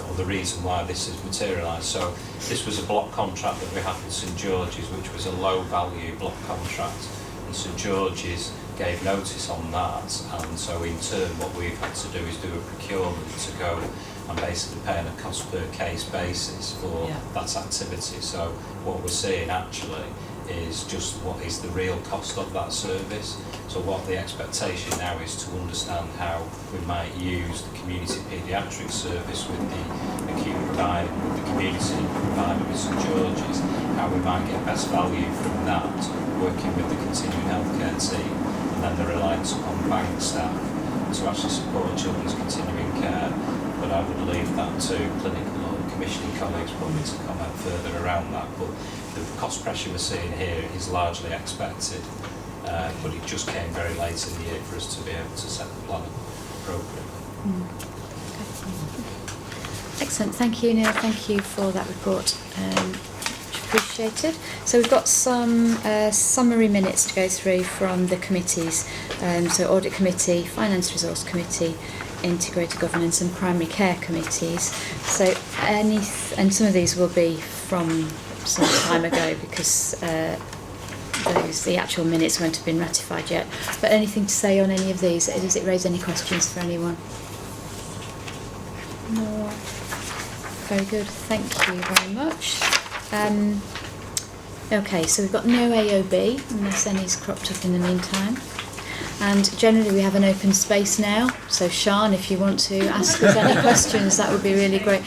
or the reason why this has materialised. So this was a block contract that we had with St George's, which was a low-value block contract, and St George's gave notice on that, and so in turn what we've had to do is do a procurement to go and basically pay on a cost per case basis for that activity. So what we're seeing actually is just what is the real cost of that service. So what the expectation now is to understand how we might use the community paediatric service with the acute provider, with the community provider with St George's, how we might get best value from that, working with the continuing healthcare team, and then the reliance upon bank staff to actually support children's continuing care. But I would leave that to clinical or commissioning colleagues probably to comment further around that. But the cost pressure we're seeing here is largely expected, but it just came very late in the year for us to be able to set the plan appropriately. Excellent, thank you Neil, thank you for that report. Much appreciated. So we've got some summary minutes to go through from the committees. So Audit Committee, Finance Resource Committee, Integrated Governance and Primary Care Committees. So and some of these will be from some time ago because the actual minutes won't have been ratified yet. But anything to say on any of these? Does it raise any questions for anyone? No. Very good, thank you very much. Okay, so we've got no AOB unless any's cropped up in the meantime. And generally we have an open space now, so Sian, if you want to ask us any questions, that would be really great.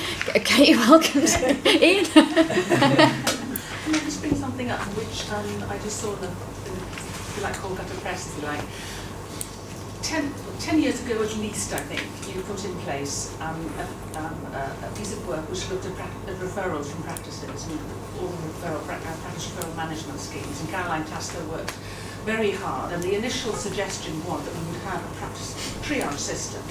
Kate, welcome to Ian. Can I just bring something up which I just saw in the whole gutter press, if you like. 10 years ago at least, I think, you put in place a piece of work which looked at referrals from practices and all the practice referral management schemes, and Caroline Tasker worked very hard, and the initial suggestion was that we would have a practice triage system,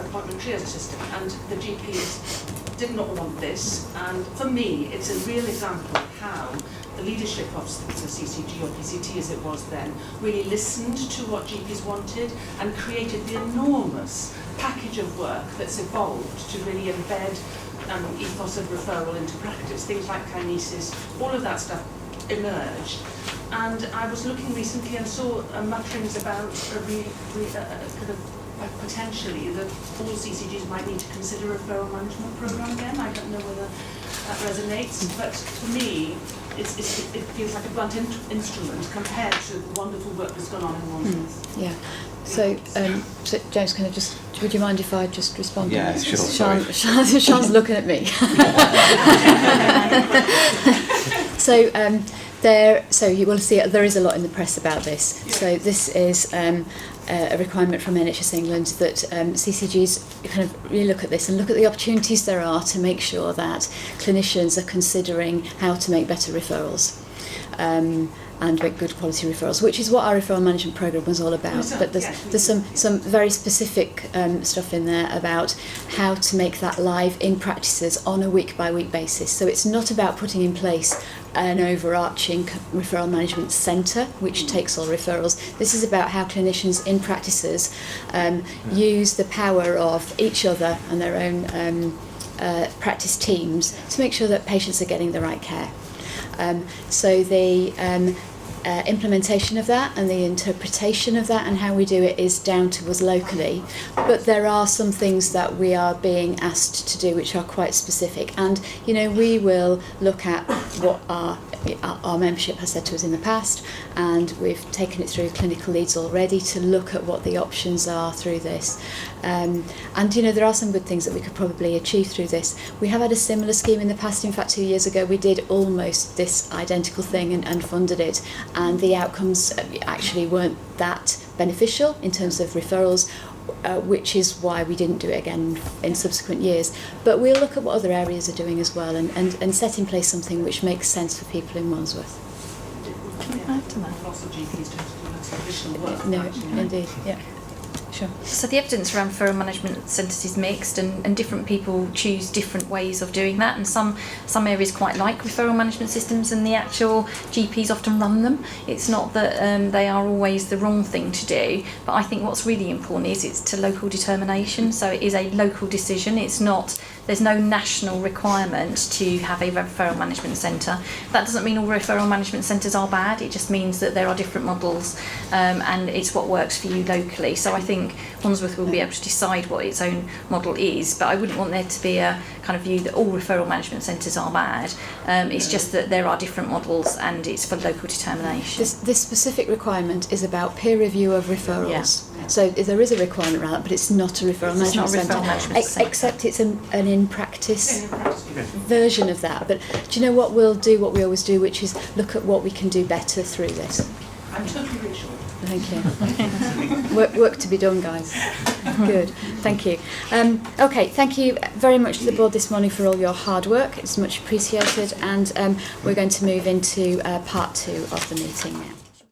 appointment triage system, and the GPs did not want this, and for me it's a real example of how the leadership of the CCG or PCT as it was then really listened to what GPs wanted and created the enormous package of work that's evolved to really embed ethos of referral into practice, things like kinesis, all of that stuff emerged. And I was looking recently and saw mutterings about potentially that all CCGs might need to consider a referral management program again. I don't know whether that resonates, but for me, it feels like a blunt instrument compared to the wonderful work that's gone on in Wandsworth. Yeah. So, so James, can I just? Would you mind if I just respond? Yeah, sure. Sian's looking at me. So. So you will see there is a lot in the press about this. Yeah. So this is a requirement from NHS England that CCGs kind of really look at this and look at the opportunities there are to make sure that clinicians are considering how to make better referrals. And make good quality referrals, which is what our referral management programme was all about. But there's some very specific stuff in there about how to make that live in practices on a week-by-week basis. So it's not about putting in place an overarching referral management centre which takes all referrals. This is about how clinicians in practices use the power of each other and their own practice teams to make sure that patients are getting the right care. So the implementation of that and the interpretation of that and how we do it is down to us locally, but there are some things that we are being asked to do which are quite specific, and we will look at what our membership has said to us in the past, and we've taken it through clinical leads already to look at what the options are through this. And there are some good things that we could probably achieve through this. We have had a similar scheme in the past. In fact, 2 years ago we did almost this identical thing and funded it, and the outcomes actually weren't that beneficial in terms of referrals, which is why we didn't do it again in subsequent years. But we'll look at what other areas are doing as well and set in place something which makes sense for people in Wandsworth. Lots of GPs don't do that additional work. No, indeed, yeah. Sure. So the evidence around referral management centres is mixed, and different people choose different ways of doing that, and some areas quite like referral management systems and the actual GPs often run them. It's not that they are always the wrong thing to do, but I think what's really important is it's to local determination, so it is a local decision. There's no national requirement to have a referral management centre. That doesn't mean all referral management centres are bad, it just means that there are different models, and it's what works for you locally. So I think think Wandsworth will be able to decide what its own model is, but I wouldn't want there to be a kind of view that all referral management centres are bad. It's just that there are different models and it's for local determination. This specific requirement is about peer review of referrals. Yeah. So there is a requirement around that, but it's not a referral It's management not a referral centre, management centre. except it's an in-practice version of that. But do you know what we'll do, what we always do, which is look at what we can do better through this. I'm totally reassured. Thank you. work to be done, guys. Good. Thank you. Okay, thank you very much to the board this morning for all your hard work. It's much appreciated, and we're going to move into part 2 of the meeting now.